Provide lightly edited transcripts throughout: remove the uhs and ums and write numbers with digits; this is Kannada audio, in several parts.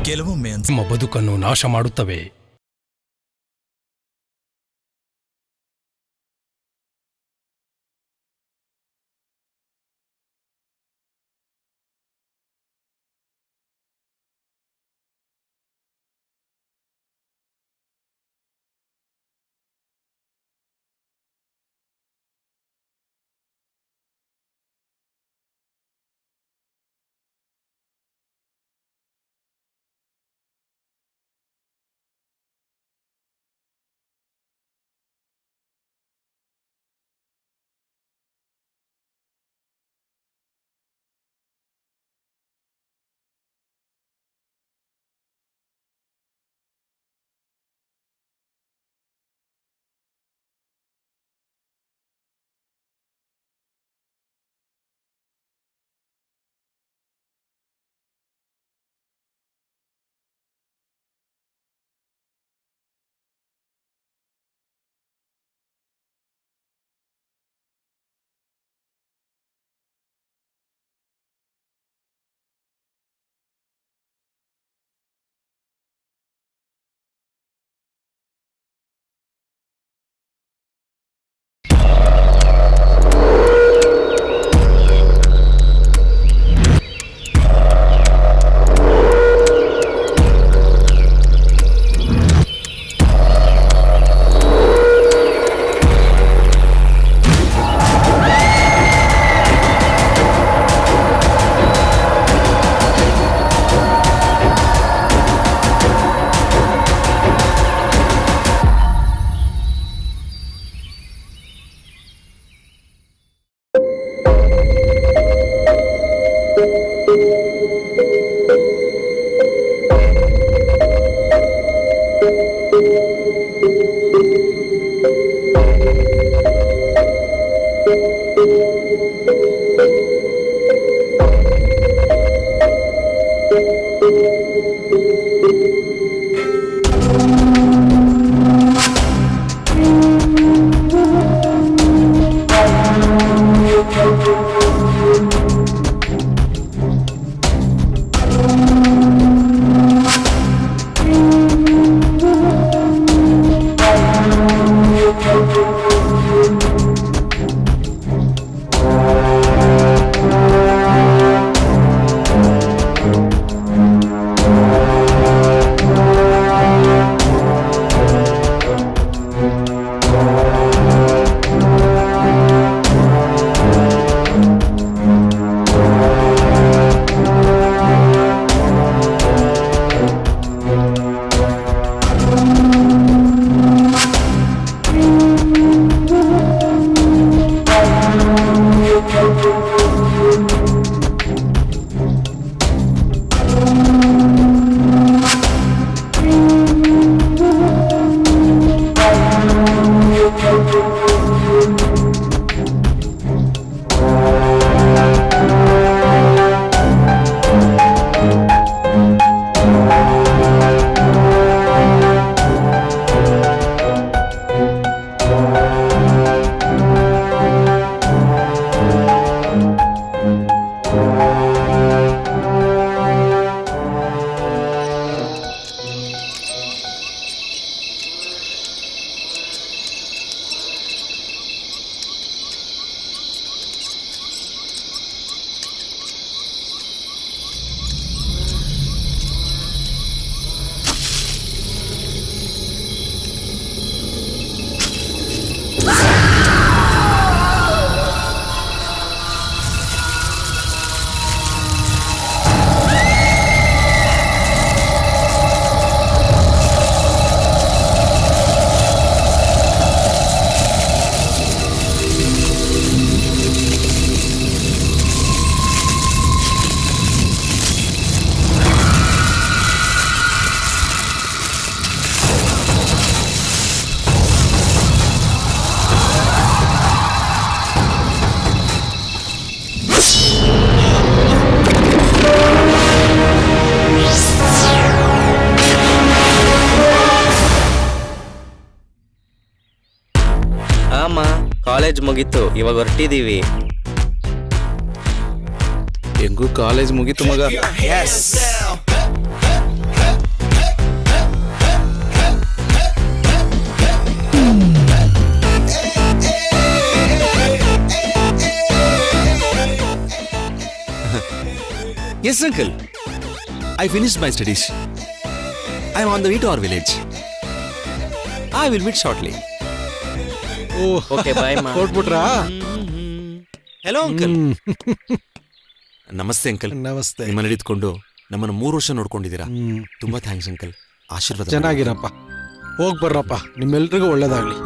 ಕೆಲವೊಮ್ಮೆ ನಮ್ಮ ಬದುಕನ್ನು ನಾಶ ಮಾಡುತ್ತವೆ. ಕಾಲೇಜ್ ಮುಗೀತು, ಇವಾಗ ಹೊರಟಿದೀವಿ. ಹೆಂಗೂ ಕಾಲೇಜ್ ಮುಗೀತು ಮಗ. Yes, uncle. I finished my studies. I am on the way to our village. I will meet shortly. Okay bye ಮಾ. ಹೊರಟ್ಬಿಟ್ರಾ? Hello, uncle. ನಮಸ್ತೆ ಅಂಕಲ್. ನಮಸ್ತೆ. ನಿಮ್ಮನ್ನ ಹಿಡಿದುಕೊಂಡು ನಮ್ಮನ್ನು 3 ವರ್ಷ ನೋಡ್ಕೊಂಡಿದ್ದೀರಾ. ತುಂಬಾ ಥ್ಯಾಂಕ್ಸ್ ಅಂಕಲ್. ಆಶೀರ್ವಾದ ಮಾಡಿ. ಚೆನ್ನಾಗಿರಪ್ಪ. ಹೋಗ್ ಬರ್ರಪ್ಪ. ನಿಮ್ಮೆಲ್ರಿಗೂ ಒಳ್ಳೇದಾಗ್ಲಿ.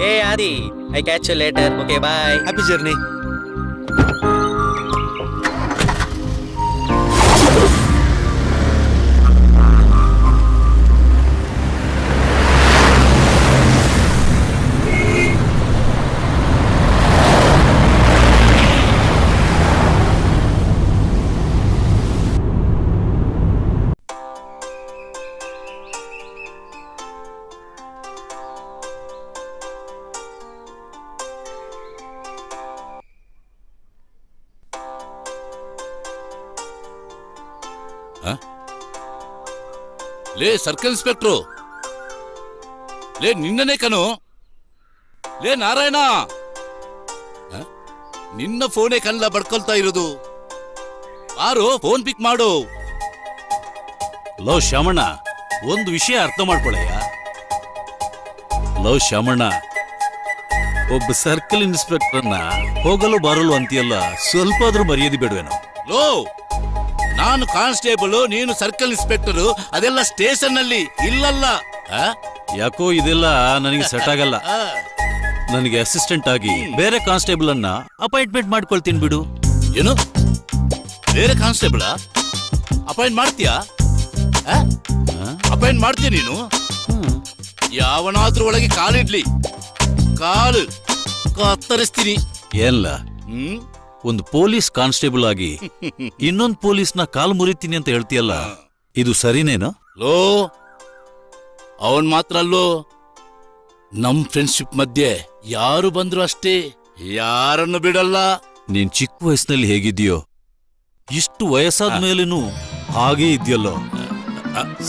ಏ Adi, I catch you later. Okay bye. Happy journey. ಲೇ ಸರ್ಕಲ್ ಇನ್ಸ್ಪೆಕ್ಟ್ರು, ಲೇ ನಿನ್ನನೇ ಕಣು. ಲೇ ನಾರಾಯಣ, ನಿನ್ನ ಫೋನೇ ಕಣ್ಣ ಬಡ್ಕೊಳ್ತಾ ಇರೋದು. ಯಾರು ಫೋನ್ ಪಿಕ್ ಮಾಡು. ಲೋ ಶಾಮಣ್ಣ, ಒಂದು ವಿಷಯ ಅರ್ಥ ಮಾಡ್ಕೊಳ್ಳಯ್ಯ. ಲೋ ಶಾಮಣ್ಣ, ಒಬ್ಬ ಸರ್ಕಲ್ ಇನ್ಸ್ಪೆಕ್ಟರ್ನ ಹೋಗಲು ಬರಲು ಅಂತೀಯಲ್ಲ, ಸ್ವಲ್ಪ ಆದ್ರೂ ಮರ್ಯಾದೆ ಬೇಡವೇನೋ? ಲೋ, ನಾನು ಕಾನ್ಸ್ಟೇಬಲ್, ನೀನು ಸರ್ಕಲ್ ಇನ್ಸ್ಪೆಕ್ಟರ್. ಅದೆಲ್ಲ ಸ್ಟೇಷನ್ ನಲ್ಲಿ ಇಲ್ಲಲ್ಲ. ಯಾಕೋ ಇದೆಲ್ಲ ನನಗೆ ಸೆಟ್ ಆಗಲ್ಲ. ನನಗೆ ಅಸಿಸ್ಟೆಂಟ್ ಆಗಿ ಬೇರೆ ಕಾನ್ಸ್ಟೇಬಲ್ ಅನ್ನ ಅಪಾಯಿಂಟ್ಮೆಂಟ್ ಮಾಡ್ಕೊಳ್ತೀನಿ ಬಿಡು. ಏನು, ಬೇರೆ ಕಾನ್ಸ್ಟೇಬಲ್ ಅಪಾಯಿಂಟ್ ಮಾಡ್ತೀಯಾ? ಅಪಾಯಿಂಟ್ ಮಾಡ್ತೀಯ ನೀನು? ಯಾವನಾದ್ರೂ ಒಳಗೆ ಕಾಲಿಡ್ಲಿ, ಕಾಲು ಕತ್ತರಿಸ್ತೀನಿ. ಏನ್ಲ, ಒಂದು ಪೊಲೀಸ್ ಕಾನ್ಸ್ಟೇಬಲ್ ಆಗಿ ಇನ್ನೊಂದು ಪೊಲೀಸ್ನ ಕಾಲ್ ಮುರಿತೀನಿ ಅಂತ ಹೇಳ್ತೀಯಲ್ಲ, ಇದು ಸರಿನೇನೋ? ಲೋ, ಅವನ್ ಮಾತ್ರ ಅಲ್ಲೋ, ನಮ್ ಫ್ರೆಂಡ್ಶಿಪ್ ಮಧ್ಯೆ ಯಾರು ಬಂದ್ರು ಅಷ್ಟೇ, ಯಾರನ್ನು ಬಿಡಲ್ಲ. ನೀನ್ ಚಿಕ್ಕ ವಯಸ್ಸಿನಲ್ಲಿ ಹೇಗಿದ್ಯೋ ಇಷ್ಟು ವಯಸ್ಸಾದ ಮೇಲೇನು ಹಾಗೇ ಇದೆಯಲ್ಲೋ.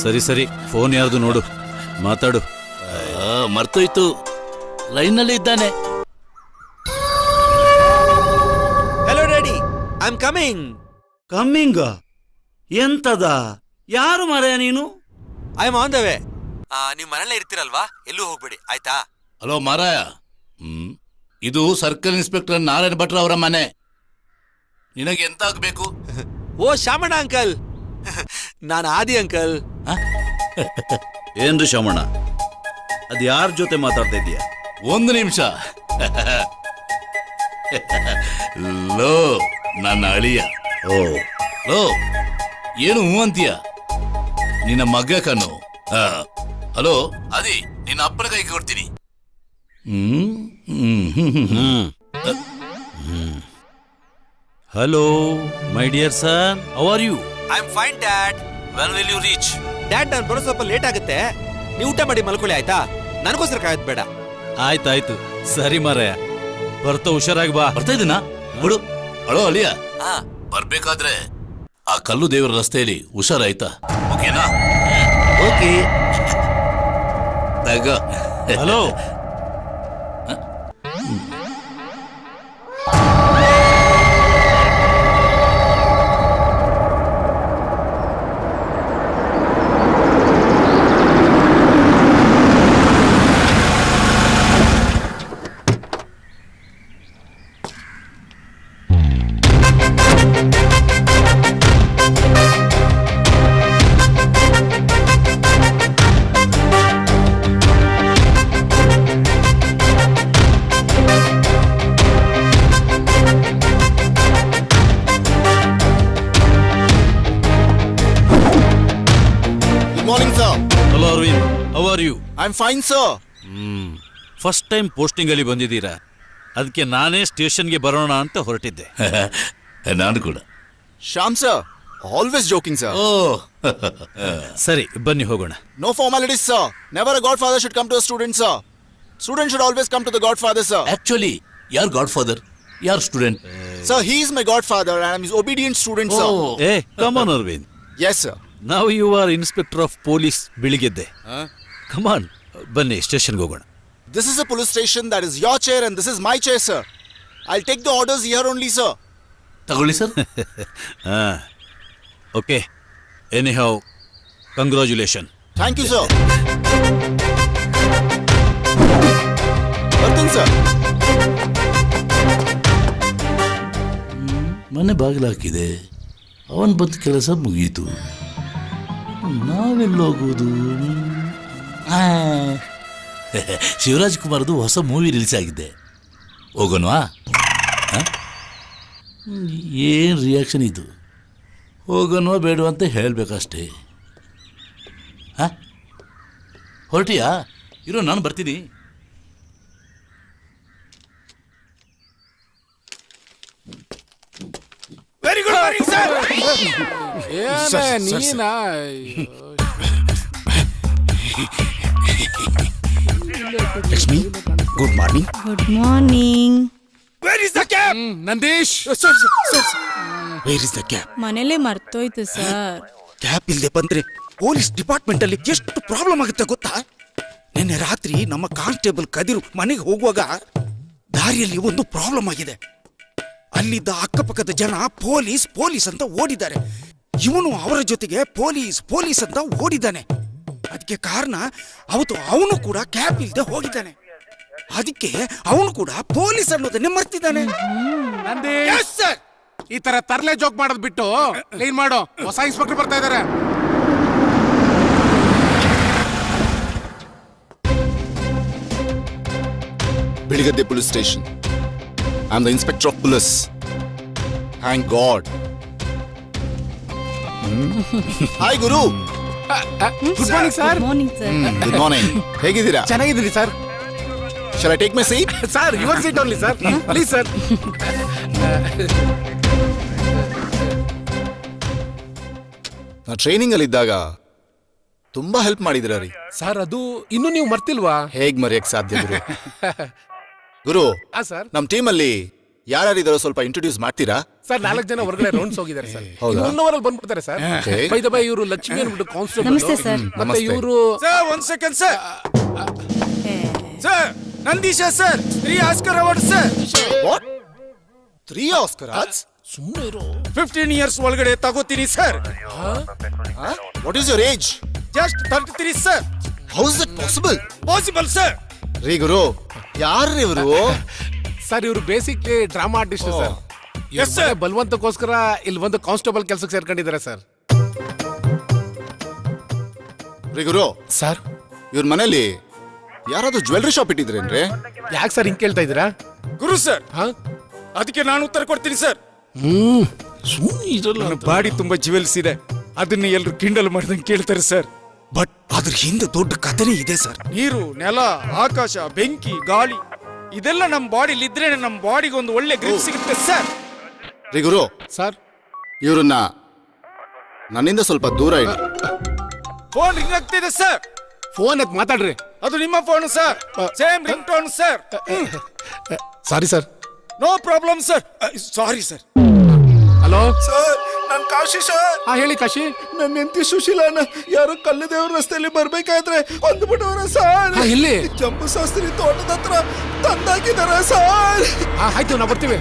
ಸರಿ ಸರಿ, ಫೋನ್ ಯಾರ್ದು ನೋಡು, ಮಾತಾಡು. ಮರ್ತೋಯ್ತು, ಲೈನ್ನಲ್ಲಿ ಇದ್ದಾನೆ. Hello, Daddy. I'm coming. ಕಮ್ಮಿಂಗ ಎಂತದ? ಯಾರು ಮಾರಾಯ ನೀನು? I am on the way. ನೀವು ಮನೆಯಲ್ಲೇ ಇರ್ತೀರಲ್ವಾ, ಎಲ್ಲೂ ಹೋಗ್ಬೇಡಿ, ಆಯ್ತಾ? ಹಲೋ ಮಾರಾಯ, ಇದು ಸರ್ಕಲ್ ಇನ್ಸ್ಪೆಕ್ಟರ್ ನಾರಾಯಣ ಭಟ್ರ ಅವರ ಮನೆ. ನಿನಗೆ ಎಂತ ಆಗ್ಬೇಕು? ಓ ಶಾಮಣ್ಣ ಅಂಕಲ್, ನಾನು ಆದಿ ಅಂಕಲ್. ಏನ್ರಿ ಶಾಮಣ್ಣ, ಅದ್ ಯಾರ ಜೊತೆ ಮಾತಾಡ್ತಾ ಇದೀಯ? ಒಂದು ನಿಮಿಷ. ಲೋ, ನನ್ನ ಅಳಿಯ. ಓ, ಲೋ, ಏನು ಹೂ ಅಂತೀಯ? ನಿನ್ನ ಮಗ ಕಣ್ಣು. ಹಲೋ ಅದಿ, ನಿನ್ನ ಅಪ್ಪನ ಕೈ ಕೊಡ್ತೀನಿ. Hello my dear son, how are you? I am fine dad. When will you reach? Dad, ನಾನು ಬರೋ ಸ್ವಲ್ಪ ಲೇಟ್ ಆಗುತ್ತೆ. ನೀವು ಊಟ ಮಾಡಿ ಮಲ್ಕೊಳ್ಳಿ, ಆಯ್ತಾ? ನನಗೋಸ್ಕರ ಕಾಯೋದು ಬೇಡ. ಆಯ್ತಾಯ್ತು, ಸರಿ ಮಾರಾಯ, ಬರ್ತಾ ಹುಷಾರಾಗಿ ಬಾ. ಬರ್ತಾ ಇದ್ದೀನಾ? ಬಿಡು. ಹಲೋ ಅಳಿಯ, ಬರ್ಬೇಕಾದ್ರೆ ಆ ಕಲ್ಲು ದೇವರ ರಸ್ತೆಯಲ್ಲಿ ಹುಷಾರಾಯ್ತಾ? ಓಕೆನಾ? ಓಕೆ. ತಗ. Hello, I'm fine, sir. First time posting ಅಲ್ಲಿ ಬಂದಿದ್ದೀರಾ, ಅದಕ್ಕೆ ನಾನೇ ಸ್ಟೇಷನ್ಗೆ ಬರೋಣ ಅಂತ ಹೊರಟಿದ್ದೆ. ನಾನು ಕೂಡ. Shyam, sir. Always joking, sir. ಓ, ಸರಿ ಬನ್ನಿ ಹೋಗೋಣ. No formalities, sir. Never a godfather should come to a student, sir. Student should always come to the godfather, sir. Actually ಯಾರ್ ಗಾಡ್ ಫಾದರ್, ಯಾರ್ student? Sir, he is my godfather and I'm his obedient student, sir. ಏ ಕಮಾನ್ ಅರವಿಂದ್, Yes, sir. ನಾವು you are inspector of police ಬಿಳಿಗೆದ್ದೆ. ಕಮಾನ್, ಬನ್ನಿ ಸ್ಟೇಷನ್ಗೆ ಹೋಗೋಣ. This is a police station. That is your chair and this is my chair, sir. I'll take the orders here only, sir. ತಗೊಳ್ಳಿ sir. Okay any how congratulation. Thank you, sir. ಬರ್ತೀನಿ, sir. ಮನೆ ಬಾಗಿಲು ಹಾಕಿದೆ, ಅವನ್ ಬಂದ ಕೆಲಸ ಮುಗೀತು. ನಾವೆಲ್ಲೋಗೋದು? ಶಿವರಾಜ್ ಕುಮಾರ್ದು ಹೊಸ ಮೂವಿ ರಿಲೀಸ್ ಆಗಿದೆ, ಹೋಗೋಣವಾ? ಏನು ರಿಯಾಕ್ಷನ್ ಇದು? ಹೋಗೋಣವಾ ಬೇಡ ಅಂತ ಹೇಳಬೇಕಷ್ಟೇ. ಹಾಂ, ಹೊರಟಿಯಾ? ಇರೋ, ನಾನು ಬರ್ತೀನಿ. Very good morning, sir. ನೀನಾ? Lakshmi, good morning. Good morning. Where is the cab? Nandish, Sir. Where is the cab? ಮನೇಲೆ ಮರ್ತೋಯ್ತು ಸರ್. ಕ್ಯಾಪ್ ಇಲ್ಲದೆ ಬಂದ್ರೆ ಪೊಲೀಸ್ ಡಿಪಾರ್ಟ್ಮೆಂಟ್ ಅಲ್ಲಿ ಎಷ್ಟು ಪ್ರಾಬ್ಲಮ್ ಆಗುತ್ತೆ ಗೊತ್ತಾ? ನಿನ್ನೆ ರಾತ್ರಿ ನಮ್ಮ ಕಾನ್ಸ್ಟೇಬಲ್ ಕದಿರು ಮನೆಗೆ ಹೋಗುವಾಗ ದಾರಿಯಲ್ಲಿ ಒಂದು ಪ್ರಾಬ್ಲಮ್ ಆಗಿದೆ. ಅಲ್ಲಿದ್ದ ಅಕ್ಕಪಕ್ಕದ ಜನ ಪೊಲೀಸ್ ಪೊಲೀಸ್ ಅಂತ ಓಡಿದ್ದಾರೆ. ಇವನು ಅವರ ಜೊತೆಗೆ ಪೊಲೀಸ್ ಅಂತ ಓಡಿದ್ದಾನೆ. ಅದಕ್ಕೆ ಕಾರಣ ಅವತ್ತು ಅವನು ಕೂಡ ಕ್ಯಾಪ್ ಇಲ್ಲದೆ ಹೋಗಿದ್ದಾನೆ. ಅದಕ್ಕೆ ಅವನು ಕೂಡ ಪೊಲೀಸ್ ಅನ್ನೋದನ್ನೇ ಮರ್ತಿದ್ದಾನೆ. ನಂದೀಶ್, ಸರ್, ಈ ತರ ತರ್ಲೆ ಜೋಕ್ ಮಾಡೋದ್ ಬಿಟ್ಟು ಕ್ಲೀನ್ ಮಾಡು. ಹೊಸ ಇನ್ಸ್ಪೆಕ್ಟರ್ ಬರ್ತಾ ಇದಾರೆ. Biligade police station. I'm the inspector of police. Thank God. Hi, Guru. Good morning sir. Good morning sir. Good morning. ಹೇಗಿದ್ದೀರಾ? ಚೆನ್ನಾಗಿದ್ದೀರಿ sir. Shall I take my seat? Sir, your seat only sir. Please sir. ನಾ ಟ್ರೈನಿಂಗ್ ಅಲ್ಲಿ ಇದ್ದಾಗ ತುಂಬಾ ಹೆಲ್ಪ್ ಮಾಡಿದ್ರ ರೀ. ಸರ್, ಅದು ಇನ್ನು ನೀವು ಮರ್ತಿಲ್ವಾ? ಹೇಗ್ ಮರೆಯಕ್ ಸಾಧ್ಯ ಗುರು? ಗುರು, ಸರ್. ನಮ್ ಟೀಮ್ ಅಲ್ಲಿ ಯಾರ್ಯಾರಿದಾರೋ ಸ್ವಲ್ಪ ಇಂಟ್ರೊಡ್ಯೂಸ್ ಮಾಡ್ತೀರಾ? ಸರ್, 4 ಜನ ಹೊರಗಡೆ ರೌಂಡ್ಸ್ ಹೋಗಿದ್ದಾರೆ ಸರ್. ಹೌದಾ? 1 ಅವರ್ ಅಲ್ಲಿ ಬಂದ್ಬಿಡ್ತಾರೆ sir. Okay. By the by, ಇವರು ಲಕ್ಷ್ಮಿ ಅಂದ್ಬಿಟ್ಟು ಕಾನ್ಸ್ಟೇಬಲ್. ನಮಸ್ತೆ ಸರ್. ಮತ್ತೆ ನಮಸ್ತೆ. ಇವರು sir, 1 second sir. Sir, Nandisha sir, 3 Oscar award sir. What? 3 Oscars? ಸುಮ್ಮನೆ ಇರೋ. 15 ಇಯರ್ಸ್ ಒಳಗಡೆ ತಗೋತೀನಿ ಸರ್. What is your age? Just 33 sir. How is that possible? Possible sir. ರೀ ಗುರು, ಯಾರ್ರಿ ಇವರು? ಸರ್, ಇವರು basically drama artist sir. Yes sir. ಬಲವಂತಕ್ಕೋಸ್ಕರ ಇಲ್ಲಿ ಒಂದು ಕಾನ್ಸ್ಟೇಬಲ್ ಕೆಲಸಕ್ಕೆ ಸೇರ್ಕೊಂಡಿದ್ದಾರೆ ಸರ್. ರೀ ಗುರು, ಸರ್, ಇವ್ರ ಮನೇಲಿ ಯಾರಾದ್ರೂ ಜ್ಯುವೆಲ್ರಿ ಶಾಪ್ ಇಟ್ಟಿದ್ರೇನ್ರಿ? ಯಾಕೆ ಸರ್ ಹಿಂಗ್ ಕೇಳ್ತಾ ಇದ್ದೀರಾ? ಗುರು ಸರ್, ಹಾ? ಅದಕ್ಕೆ ನಾನು ಉತ್ತರ ಕೊಡ್ತೀನಿ ಸರ್. ಸುಮ್ಮನೆ ಇರಲ್ಲ. ನನ್ನ ಬಾಡಿ ತುಂಬಾ ಜ್ಯುವೆಲ್ಸ್ ಇದೆ, ಅದನ್ನ ಎಲ್ಲರೂ ಕಿಂಡಲ್ ಮಾಡ್ದಂಗೆ ಕೇಳ್ತಾರೆ ಸರ್. ಬಟ್ ಅದ್ರ ಹಿಂದೆ ದೊಡ್ಡ ಕಥೆನೇ ಇದೆ ಸರ್. ನೀರು, ನೆಲ, ಆಕಾಶ, ಬೆಂಕಿ, ಗಾಳಿ ಇದೆಲ್ಲ ನಮ್ಮ ಬಾಡಿಲಿ ಇದ್ರೆ ನಮ್ಮ ಬಾಡಿಗೆ ಒಂದು ಒಳ್ಳೆ ಗ್ರಿಪ್ ಸಿಗುತ್ತೆ ಸರ್. ರೀ ಗುರು, ಸರ್, ಇವ್ರನ್ನ ನನ್ನಿಂದ ಸ್ವಲ್ಪ ದೂರ ಇಡಿ. ಫೋನ್ ರಿಂಗ್ ಆಗ್ತಿದೆ ಸರ್. ಫೋನ್ ಎತ್ ಮಾತಾಡ್ರಿ. ಅದು ನಿಮ್ಮ phone sir. Same ring tone sir. Sorry sir. No problem sir. Sorry sir. Hello sir, ನನ್ ಕಾಶಿ ಸರ್. ಹಾ, ಹೇಳಿ ಕಾಶಿ. ನನ್ನ ಹೆಂಡತಿ ಸುಶೀಲಾನ ಯಾರು ಕಲ್ಲದೇವ್ರ ರಸ್ತೆಯಲ್ಲಿ ಬರ್ಬೇಕಾದ್ರೆ ಬಂದ್ಬಿಟ್ಟವ್ರ ಸರ್. ಹಾ, ಎಲ್ಲಿ? ಜಂಬು ಶಾಸ್ತ್ರಿ ತೋಟದ ಹತ್ರ ತಂದಾಕಿದಾರ ಸರ್. ಹಾ, ಆಯ್ತು, ನಾವು ಬರ್ತೀವಿ.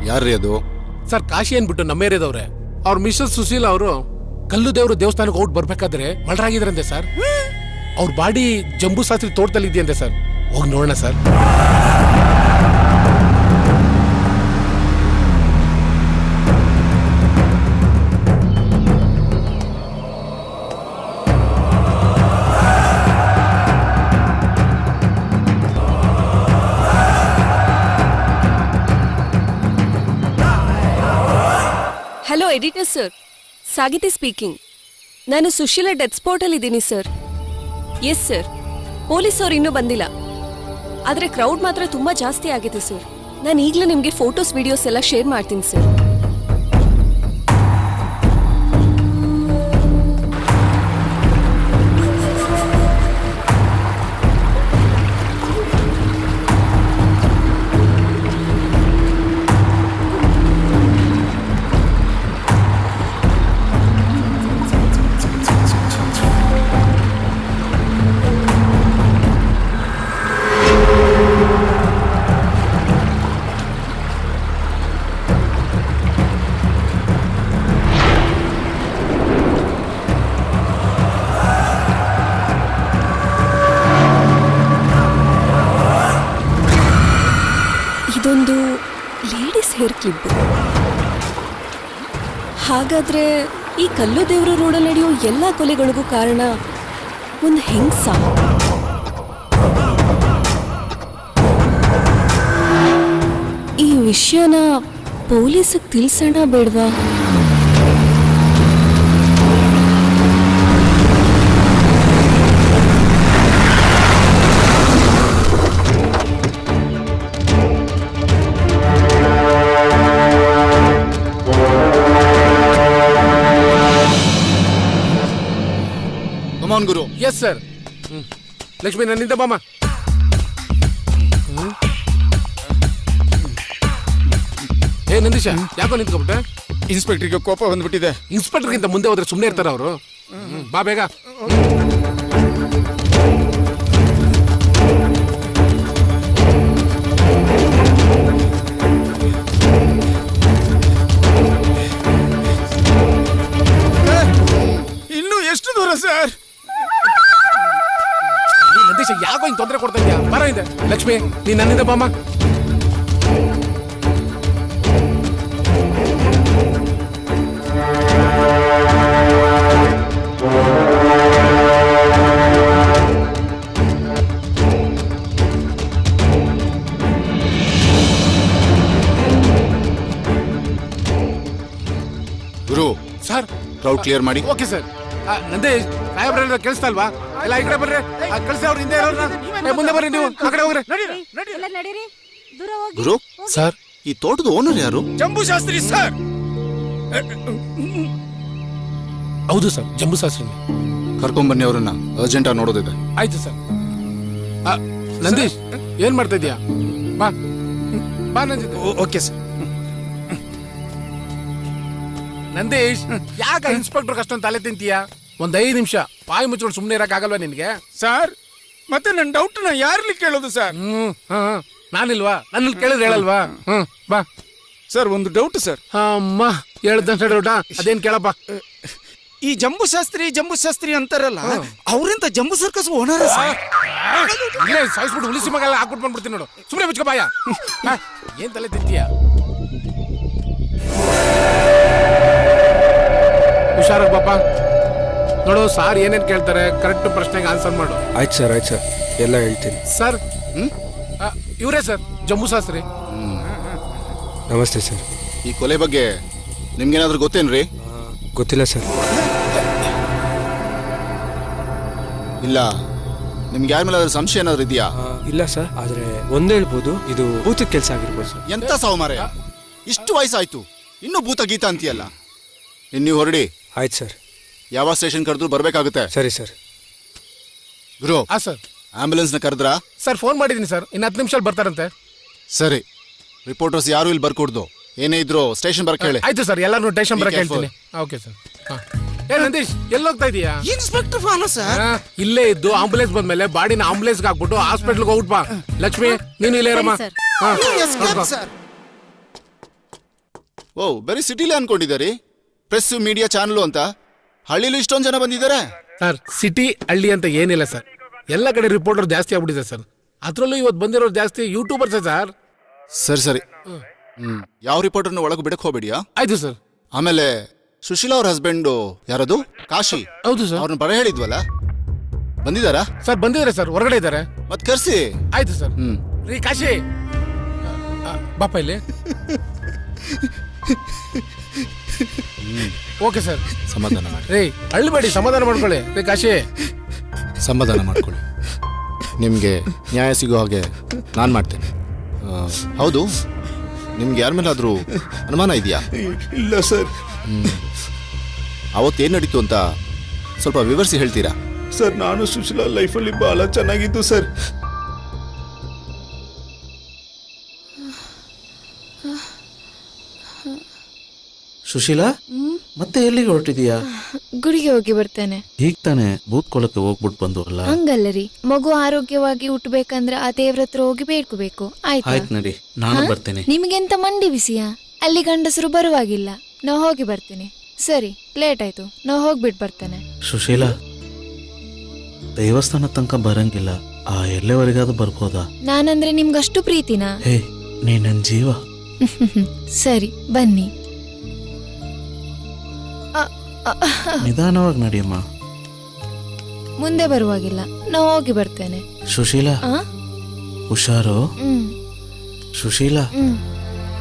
ಯಾರ್ರೀ ಅದು? ಸರ್, ಕಾಶಿ ಅನ್ಬಿಟ್ಟು ನಮ್ಮ ಏರಿಯಾದವ್ರೆ. ಅವ್ರ ಮಿಸ್ಟರ್ ಸುಶೀಲ್ ಅವರು ಕಲ್ಲು ದೇವ್ರ ದೇವಸ್ಥಾನಕ್ಕೆ ಔಟ್ ಬರ್ಬೇಕಾದ್ರೆ ಮಲ್ರಾಗಿದ್ರಂತೆ ಸರ್. ಅವ್ರ ಬಾಡಿ ಜಂಬೂ ಶಾಸ್ತ್ರಿ ತೋಟದಲ್ಲಿ ಇದೆಯಂತೆ ಸರ್. ಹೋಗಿ ನೋಡೋಣ sir. Hello editor sir, Sahithi speaking. ನಾನು ಸುಶೀಲಾ ಡೆತ್ ಸ್ಪಾಟಲ್ಲಿ ಇದ್ದೀನಿ ಸರ್. ಎಸ್ ಸರ್, ಪೊಲೀಸ್ ಅವ್ರು ಇನ್ನೂ ಬಂದಿಲ್ಲ. ಆದರೆ ಕ್ರೌಡ್ ಮಾತ್ರ ತುಂಬ ಜಾಸ್ತಿ ಆಗಿದೆ ಸರ್. ನಾನು ಈಗಲೇ ನಿಮಗೆ ಫೋಟೋಸ್ ವಿಡಿಯೋಸ್ ಎಲ್ಲ ಶೇರ್ ಮಾಡ್ತೀನಿ ಸರ್. Paper clip. ಹಾಗಾದ್ರೆ ಈ ಕಲ್ಲು ದೇವರು ರೋಡಲ್ಲಿ ನಡೆಯೋ ಎಲ್ಲಾ ಕೊಲೆಗಳಿಗೂ ಕಾರಣ ಒಂದು ಹೆಂಗ್ಸ. ಈ ವಿಷಯನ ಪೊಲೀಸಿಗೆ ತಿಳಿಸೋಣ ಬೇಡವಾ? Come on Guru. Yes sir. Lakshmi ನನ್ನಿಂದ ಬಾಮ. ಏ ನಂದೀಶ, ಯಾಕೋ ನಿಂತ್ಕೊಬಿಟ್ಟೆ? ಇನ್ಸ್ಪೆಕ್ಟರ್ಗೆ ಕೋಪ ಬಂದ್ಬಿಟ್ಟಿದೆ. ಇನ್ಸ್ಪೆಕ್ಟರ್ಗಿಂತ ಮುಂದೆ ಹೋದ್ರೆ ಸುಮ್ಮನೆ ಇರ್ತಾರ ಅವರು. ಬಾ ಬೇಗ. ಇನ್ನು ಎಷ್ಟು ದೂರ ಸರ್? ನಂದೀಶ, ಯಾಕೋ ಹಿಂಗ್ ತೊಂದರೆ ಕೊಡ್ತಾ ಇದ್ಯಾ? ಬರ ಇದೆ. ಲಕ್ಷ್ಮಿ, ನೀನ್ ನನ್ನಿಂದ ಬಾಮ. ಗುರು, ಸರ್, ಕ್ರೌಡ್ ಕ್ಲಿಯರ್ ಮಾಡಿ. Okay sir. ನಂದೀಶ್, ಸಾಹೇಬ್ರ ಕೇಳಿಸ್ತಾ ಇಲ್ವಾ? ಎಲ್ಲ ಈ ಕಡೆ ಬರ್ರಿ. ಕಳಿಸಿ ಅವ್ರ ಹಿಂದೆ ಇರೋರ್ನ. ಮುಂದೆ ಬರ್ರಿ, ನೀವು ಆ ಕಡೆ ಹೋಗ್ರಿ. ಗುರು, ಸರ್, ಈ ತೋಟದ ಓನರ್ ಯಾರು? ಜಂಬೂ ಶಾಸ್ತ್ರಿ ಸರ್. ಹೌದು ಸರ್, ಜಂಬೂ ಶಾಸ್ತ್ರಿ. ಕರ್ಕೊಂಬನ್ನಿ ಅವರನ್ನ, ಅರ್ಜೆಂಟ್ ಆಗಿ ನೋಡೋದಿದೆ. ಆಯ್ತು ಸರ್. ನಂದೀಶ್, ಏನ್ ಮಾಡ್ತಾ ಇದೀಯಾ? ಬಾ ಬಾ ನನ್ನ ಜೊತೆ. Okay sir. ನಂದೀಶ್, ಯಾಕ ಇನ್ಸ್ಪೆಕ್ಟರ್ ಅಷ್ಟೊಂದು ತಲೆ ತಿಂತೀಯಾ? ಒಂದ್ 5 ನಿಮಿಷ ಬಾಯಿ ಮುಚ್ಕೊಂಡು ಸುಮ್ಮನೆ ಇರಕ್ ಆಗಲ್ವಾ ನಿನ್ಗೆ? ಸರ್, ಮತ್ತೆ ನನ್ನ ಡೌಟ್ ನ ಯಾರಲ್ಲಿ ಕೇಳೋದು ಸರ್? ನಾನಿಲ್ವಾ? ನನ್ನಲ್ಲಿ ಕೇಳಿದ್ರೆ ಹೇಳಲ್ವಾ? ಬಾ ಸರ್, ಒಂದು ಡೌಟ್ ಸರ್. ಅಮ್ಮ, ಹೇಳ್ದಂತ ಡೌಟ. ಅದೇನ್ ಕೇಳಪ್ಪ. ಈ ಜಂಬೂ ಶಾಸ್ತ್ರಿ ಅಂತಾರಲ್ಲ, ಅವರಿಂದ ಜಂಬೂ ಸರ್ಕಸ್ ಓನರ್ ಸರ್? ಇಲ್ಲೇ ಸಾಯಿಸ್ಬಿಟ್ಟು ಹುಲಿಸಿ ಮಗಲ್ಲ ಹಾಕ್ಬಿಟ್ಟು ಬಂದ್ಬಿಡ್ತೀನಿ ನೋಡು. ಸುಮ್ಮನೆ ಮುಚ್ಕೋ ಬಾಯ. ಏನ್ ತಲೆ ತಿಂತೀಯಾ? ಹುಷಾರಾಗ ಪಾಪ. ನೋಡು, ಸಾರ್ ಏನೇನ್ ಕೇಳ್ತಾರೆ ಕರೆಕ್ಟ್ ಪ್ರಶ್ನೆಗೆ ಆನ್ಸರ್ ಮಾಡು. ಆಯ್ತು ಸರ್, ಎಲ್ಲ ಹೇಳ್ತೀನಿ. ಸರ್, ಇವರೇ ಸರ್, ಜಂಬೂ ಶಾಸ್ತ್ರಿ. ನಮಸ್ತೆ ಸರ್. ಈ ಕೊಲೆ ಬಗ್ಗೆ ನಿಮ್ಗೇನಾದ್ರೂ ಗೊತ್ತೇನ್ರಿ? ಗೊತ್ತಿಲ್ಲ ಸರ್. ಇಲ್ಲ, ನಿಮ್ಗೆ ಯಾರ ಮೇಲೆ ಸಂಶಯ ಏನಾದ್ರು ಇದೆಯಾ? ಇಲ್ಲ ಸರ್, ಆದ್ರೆ ಒಂದ್ ಹೇಳ್ಬೋದು, ಇದು ಭೂತದ ಕೆಲಸ ಆಗಿರ್ಬೋದು ಸರ್. ಎಂತ ಸಾವುಮಾರೆ, ಇಷ್ಟು ವಯಸ್ಸಾಯ್ತು ಇನ್ನೂ ಭೂತ ಗೀತ ಅಂತೀಯಲ್ಲ. ನೀವು ಹೊರಡಿ. ಆಯ್ತು ಸರ್. ಯಾವ ಸ್ಟೇಷನ್ ಕರೆದ್ರು ಬರ್ಬೇಕಾಗುತ್ತೆ. ಸರಿ ಸರ್. ಗುರು, ಸರ್, ಆಂಬ್ಯುಲೆನ್ಸ್ ನ ಕರೆದ್ರಾ? ಸರ್, ಫೋನ್ ಮಾಡಿದೀನಿ ಸರ್. ಇನ್ನು 10 ನಿಮಿಷ ಬರ್ತಾರಂತೆ. ಸರಿ, ರಿಪೋರ್ಟರ್ಸ್ ಯಾರು ಇಲ್ಲಿ ಬರ್ಕೊಡ್ದು. ಏನೇ ಇದ್ರು ಸ್ಟೇಷನ್ ಬರಕ್ ಹೇಳಿ. ಆಯ್ತು ಸರ್, ಎಲ್ಲಾರು ಸ್ಟೇಷನ್ ಬರಕ್ ಹೇಳ್ತೀನಿ. Okay sir. ಏ ನಂದೀಶ್, ಎಲ್ಲಿ ಹೋಗ್ತಾ ಇದೀಯಾ? Inspector follow sir. ಇಲ್ಲೇ ಇದ್ದು ಆಂಬುಲೆನ್ಸ್ ಬಂದ್ಮೇಲೆ ಬಾಡಿನ ಆಂಬುಲೆನ್ಸ್ ಹಾಕ್ಬಿಟ್ಟು ಹಾಸ್ಪಿಟಲ್ಗೆ ಹೋಗ್ಬಿಟ್ಬಾ. ಲಕ್ಷ್ಮಿ, ನೀನು ಇಲ್ಲೇ ಇರಮ್ಮ. ಸರ್, ಓ, ಬರೀ ಸಿಟಿಲಿ ಅನ್ಕೊಂಡಿದ್ದಾರೆ. ಪ್ರೆಸ್ ಮೀಡಿಯಾ ಚಾನಲ್ ಅಂತ ಹಳ್ಳಿಲಿ ಇಷ್ಟೊಂದು ಜನ ಬಂದಿದ್ದಾರೆ. ಸರ್, ಸಿಟಿ ಹಳ್ಳಿ ಅಂತ ಏನಿಲ್ಲ ಸರ್. ಎಲ್ಲ ಕಡೆ ರಿಪೋರ್ಟರ್ ಜಾಸ್ತಿ ಆಗ್ಬಿಟ್ಟಿದೆ ಸರ್. ಅದ್ರಲ್ಲೂ ಇವತ್ತು ಬಂದಿರೋರು ಜಾಸ್ತಿ ಯೂಟ್ಯೂಬರ್ಸ್ ಸರ್. ಸರಿ. ಯಾವ ರಿಪೋರ್ಟರ್ನ ಒಳಗೆ ಬಿಡಕ್ ಹೋಗ್ಬೇಡಿಯಾ? ಆಯ್ತು ಸರ್. ಆಮೇಲೆ ಸುಶೀಲಾ ಅವ್ರ ಹಸ್ಬೆಂಡ್ ಯಾರದು? ಕಾಶಿ. ಹೌದು ಸರ್. ಅವ್ರನ್ನ ಬರ ಹೇಳಿದ್ವಲ್ಲ, ಬಂದಿದಾರಾ? ಸರ್, ಬಂದಿದ್ದಾರೆ ಸರ್, ಹೊರಗಡೆ ಇದ್ದಾರೆ. ಮತ್ ಕರ್ಸಿ. ಆಯ್ತು ಸರ್. ರೀ ಕಾಶಿ, ಬಾಪ ಇಲ್ಲಿ. Okay sir. ಸಮಾಧಾನ ಮಾಡಿ. ರೀ, ಅಳ್ಬೇಡಿ, ಸಮಾಧಾನ ಮಾಡ್ಕೊಳ್ಳಿ. ರೀ ಕಾಶಿ, ಸಮಾಧಾನ ಮಾಡ್ಕೊಳ್ಳಿ. ನಿಮ್ಗೆ ನ್ಯಾಯ ಸಿಗೋ ಹಾಗೆ ನಾನು ಮಾಡ್ತೇನೆ. ಹೌದು, ನಿಮ್ಗೆ ಯಾರ ಮೇಲಾದ್ರೂ ಅನುಮಾನ ಇದೆಯಾ? ಇಲ್ಲ ಸರ್. ಅವತ್ತೇನು ನಡೀತು ಅಂತ ಸ್ವಲ್ಪ ವಿವರಿಸಿ ಹೇಳ್ತೀರಾ? ಸರ್, ನಾನು ಸುಶೀಲಾ ಲೈಫಲ್ಲಿ ಬಹಳ ಚೆನ್ನಾಗಿದ್ದು ಸರ್. ಸುಶೀಲಾ, ಮತ್ತೆ ಎಲ್ಲಿಗೆ ಹೊರಟಿದೀಯಾ? ಗುಡಿಗೆ ಹೋಗಿ ಬರ್ತೇನೆ. ಈಗ ತಾನೆ ಭೂತ್ಕೊಳಕ್ಕೆ ಹೋಗ್ಬಿಟ್ಟು ಬಂದ್ವಲ್ಲ. ಹಂಗಲ್ಲರಿ, ಮಗು ಆರೋಗ್ಯವಾಗಿ ಹುಟ್ಟಬೇಕಂದ್ರೆ ಆ ದೇವ್ರ ಹತ್ರ ಹೋಗಿ ಬೇಡ್ಕೋಬೇಕು. ಆಯ್ತು ನಡಿ, ನಾನು ಬರ್ತೇನೆ. ನಿಮ್ಗೆಂತ ಮಂಡಿ ಬಿಸಿಯಾ? ಅಲ್ಲಿ ಗಂಡಸರು ಬರುವಾಗಿಲ್ಲ, ನಾ ಹೋಗಿ ಬರ್ತೀನಿ. ಸರಿ, ಲೇಟ್ ಆಯ್ತು, ನಾ ಹೋಗ್ಬಿಟ್ಟು ಬರ್ತೇನೆ. ಸುಶೀಲಾ, ದೇವಸ್ಥಾನ ತನಕ ಬರಂಗಿಲ್ಲ, ಆ ಎಲ್ಲೆವರೆಗಾದ್ರೂ ಬರ್ಬೋದಾ? ನಾನಂದ್ರೆ ನಿಮ್ಗಷ್ಟು ಪ್ರೀತಿನಾ? ಹೇ, ನೀ ನನ್ ಜೀವ. ಸರಿ ಬನ್ನಿ. ನಿಧಾನವಾಗಿ ನಡಿಯಮ್ಮ. ಮುಂದೆ ಬರುವಾಗಿಲ್ಲ, ನಾ ಹೋಗಿ ಬರ್ತೇನೆ. ಸುಶೀಲಾ, ಆ? ಹುಷಾರು. ಹ್ಮ್ ಸುಶೀಲಾ, ಹ್ಮ್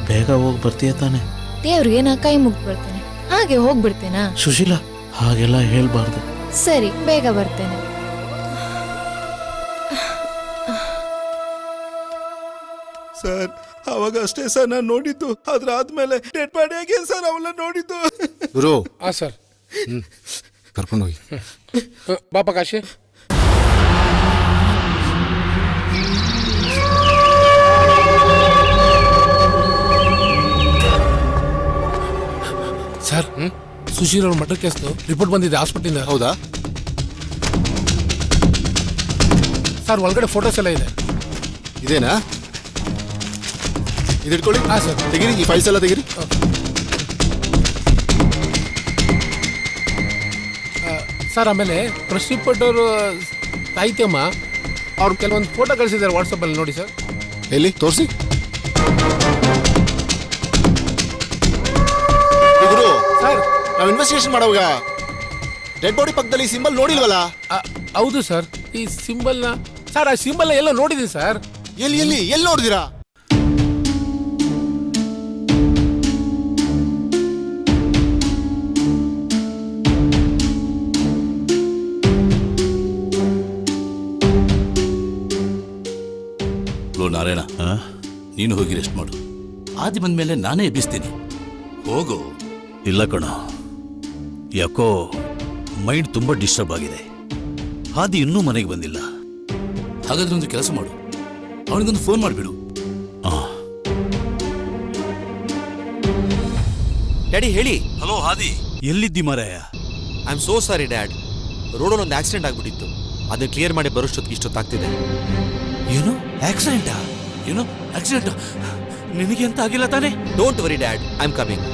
ಬೇಗ ಹೋಗಿ ಬರ್ತೀಯ ತಾನೆ? ದೇವ್ರಿಗೆ ನಾ ಕೈ ಮುಗ್ದು ಬರ್ತೇನೆ, ಹಾಗೆ ಹೋಗ್ಬಿಡ್ತೇನಾ? ಸುಶೀಲಾ, ಹಾಗೆಲ್ಲ ಹೇಳ್ಬಾರ್ದು. ಸರಿ, ಬೇಗ ಬರ್ತೇನೆ. ಸರ್ ಅವಾಗ ಅಷ್ಟೇ ಸರ್ ನಾನು ನೋಡಿದ್ದು, ಅದ್ರ ಆದ್ಮೇಲೆ ಡೆಡ್ ಬಾಡಿ ಆಗಿ ಸರ್ ಅವೆಲ್ಲ ನೋಡಿದ್ದು. ಗುರು ಹಾ ಸರ್. ಕರ್ಕೊಂಡೋಗಿ. ಬಾಪ ಕಾಶಿ. ಸರ್, ಸುಶೀಲ್ ಅವ್ರ ಮರ್ಡರ್ ಕೇಸ್ದು ರಿಪೋರ್ಟ್ ಬಂದಿದೆ ಹಾಸ್ಪಿಟಲ್. ಹೌದಾ ಸರ್, ಒಳಗಡೆ ಫೋಟೋಸ್ ಎಲ್ಲ ಇದೆ. ಇದೇನಾ? ಇದಿಟ್ಕೊಳ್ಳಿ. ಹಾ ಸರ್. ತೆಗೀರಿ, ಈ ಫೈಲ್ಸ್ ಎಲ್ಲ ತೆಗೀರಿ. ಸರ್, ಆಮೇಲೆ ಪ್ರೆಸ್ ರಿಪೋರ್ಟ್ ಅವರು ಸಾಹಿತ್ಯಮ್ಮ ಅವ್ರು ಕೆಲವೊಂದು ಫೋಟೋ ಕಳಿಸಿದ್ದಾರೆ ವಾಟ್ಸಪ್ಪಲ್ಲಿ, ನೋಡಿ ಸರ್. ಎಲ್ಲಿ ತೋರಿಸಿ. ಗುರು ಸರ್, ನಾವು ಇನ್ವೆಸ್ಟಿಗೇಷನ್ ಮಾಡುವಾಗ ಡೆಡ್ ಬಾಡಿ ಪಕ್ಕದಲ್ಲಿ ಸಿಂಬಲ್ ನೋಡಿಲ್ವಲ್ಲ? ಹೌದು ಸರ್. ಈ ಸಿಂಬಲ್ನ ಸರ್, ಆ ಸಿಂಬಲ್ನ ಎಲ್ಲ ನೋಡಿದ್ದೀನಿ ಸರ್. ಎಲ್ಲಿ ಎಲ್ಲಿ ಎಲ್ಲಿ ನೋಡಿದಿರಾ? ಲೋ ನಾರಾಯಣ, ನೀನು ಹೋಗಿ ರೆಸ್ಟ್ ಮಾಡು. ಆದಿ ಬಂದ್ಮೇಲೆ ನಾನೇ ಎಬ್ಬಿಸ್ತೀನಿ. ಹೋಗು. ಇಲ್ಲ ಕಣ, ಯಾಕೋ ಮೈಂಡ್ ತುಂಬಾ ಡಿಸ್ಟರ್ಬ್ ಆಗಿದೆ. ಆದಿ ಇನ್ನೂ ಮನೆಗೆ ಬಂದಿಲ್ಲ. ಹಾಗಾದ್ರೆ ಒಂದು ಕೆಲಸ ಮಾಡು, ಅವನಿಗೊಂದು ಫೋನ್ ಮಾಡಿಬಿಡು. ಡ್ಯಾಡಿ ಹೇಳಿ. ಹಲೋ ಆದಿ, ಎಲ್ಲಿದ್ದಿ ಮಾರಾಯ? I am so sorry dad. ರೋಡಲ್ಲಿ ಒಂದು ಆಕ್ಸಿಡೆಂಟ್ ಆಗ್ಬಿಟ್ಟಿತ್ತು, ಅದನ್ನ ಕ್ಲಿಯರ್ ಮಾಡಿ ಬರೋಷ್ಟೊತ್ತಿಗೆ ಇಷ್ಟೊತ್ತಾಗ್ತಿದೆ. ಏನು ಆಕ್ಸಿಡೆಂಟಾ? ಏನು ಆಕ್ಸಿಡೆಂಟ್? ನಿನಗೆ ಅಂತ ಆಗಿಲ್ಲ ತಾನೆ? Don't worry dad, I am coming.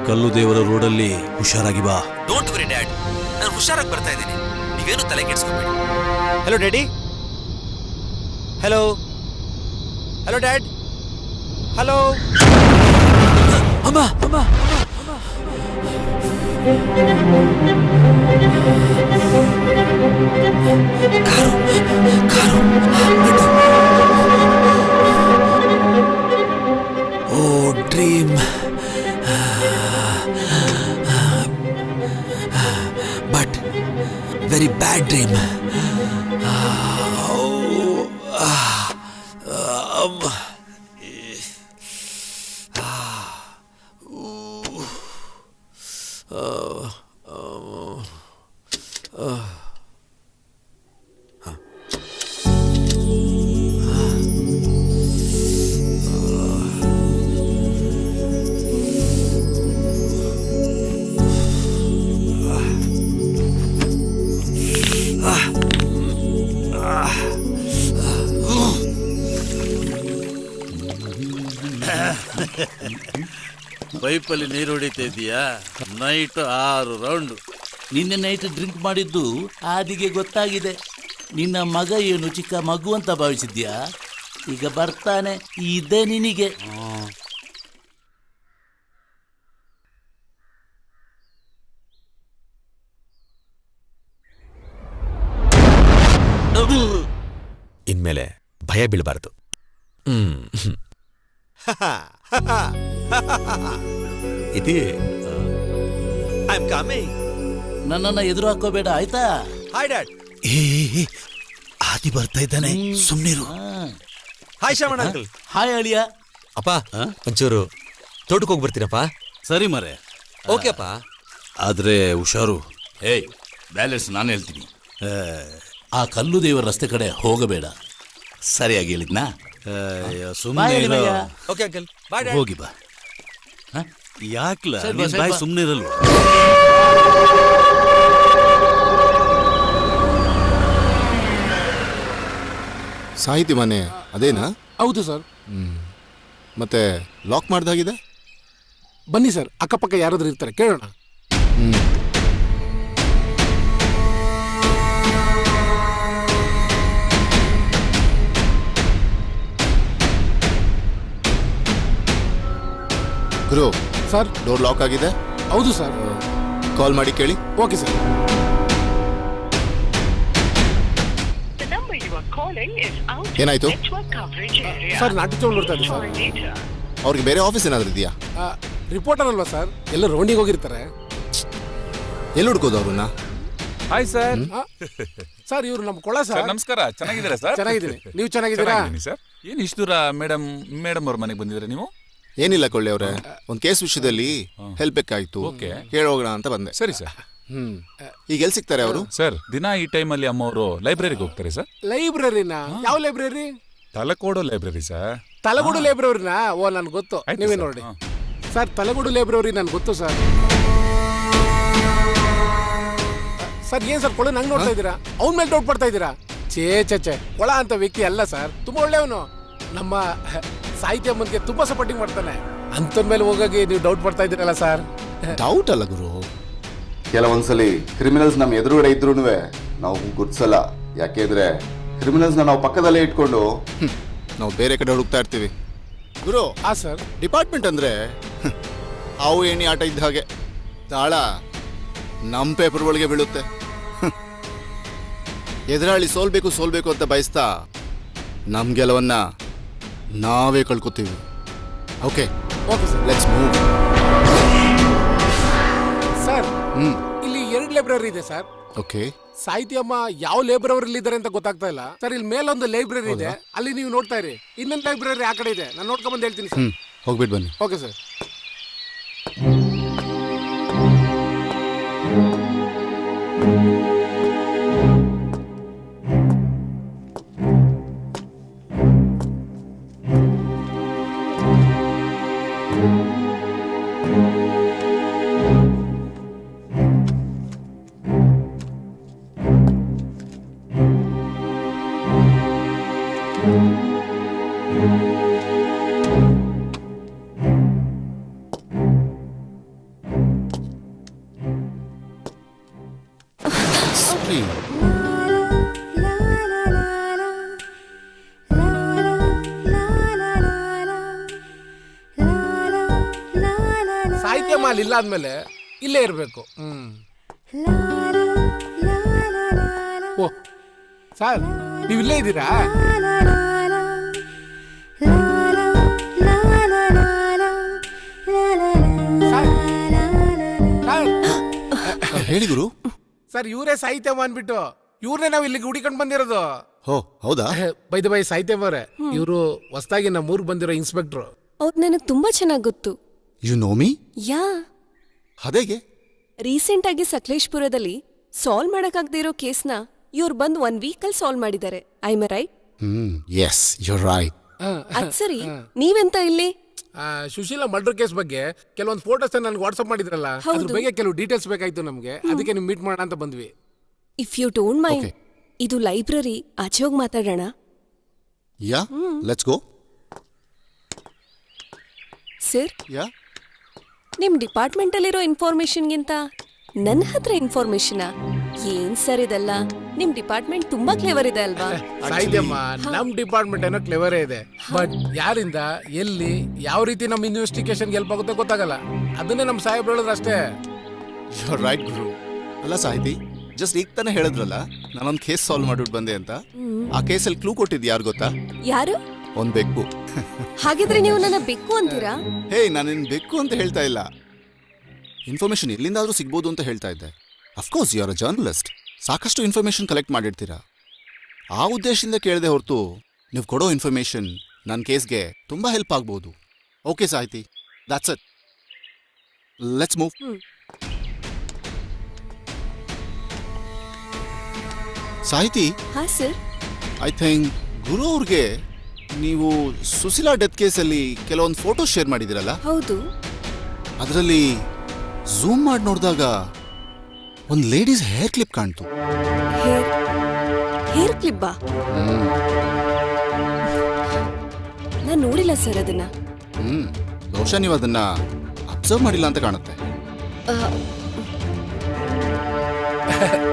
ಕಲ್ಲು ದೇವರ ರೋಡಲ್ಲಿ ಹುಷಾರಾಗಿ ಬಾ. ಡೋಂಟ್ ವರಿ ಡ್ಯಾಡ್, ನಾನು ಹುಷಾರಾಗಿ ಬರ್ತಾ ಇದ್ದೀನಿ, ನೀವೇನು ತಲೆ ಕೆಡಿಸ್ಕೊಬೇಡಿ. Hello daddy. Hello hello dad. Hello ಅಮ್ಮ ಅಮ್ಮ. ಕಾರು oh dream. But very bad dream. ಪೈಪಲ್ಲಿ ನೀರು ಹೊಡಿತಾ ಇದೀಯಾ? Night 6 round. ನಿನ್ನೆ ನೈಟ್ ಡ್ರಿಂಕ್ ಮಾಡಿದ್ದು ಆದಿಗೆ ಗೊತ್ತಾಗಿದೆ. ನಿನ್ನ ಮಗ ಏನು ಚಿಕ್ಕ ಮಗು ಅಂತ ಭಾವಿಸಿದ್ಯಾ? ಈಗ ಬರ್ತಾನೆ, ಇದೆ ನಿನಗೆ. ಇನ್ಮೇಲೆ ಭಯ ಬೀಳಬಾರ್ದು. ಇದು ಐ ಆಮ್ ಕಮಿಂಗ್. ನನ್ನನ್ನ ಎದುರು ಹಾಕೋಬೇಡ, ಆಯ್ತಾ? Hi dad. ಆದಿ ಬರ್ತಾ ಇದ್ದಾನೆ, ಸುಮ್ನಿರು. ಹಾಯ್ ಶ್ರವಣ ಅಂಕಲ್. ಹಾಯ್ ಅಳಿಯ. ಅಪ್ಪ, ಒಂಚೂರು ತೋಟಕ್ಕೆ ಹೋಗಿ ಬರ್ತೀರಪ್ಪ? ಸರಿ ಮರೆ. ಓಕೆ ಅಪ್ಪ. ಆದ್ರೆ ಹುಷಾರು. ಏಯ್, ಬ್ಯಾಲೆನ್ಸ್ ನಾನು ಹೇಳ್ತೀನಿ. ಆ ಕಲ್ಲು ದೇವರ ರಸ್ತೆ ಕಡೆ ಹೋಗಬೇಡ. ಸರಿಯಾಗಿ ಹೇಳಿದ್ನಾ? ಸುಮ್ಮನೆ ಓಕೆ ಅಂಕಲ್, ಬಾಯ್ ಡ್ಯಾಡ್. ಹೋಗಿ ಬಾ. ಯಾಕ್ಲ ಸರಿ ಬಾ, ಸರಿ ಬಾಯ್ ಬಾ. ಸುಮ್ಮನೆ ಇರಲ್ವ? ಸಾಹಿತಿ ಮನೆ ಅದೇನಾ? ಹೌದು ಸರ್. ಮತ್ತೆ ಲಾಕ್ ಮಾಡ್ದಾಗಿದೆ. ಬನ್ನಿ ಸರ್, ಅಕ್ಕಪಕ್ಕ ಯಾರಾದ್ರೂ ಇರ್ತಾರೆ, ಕೇಳೋಣ. ಸರ್ ಡೋರ್ ಲಾಕ್ ಆಗಿದೆ. ಹೌದು ಸರ್. ಕಾಲ್ ಮಾಡಿ ಕೇಳಿ. Okay sir. ಏನಾಯ್ತು? ಸರ್ ನಾಟಿ ತಗೊಂಡು ಬರ್ತಾ ಇದ್ದೆ ಸರ್. ಅವ್ರಿಗೆ ಬೇರೆ ಆಫೀಸ್ ಏನಾದ್ರು ಇದೆಯಾ? ರಿಪೋರ್ಟರ್ ಅಲ್ವಾ ಸರ್, ಎಲ್ಲ ರೌಂಡಿಗೆ ಹೋಗಿರ್ತಾರೆ. ಎಲ್ಲಿ ಹುಡ್ಕೋದು ಅವ್ರನ್ನ? Hi sir. ಸರ್ ಇವ್ರು ನಮ್ಮ ಕೊಳ ಸರ್. ನಮಸ್ಕಾರ, ಚೆನ್ನಾಗಿದ್ದೀರಾ ಸರ್? ಚೆನ್ನಾಗಿದ್ದೀನಿ, ನೀವು ಚೆನ್ನಾಗಿದ್ದೀರಾ? ಸರ್ ಏನ್ ಇಷ್ಟು ದೂರ ಮೇಡಮ್ ಅವ್ರ ಮನೆಗೆ ಬಂದಿದ್ರೆ ನೀವು? ಏನಿಲ್ಲ ಕೊಳ್ಳಿ ಅವ್ರೆ, ಒಂದು ಕೇಸ್ ವಿಷಯದಲ್ಲಿ ಹೆಲ್ಪ್ ಬೇಕಾಯ್ತು, ಹೇಳೋಗೋಣ ಅಂತ ಬಂದೆ. ಸರಿ ಸರ್. ಈಗ ಎಲ್ಲಿ ಸಿಗ್ತಾರೆ ಅವರು? ಸರ್ ದಿನ ಈ ಟೈಮಲ್ಲಿ ಅಮ್ಮ ಅವರು ಲೈಬ್ರರಿಗೆ ಹೋಗ್ತಾರೆ ಸರ್. ಲೈಬ್ರರಿನಾ? ಯಾವ library? Talakodu library sir. Talagodu ಲೈಬ್ರರಿನಾ? ಓ ನನ್ಗೆ ಗೊತ್ತು, ನೀವೇ ನೋಡಿ ಸರ್. ತಲಗೋಡು ಲೈಬ್ರರಿ ನನ್ಗೆ ಗೊತ್ತು ಸರ್. ಸರ್ ಏನ್ ಸರ್ ಕೊಳ ನಂಗೆ ನೋಡ್ತಾ ಇದ್ದೀರಾ? ಅವ್ನ ಮೇಲೆ ಡೌಟ್ ಪಡ್ತಾ ಇದ್ದೀರಾ? ಚೇ ಕೊಳ ಅಂತ ವ್ಯಕ್ತಿ ಅಲ್ಲ ಸರ್, ತುಂಬಾ ಒಳ್ಳೆಯವನು. ನಮ್ಮ ಸಾಹಿತ್ಯ ಅಮ್ಮನ್ಗೆ ತುಂಬಾ ಸಪೋರ್ಟಿಂಗ್ ಮಾಡ್ತಾನೆ. ಅಂತನ್ ಮೇಲೆ ಹೋಗಾಗಿ ನೀವು ಡೌಟ್ ಪಡ್ತಾ ಇದ್ದೀರಲ್ಲ ಸರ್? ಡೌಟ್ ಅಲ್ಲ ಗುರು, ಕೆಲವೊಂದ್ಸಲಿ ಕ್ರಿಮಿನಲ್ಸ್ ನಮ್ಮ ಎದುರುಗಡೆ ಇದ್ರೂ ನಾವು ಗುರ್ತಿಸಲ್ಲ. ಯಾಕೆಂದ್ರೆ ಕ್ರಿಮಿನಲ್ಸ್ನ ನಾವು ಪಕ್ಕದಲ್ಲೇ ಇಟ್ಕೊಂಡು ನಾವು ಬೇರೆ ಕಡೆ ಹುಡುಕ್ತಾ ಇರ್ತೀವಿ ಗುರು. ಹಾ ಸರ್. ಡಿಪಾರ್ಟ್ಮೆಂಟ್ ಅಂದ್ರೆ ಅವು ಏಣಿ ಆಟ ಇದ್ದ ಹಾಗೆ, ತಾಳ ನಮ್ಮ ಪೇಪರ್ ಒಳಗೆ ಬೀಳುತ್ತೆ. ಎದುರಾಳಿ ಸೋಲ್ಬೇಕು ಅಂತ ಬಯಸ್ತಾ ನಮ್ ಗೆಲವನ್ನ ನಾವೇ ಕಳ್ಕೊತೀವಿ. Okay okay sir, let's move. Sir ಇಲ್ಲಿ 2 ಲೈಬ್ರರಿ ಇದೆ ಸರ್. ಓಕೆ. ಸಾಹಿತ್ಯ ಅಮ್ಮ ಯಾವ ಲೈಬ್ರರಿ ಇದ್ದಾರೆ ಅಂತ ಗೊತ್ತಾಗ್ತಾ ಇಲ್ಲ ಸರ್. ಇಲ್ಲಿ ಮೇಲೊಂದು ಲೈಬ್ರರಿ ಇದೆ, ಅಲ್ಲಿ ನೀವು ನೋಡ್ತಾ ಇರಿ. ಇನ್ನೊಂದು ಲೈಬ್ರರಿ ಆ ಕಡೆ ಇದೆ, ನಾನು ನೋಡ್ಕೊಂಡ್ ಬಂದು ಹೇಳ್ತೀನಿ ಸರ್. ಹೋಗ್ಬಿಟ್ಟು ಬನ್ನಿ. Okay sir. ಸಾಹಿತ್ಯ ಮಾಲ್ ಇಲ್ಲ ಅಂದ್ಮೇಲೆ ಇಲ್ಲೇ ಇರಬೇಕು. ಓ ಸರ್, ನೀವು ಇಲ್ಲೇ ಇದ್ದೀರಾ? ಹೇಳಿ ಗುರು. ಸರ್ ಇವರೇ ಸಾಹಿತ್ಯ ಅನ್ಬಿಟ್ಟು ಇವ್ರನ್ನೇ ನಾವು ಇಲ್ಲಿಗೆ ಹುಡಿಕೊಂಡು ಬಂದಿರೋದು. ಹೋ ಹೌದಾ? ಬೈ ಸಾಹಿತ್ಯ ಅವರೇ, ಇವರು ಹೊಸದಾಗಿ ನಮ್ಮ ಊರಿಗೆ ಬಂದಿರೋ ಇನ್ಸ್ಪೆಕ್ಟ್ರು. ಅವ್ರು ನನಗೆ ತುಂಬಾ ಚೆನ್ನಾಗಿ ಗೊತ್ತು. You know me? ಯಾ. ಅದೇಗೆ? ರೀಸೆಂಟ್ ಆಗಿ ಸಕಲೇಶ್ಪುರದಲ್ಲಿ ಸಾಲ್ವ್ ಮಾಡಕ್ಕಾಗದೇ ಇರೋ ಕೇಸ್ನ ಇವ್ರು ಬಂದು 1 ವೀಕಲ್ಲಿ ಸಾಲ್ವ್ ಮಾಡಿದ್ದಾರೆ. I am right? Yes you are right. ಅದ್ ಸರಿ, ನೀವೆಂತ ಇಲ್ಲಿ? ಸುಶೀಲಾ ಮರ್ಡರ್ ಕೇಸ್ ಬಗ್ಗೆ ಕೆಲವೊಂದು ಫೋಟೋಸ್ ನನಗೆ ವಾಟ್ಸ್ಆಪ್ ಮಾಡಿದ್ರಲ್ಲ, ಅದ್ರ ಬಗ್ಗೆ ಕೆಲವು ಡೀಟೇಲ್ಸ್ ಬೇಕಾಯ್ತು ನಮ್ಗೆ, ಅದಕ್ಕೆ ನೀವು ಮೀಟ್ ಮಾಡೋಣ ಅಂತ ಬಂದ್ವಿ. ಇಫ್ ಯು ಡೋಂಟ್ ಮೈಂಡ್, ಇದು ಲೈಬ್ರರಿ, ಆಚೆ ಹೋಗಿ ಮಾತಾಡೋಣ. ಯಾ, ಲೆಟ್ಸ್ ಗೋ. ಸರ್, ಯಾ, ನಿಮ್ ಡಿಪಾರ್ಟ್ಮೆಂಟ್ ಅಲ್ಲಿರೋ ಇನ್ಫಾರ್ಮೇಶನ್ಗಿಂತ ನನ್ನ ಹತ್ರ ಇನ್ಫಾರ್ಮೇಶನ್ ಏನ್ ಸರ್ ಇದೆಲ್ಲ? ನಿಮ್ ಡಿಪಾರ್ಟ್ಮೆಂಟ್ ತುಂಬಾ ಕ್ಲೇವರ್ ಇದೆ ಅಲ್ವಾ? ಸಾಹಿತ್ಯಮ್ಮ, ನಮ್ ಡಿಪಾರ್ಟ್ಮೆಂಟ್ ಏನೋ ಕ್ಲೇವರೇ ಇದೆ, ಬಟ್ ಯಾರಿಂದ, ಎಲ್ಲಿ, ಯಾವ ರೀತಿ ನಮ್ ಇನ್ವೆಸ್ಟಿಗೇಷನ್ ಹೆಲ್ಪ್ ಆಗುತ್ತೆ ಗೊತ್ತಾಗಲ್ಲ. ಅದನ್ನೇ ನಮ್ ಸಾಹೇಬ್ರು ಹೇಳಿದ್ರು ಅಷ್ಟೇ. ಯು ಆರ್ ರೈಟ್ ಗುರು. ಅಲ್ಲ ಸಾಹಿತಿ, ಜಸ್ಟ್ ಈಗ ತಾನೇ ಹೇಳಿದ್ರಲ್ಲ ನಾನೊಂದು ಕೇಸ್ ಸಾಲ್ವ್ ಮಾಡ್ಬಿಟ್ಟು ಬಂದೆ ಅಂತ. ಆ ಕೇಸಲ್ಲಿ ಕ್ಲೂ ಕೊಟ್ಟಿದ್ದು ಯಾರು ಗೊತ್ತಾ? ಯಾರು? ಒಂದ್ ಬೆಕ್ಕು. ಹಾಗಿದ್ರೆ ನೀವು ನನ್ನ ಬೆಕ್ಕು ಅಂತೀರಾ? ಹೇ, ನಾನೇನ್ ಬೆಕ್ಕು ಅಂತ ಹೇಳ್ತಾ ಇಲ್ಲ, ಇನ್ಫಾರ್ಮೇಶನ್ ಎಲ್ಲಿಂದಾದ್ರೂ ಸಿಗ್ಬೋದು ಅಂತ ಹೇಳ್ತಾ ಇದ್ದೆ. Of course you are a journalist, ಸಾಕಷ್ಟು ಇನ್ಫಾರ್ಮೇಶನ್ ಕಲೆಕ್ಟ್ ಮಾಡಿರ್ತೀರಾ. ಆ ಉದ್ದೇಶದಿಂದ ಕೇಳಿದೆ ಹೊರತು ನೀವು ಕೊಡೋ ಇನ್ಫಾರ್ಮೇಶನ್ ನನ್ನ ಕೇಸ್ಗೆ ತುಂಬಾ ಹೆಲ್ಪ್ ಆಗ್ಬೋದು. ಓಕೆ ಸಾಹಿತಿ, ದಾಟ್ಸ್ ಇಟ್, ಲೆಟ್ಸ್ ಮೂವ್. ಸಾಹಿತಿ, ಹಾ ಸರ್. ಐ ಥಿಂಕ್ ಗುರು ಅವ್ರಿಗೆ ನೀವು ಸುಶೀಲಾ ಡೆತ್ ಕೇಸಲ್ಲಿ ಕೆಲವೊಂದು ಫೋಟೋಸ್ ಶೇರ್ ಮಾಡಿದಿರಲ್ಲ? ಹೌದು. ಅದರಲ್ಲಿ ಝೂಮ್ ಮಾಡಿ ನೋಡಿದಾಗ ಒಂದು ಲೇಡೀಸ್ ಹೇರ್ ಕ್ಲಿಪ್ ಕಾಣ್ತು. ಹೇರ್ ಕ್ಲಿಪ್ಪಾ? ನಾನು ನೋಡಿಲ್ಲ ಸರ್ ಅದನ್ನ. ಬಹುಶಃ ನೀವು ಅದನ್ನ ಅಬ್ಸರ್ವ್ ಮಾಡಿಲ್ಲ ಅಂತ ಕಾಣುತ್ತೆ.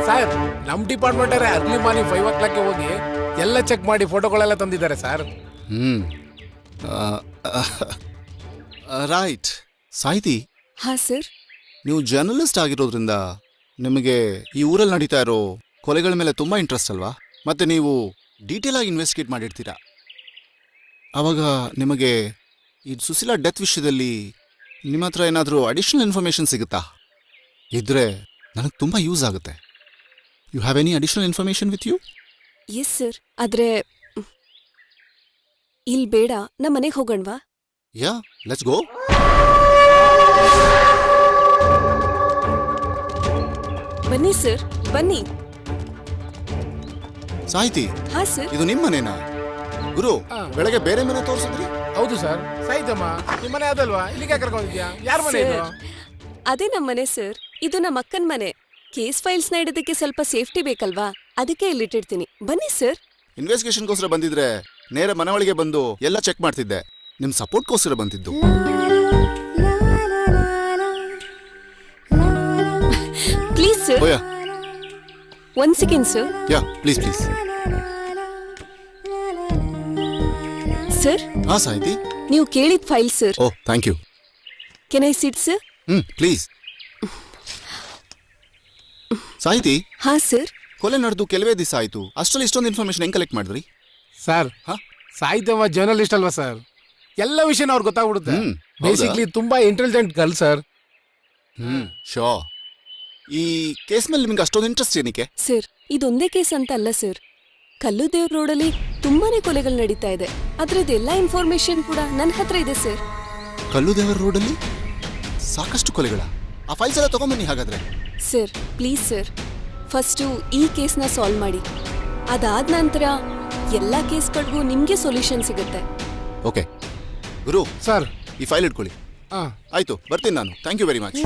ಸರ್, ನಮ್ ಡಿಪಾರ್ಟ್ಮೆಂಟ್ ಅರ್ಲಿ ಮಾರ್ನಿಂಗ್ 5 o'clock ಹೋಗಿ ಎಲ್ಲ ಚೆಕ್ ಮಾಡಿ ಫೋಟೋಗಳೆಲ್ಲ ತಂದಿದ್ದಾರೆ ಸರ್. ರೈಟ್. ಸಾಹಿತಿ, ಹಾ ಸರ್. ನೀವು ಜರ್ನಲಿಸ್ಟ್ ಆಗಿರೋದ್ರಿಂದ ನಿಮಗೆ ಈ ಊರಲ್ಲಿ ನಡೀತಾ ಇರೋ ಕೊಲೆಗಳ ಮೇಲೆ ತುಂಬ ಇಂಟ್ರೆಸ್ಟ್ ಅಲ್ವಾ? ಮತ್ತೆ ನೀವು ಡೀಟೇಲ್ ಆಗಿ ಇನ್ವೆಸ್ಟಿಗೇಟ್ ಮಾಡಿರ್ತೀರಾ. ಆವಾಗ ನಿಮಗೆ ಈ ಸುಶೀಲಾ ಡೆತ್ ವಿಷಯದಲ್ಲಿ ನಿಮ್ಮ ಹತ್ರ ಏನಾದರೂ ಅಡಿಷನಲ್ ಇನ್ಫಾರ್ಮೇಷನ್ ಸಿಗುತ್ತಾ? ಇದ್ರೆ ನನಗೆ ತುಂಬ ಯೂಸ್ ಆಗುತ್ತೆ. You have any additional information with you? Yes sir. ಆದ್ರೆ ಇಲ್ಲಿ ಬೇಡ, ನಮ್ಮ ಮನೆಗೆ ಹೋಗೋಣವಾ? ಯಾ, ಲೆಟ್ಸ್ ಗೋ. ಬನ್ನಿ ಸರ್, ಬನ್ನಿ. ಸಾಹಿತಿ, ಹಾ ಸರ್. ಇದು ನಿಮ್ಮ ಮನೆನಾ? ಗುರು, ಬೆಳಗ್ಗೆ ಬೇರೆ ಮನೆ ತೋರಿಸಿದ್ರಿ. ಹೌದು ಸರ್. ಸಾಯಿತಮ್ಮ, ನಿಮ್ಮ ಮನೆ ಅದಲ್ವಾ? ಇಲ್ಲಿಗೆ ಕರ್ಕೊಂಡಿದ್ಯಾ? ಯಾರ ಮನೆ ಇದು? ಅದೇ ನಮ್ಮ ಮನೆ ಸರ್. ಇದು ನಮ್ಮ ಅಕ್ಕನ ಮನೆ. ಕೇಸ್ ಫೈಲ್ಸ್ ನ ಇಡೋದಕ್ಕೆ ಸ್ವಲ್ಪ ಸೇಫ್ಟಿ ಬೇಕಲ್ವಾ, ಅದಕ್ಕೆ ಇಲ್ಲಿಟ್ಟಿರ್ತೀನಿ. ಬನ್ನಿ ಸರ್. ಇನ್ವೆಸ್ಟಿಗೇಷನ್ಗೋಸ್ಕರ ಬಂದಿದ್ರೆ ನೇರ ಮನೆ ಒಳಗೆ ಬಂದು ಎಲ್ಲ ಚೆಕ್ ಮಾಡ್ತಿದ್ದೆ. ನಿಮ್ ಸಪೋರ್ಟ್ಗೋಸ್ಕರ ಬಂದಿದ್ದು. Please sir. ಓಯಾ, ಒಂದ್ second sir. Yeah, please please. Sir, ಹಾ ಸಾಹಿತಿ, ನೀವು ಕೇಳಿದ file sir. Oh, thank you. Can I sit sir? Please. Sahithi, ಹಾ ಸರ್. ಕೊಲೆ ನಡೆದು ಕೆಲವೇ ದಿವಸ ಆಯ್ತು, ಅಷ್ಟರಲ್ಲಿ ಇಷ್ಟೊಂದು ಇನ್ಫಾರ್ಮೇಶನ್ ಹೆಂಗ್ ಕಲೆಕ್ಟ್ ಮಾಡಿದ್ರಿ? ಸರ್, ಸಾಯಿತಮ್ಮ ಜರ್ನಲಿಸ್ಟ್ ಅಲ್ವಾ ಸರ್? ಎಲ್ಲ ವಿಷಯನ ಅವ್ರಿಗೆ ಗೊತ್ತಾಗ್ಬಿಡುತ್ತೆ. ಬೇಸಿಕ್ಲಿ ತುಂಬಾ ಇಂಟೆಲಿಜೆಂಟ್ ಗರ್ಲ್ ಸರ್. ಶೋ. ಈ ಕೇಸ್ ಮೇಲೆ ನಿಮ್ಗೆ ಅಷ್ಟೊಂದು ಇಂಟ್ರೆಸ್ಟ್ ಏನಕ್ಕೆ? ಸರ್, ಇದೊಂದೇ ಕೇಸ್ ಅಂತ ಅಲ್ಲ ಸರ್. ಕಲ್ಲುದೇವ್ ರೋಡಲ್ಲಿ ತುಂಬಾನೇ ಕೊಲೆಗಳು ನಡೀತಾ ಇದೆ. ಅದ್ರದ್ದೆಲ್ಲ ಇನ್ಫಾರ್ಮೇಶನ್ ಕೂಡ ನನ್ನ ಹತ್ರ ಇದೆ ಸರ್. ಕಲ್ಲುದೇವರ ರೋಡಲ್ಲಿ ಸಾಕಷ್ಟು ಕೊಲೆಗಳ? ಆ ಫೈಲ್ಸ್ ಎಲ್ಲ ತಗೊಂಬನ್ನಿ ಹಾಗಾದ್ರೆ. ಸರ್, ಪ್ಲೀಸ್ ಸರ್, ಫಸ್ಟು ಈ ಕೇಸ್ನ ಸಾಲ್ವ್ ಮಾಡಿ. ಅದಾದ ನಂತರ ಎಲ್ಲ ಕೇಸ್ಗಳಿಗೂ ನಿಮ್ಗೆ ಸೊಲ್ಯೂಷನ್ ಸಿಗುತ್ತೆ. ಓಕೆ ಗುರು. ಸರ್, ಈ ಫೈಲ್ ಇಟ್ಕೊಳ್ಳಿ. ಆಯ್ತು, ಬರ್ತೀನಿ ನಾನು. Thank you very much.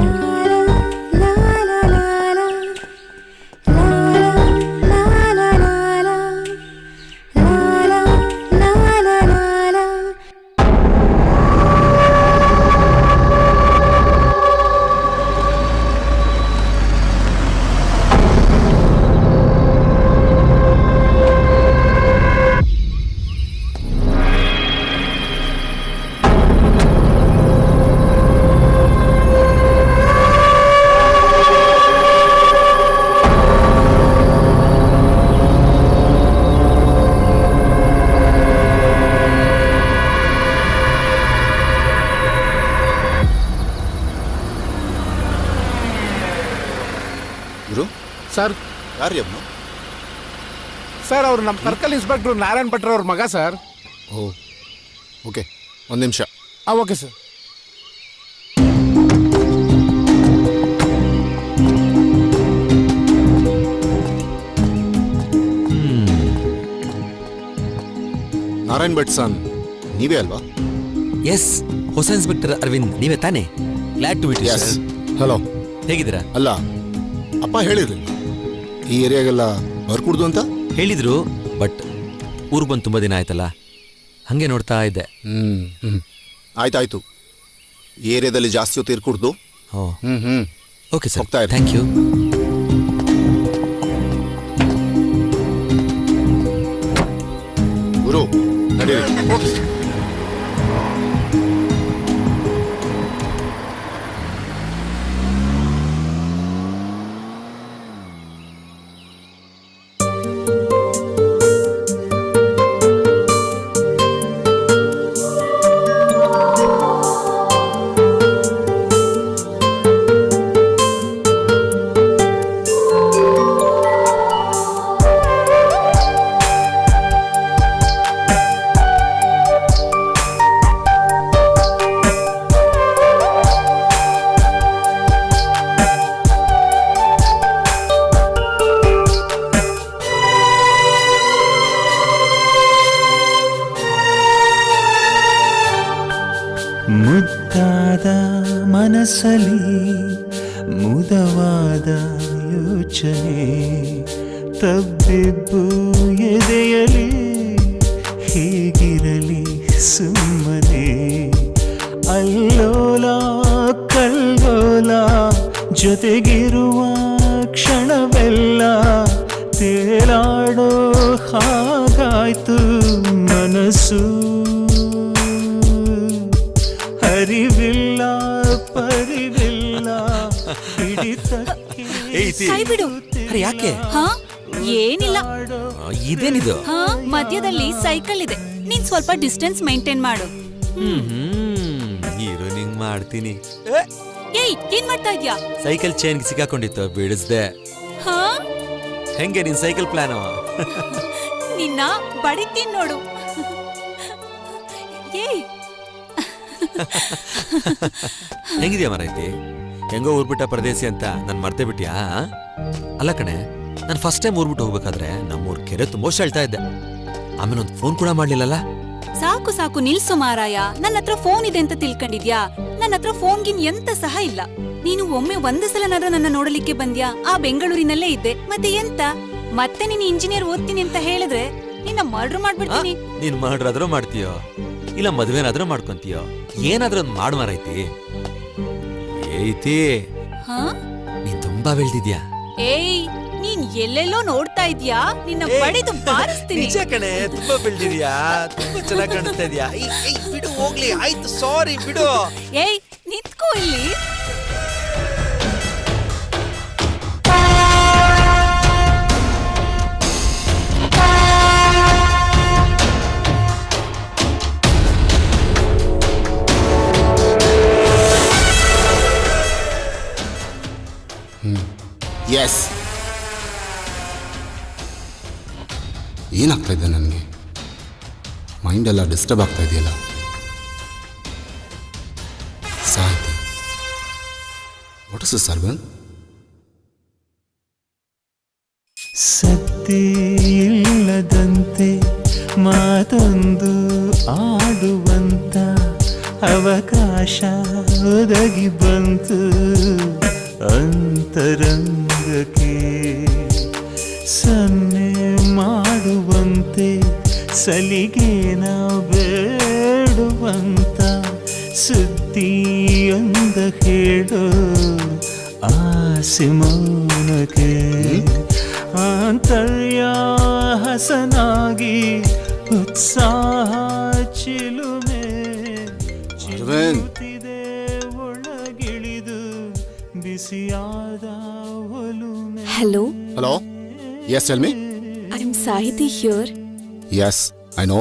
Sir, ಯಾರು ಅವನು? ಸರ್, ಅವ್ರು ನಮ್ಮ ಸರ್ಕಲ್ ಇನ್ಸ್ಪೆಕ್ಟರ್ ನಾರಾಯಣ್ ಭಟ್ರ ಅವ್ರ ಮಗ ಸರ್. ಓ, ಓಕೆ, ಒಂದು ನಿಮಿಷ. Okay sir. Narayan Bhat son ನೀವೇ ಅಲ್ವಾ? ಎಸ್, ಹೊಸ ಇನ್ಸ್ಪೆಕ್ಟರ್ ಅರವಿಂದ್ ನೀವೇ ತಾನೇ? Glad to meet you sir. Hello, ಹೇಗಿದ್ದೀರಾ? ಅಲ್ಲ, ಅಪ್ಪ ಹೇಳಿರ್ಲಿಲ್ಲ ಈ ಏರಿಯಾಗೆಲ್ಲ ಬರ್ಕೂಡ್ದು ಅಂತ? ಹೇಳಿದ್ರು, ಬಟ್ ಊರಿಗೆ ಬಂದು ತುಂಬ ದಿನ ಆಯ್ತಲ್ಲ, ಹಂಗೆ ನೋಡ್ತಾ ಇದ್ದೆ. ಆಯ್ತಾಯ್ತು. ಈ ಏರಿಯಾದಲ್ಲಿ ಜಾಸ್ತಿ ಹೊತ್ತು ಇರ್ಕೂಡ್ದು. ಓಕೆ ಸರ್, ಹೋಗ್ತಾ ಇರಿ. Thank you. ಗುರು, ನಡೀರಿ. ಮುದ್ದಾದ ಮನಸ್ಸಲಿ ಮುದವಾದ ಯೋಚನೆ, ತಬ್ಬಿಬ್ಬು ಎದೆಯಲಿ ಹೀಗಿರಲಿ ಸುಮ್ಮನೆ. ಅಲ್ಲೋಲ ಕಲ್ಲೋಲ ಜೊತೆಗಿರುವ ಕ್ಷಣವೆಲ್ಲ ತೇಲಾಡೋ ಹಾಗಾಯ್ತು ಮನಸ್ಸು. ಅರಿವಿಲ್ಲ ಪರಿವಿಲ್ಲ ಕೈ ಬಿಡು. ಅರೆ ಯಾಕೆ? ಹಾ ಏನಿಲ್ಲ. ಇದೇನಿದು? ಹಾ ಮಧ್ಯದಲ್ಲಿ ಸೈಕಲ್ ಇದೆ, ನೀನ್ ಸ್ವಲ್ಪ ಡಿಸ್ಟೆನ್ಸ್ ಮೇಂಟೈನ್ ಮಾಡು. ಇರು ನಿಂಗ್ ಮಾಡ್ತೀನಿ. ಏಯ್ ಏನ್ ಮಾಡ್ತಾ ಇದ್ಯಾ? ಸೈಕಲ್ ಚೈನ್ ಸಿಕ್ಕಾಕೊಂಡಿತ್ತು, ಬಿಡಿಸ್ದೆ. ಹಾ ಹೆಂಗೆ ನಿನ್ ಸೈಕಲ್ ಪ್ಲಾನು? ನಿನ್ನ ಬಡಿತೀನಿ ನೋಡು. ಏಯ್ ಹೆಂಗಿದ್ಯಾ ಮರೈತಿ? ಹೆಂಗೋ ಊರ್ಬಿಟ್ಟ ಪರದೇಸಿ ಅಂತ ನನ್ ಮರ್ತೇ ಬಿಟ್ಯಾ? ಅಲ್ಲ ಕಣೆ, ನಾನು ಫಸ್ಟ್ ಟೈಮ್ ಊರ್ಬಿಟ್ಟು ಹೋಗ್ಬೇಕಾದ್ರೆ ನಮ್ಮೂರ್ ಕೆರೆ ತುಂಬಾ ಹೇಳ್ತಾ ಇದ್ದೆ. ಆಮೇಲೆ ಒಂದು ಫೋನ್ ಕೂಡ ಮಾಡ್ಲಿಲ್ಲಲ್ಲ. ಸಾಕು ಸಾಕು ನಿಲ್ಸು ಮಾರಾಯ. ನನ್ನ ಹತ್ರ ಫೋನ್ ಇದೆ ಅಂತ ತಿಳ್ಕೊಂಡಿದ್ಯಾ? ನನ್ನ ಹತ್ರ ಫೋನ್ಗಿನ್ ಎಂತ ಸಹ ಇಲ್ಲ. ನೀನು ಒಮ್ಮೆ ಒಂದು ಸಲನಾದ್ರೂ ನನ್ನ ನೋಡಲಿಕ್ಕೆ ಬಂದ್ಯಾ? ಆ ಬೆಂಗಳೂರಿನಲ್ಲೇ ಇದ್ದೆ, ಮತ್ತೆ ಎಂತ? ಮತ್ತೆ ನೀನು ಇಂಜಿನಿಯರ್ ಓದ್ತೀನಿ ಅಂತ ಹೇಳಿದ್ರೆ ನಿನ್ನ ಮರ್ಡರ್ ಮಾಡ್ಬಿಡ್ತೀನಿ. ನೀನ್ ಮರ್ಡರ್ ಆದ್ರೂ ಮಾಡ್ತೀಯೋ ಇಲ್ಲ ಮದ್ವೆನಾದ್ರೂ ಮಾಡ್ಕೊಂತೀಯೋ, ಏನಾದ್ರೂ ಒಂದ್ ಮಾಡು ಮಾರೈತಿ. ಏಯ್ತಿ, ಹಾ ನೀನ್ ತುಂಬಾ ಬೆಳ್ದಿದ್ಯಾ. ಏಯ್ ನೀನ್ ಎಲ್ಲೆಲ್ಲೋ ನೋಡ್ತಾ ಇದ್ಯಾ? ನಿನ್ನ ಬಡಿದು ಬಾರಿಸ್ತೀನಿ. ನಿಜ ಕಣೆ, ತುಂಬಾ ಬೆಳ್ದಿದ್ಯಾ, ತುಂಬಾ ಚೆನ್ನಾಗಿ ಕಾಣಿಸ್ತಾ ಇದ್ಯಾ. ಬಿಡು ಹೋಗ್ಲಿ, ಆಯ್ತು ಸಾರಿ ಬಿಡು. ಏಯ್ ನಿಂತ್ಕೋ ಇಲ್ಲಿ. ಎಸ್, ಏನಾಗ್ತಾ ಇದೆ ನನಗೆ? ಮೈಂಡ್ ಎಲ್ಲ ಡಿಸ್ಟರ್ಬ್ ಆಗ್ತಾ ಇದೆಯಲ್ಲ. ಸಾಹಿತಿ, ವಾಟ್ ಇಸ್ ದಿಸ್ ಅರ್ಬನ್? ಸತ್ಯ ಇಲ್ಲದಂತೆ ಮಾತೊಂದು ಆಡುವಂತ ಅವಕಾಶ ಒದಗಿ ಬಂತು ಅಂತರಂಗಕ್ಕೆ. ಸನ್ನೆ ಮಾಡುವಂತೆ ಸಲಿಗೇನ ಬೇಡುವಂತ ಸುದ್ದಿಯೊಂದ ಹೇಳೋ ಆಸೆ ಮೌನಕ್ಕೆ. ಆಂತರ್ಯ ಹಸನಾಗಿ ಉತ್ಸಾಹ ಚಿಲುಮೆ ಚಿಲುತ್ತಿದೆ ಒಳಗಿಳಿದು ಬಿಸಿಯಾದ ಒಲುಮೆ. Hello hello, yes tell me. I am Sahithi here. Yes I know.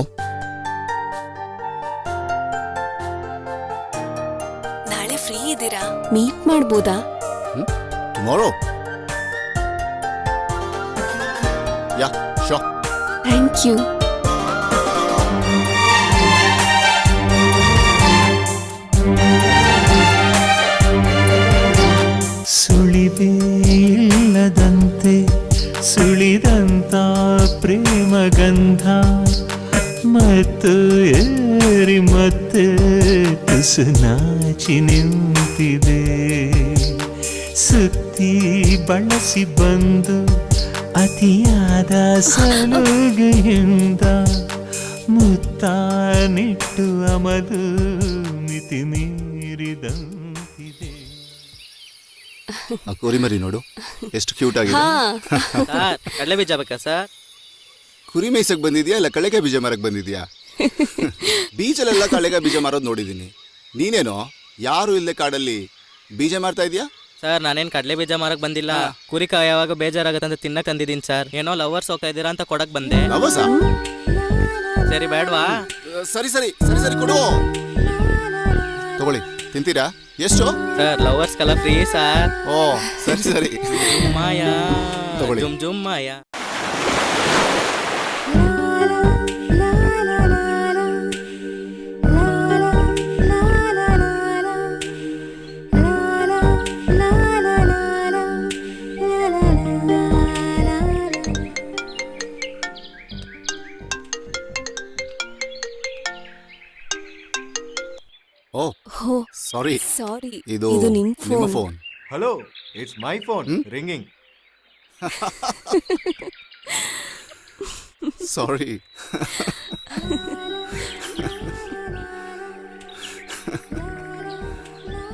ನಾಳೆ ಫ್ರೀ ಇದ್ದೀರಾ? ಮೀಟ್ ಮಾಡ್ಬೋದಾ? Tomorrow? Yeah sure. Thank you. ಸುಳಿವೇ ಇಲ್ಲದಂತೆ ಸುಳಿದಂತ ಪ್ರೇಮ ಗಂಧ ಮತ್ತು ಏರಿ ಮತ್ತೆ ತುಸು ನಾಚಿ ನಿಂತಿದೆ. ಸುತ್ತಿ ಬಳಸಿ ಬಂದು ಅತಿಯಾದ ಸಲುಗೆಯಿಂದ ಮುತ್ತಾನಿಟ್ಟು ಅಮದು ಮಿತಿ ಮೀರಿದಂತಿದೆ. ಆ ಕುರಿ ಮರಿ ನೋಡು, ಎಷ್ಟು ಕ್ಯೂಟ್ ಆಗಿದೆ. ಕಡಲೆ ಬೀಜ ಬೇಕಾ ಸರ್? ಕುರಿ ಮೇಯ್ಸಕ್ ಬಂದಿದ್ಯಾ ಇಲ್ಲ ಕಳೆಗಾಯಿ ಬೀಜ ಮಾರಕ್ ಬಂದಿದ್ಯಾ? ಬೀಜಲೆಲ್ಲ ಕಳೆಗಾಯಿ ಬೀಜ ಮಾರೋದು ನೋಡಿದೀನಿ. ನೀನೇನೋ ಯಾರು ಇಲ್ಲದೆ ಕಾಡಲ್ಲಿ ಬೀಜ ಮಾರ್ತಾ ಇದೀಯಾ? ಸರ್ ನಾನೇನ್ ಕಡಲೆ ಬೀಜ ಮಾರಕ್ ಬಂದಿಲ್ಲ. ಕುರಿ ಯಾವಾಗ ಬೇಜಾರಾಗತ್ತಂತ ತಿನ್ನಕ್ ಅಂದಿದ್ದೀನಿ ಸರ್. ಏನೋ ಲವರ್ಸ್ ಹೋಗ್ತಾ ಇದ್ದೀರಾ ಅಂತ ಕೊಡಕ್ ಬಂದೆ. ಲವರ್ಸಾ? ಸರಿ ಬೇಡವಾ? ಸರಿ ಸರಿ ಸರಿ ಸರಿ ಕೊಡು. ತಗೊಳ್ಳಿ, ತಿಂತೀರಾ? ಎಷ್ಟು ಸರ್? ಲವರ್ಸ್ ಕಲ ಫ್ರೀ ಸರ್. ಓ ಸರಿ ಸರಿ, ಮಾಯಾ ತಗೊಳ್ಳಿ. ಜುಮ್ ಜುಮ್ ಮಾಯಾ. ಓ ಸಾರಿ ಸಾರಿ, ಇದು ನಿಮ್ಮ phone. Hello, it's my phone ringing. Sorry.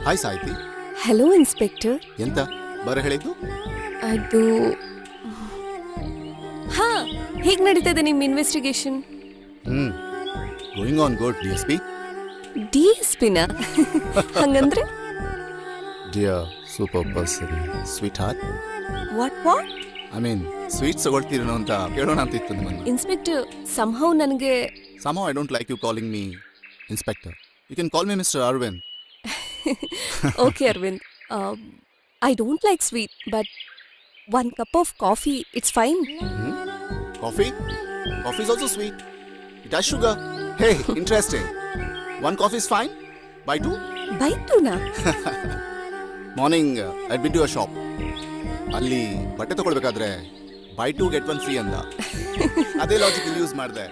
Hi Sahithi. Hello inspector. ಎಂತ ಬರ ಹೇಳಿದ್ದು? ಅದು ಹಾ, ಹೇಗ್ ನಡೀತಾ ಇದೆ ನಿಮ್ investigation? Going on good DSP. DSP ನ? ಹಂಗಂದ್ರೆ dear super person sweetheart. What I mean sweets ತಗೊಳ್ತೀರೇನೋ ಅಂತ ಕೇಳೋಣ ಅಂತ ಇತ್ತು ನಿಮ್ಮನ್ನು. ಇನ್ಸ್ಪೆಕ್ಟರ್ ಸಂಹೌ ನನಗೆ Somehow I don't like you calling me Inspector. You can call me Mr. Arvind. Okay Arvind, I don't like sweet but 1 cup of coffee it's fine. Coffee? Coffee is also sweet. It has sugar. Hey, interesting. 1 coffee is fine? Buy 2? Buy 2 na? Morning, I'd been to a shop. ಅಲ್ಲಿ ಬಟ್ಟೆ ತಗೊಳ್ಬೇಕಾದ್ರೆ buy 2 get 1 free ಅಂದ. ಅದೇ ಲಾಜಿಕ್ ಯೂಸ್ ಮಾಡಿದೆ.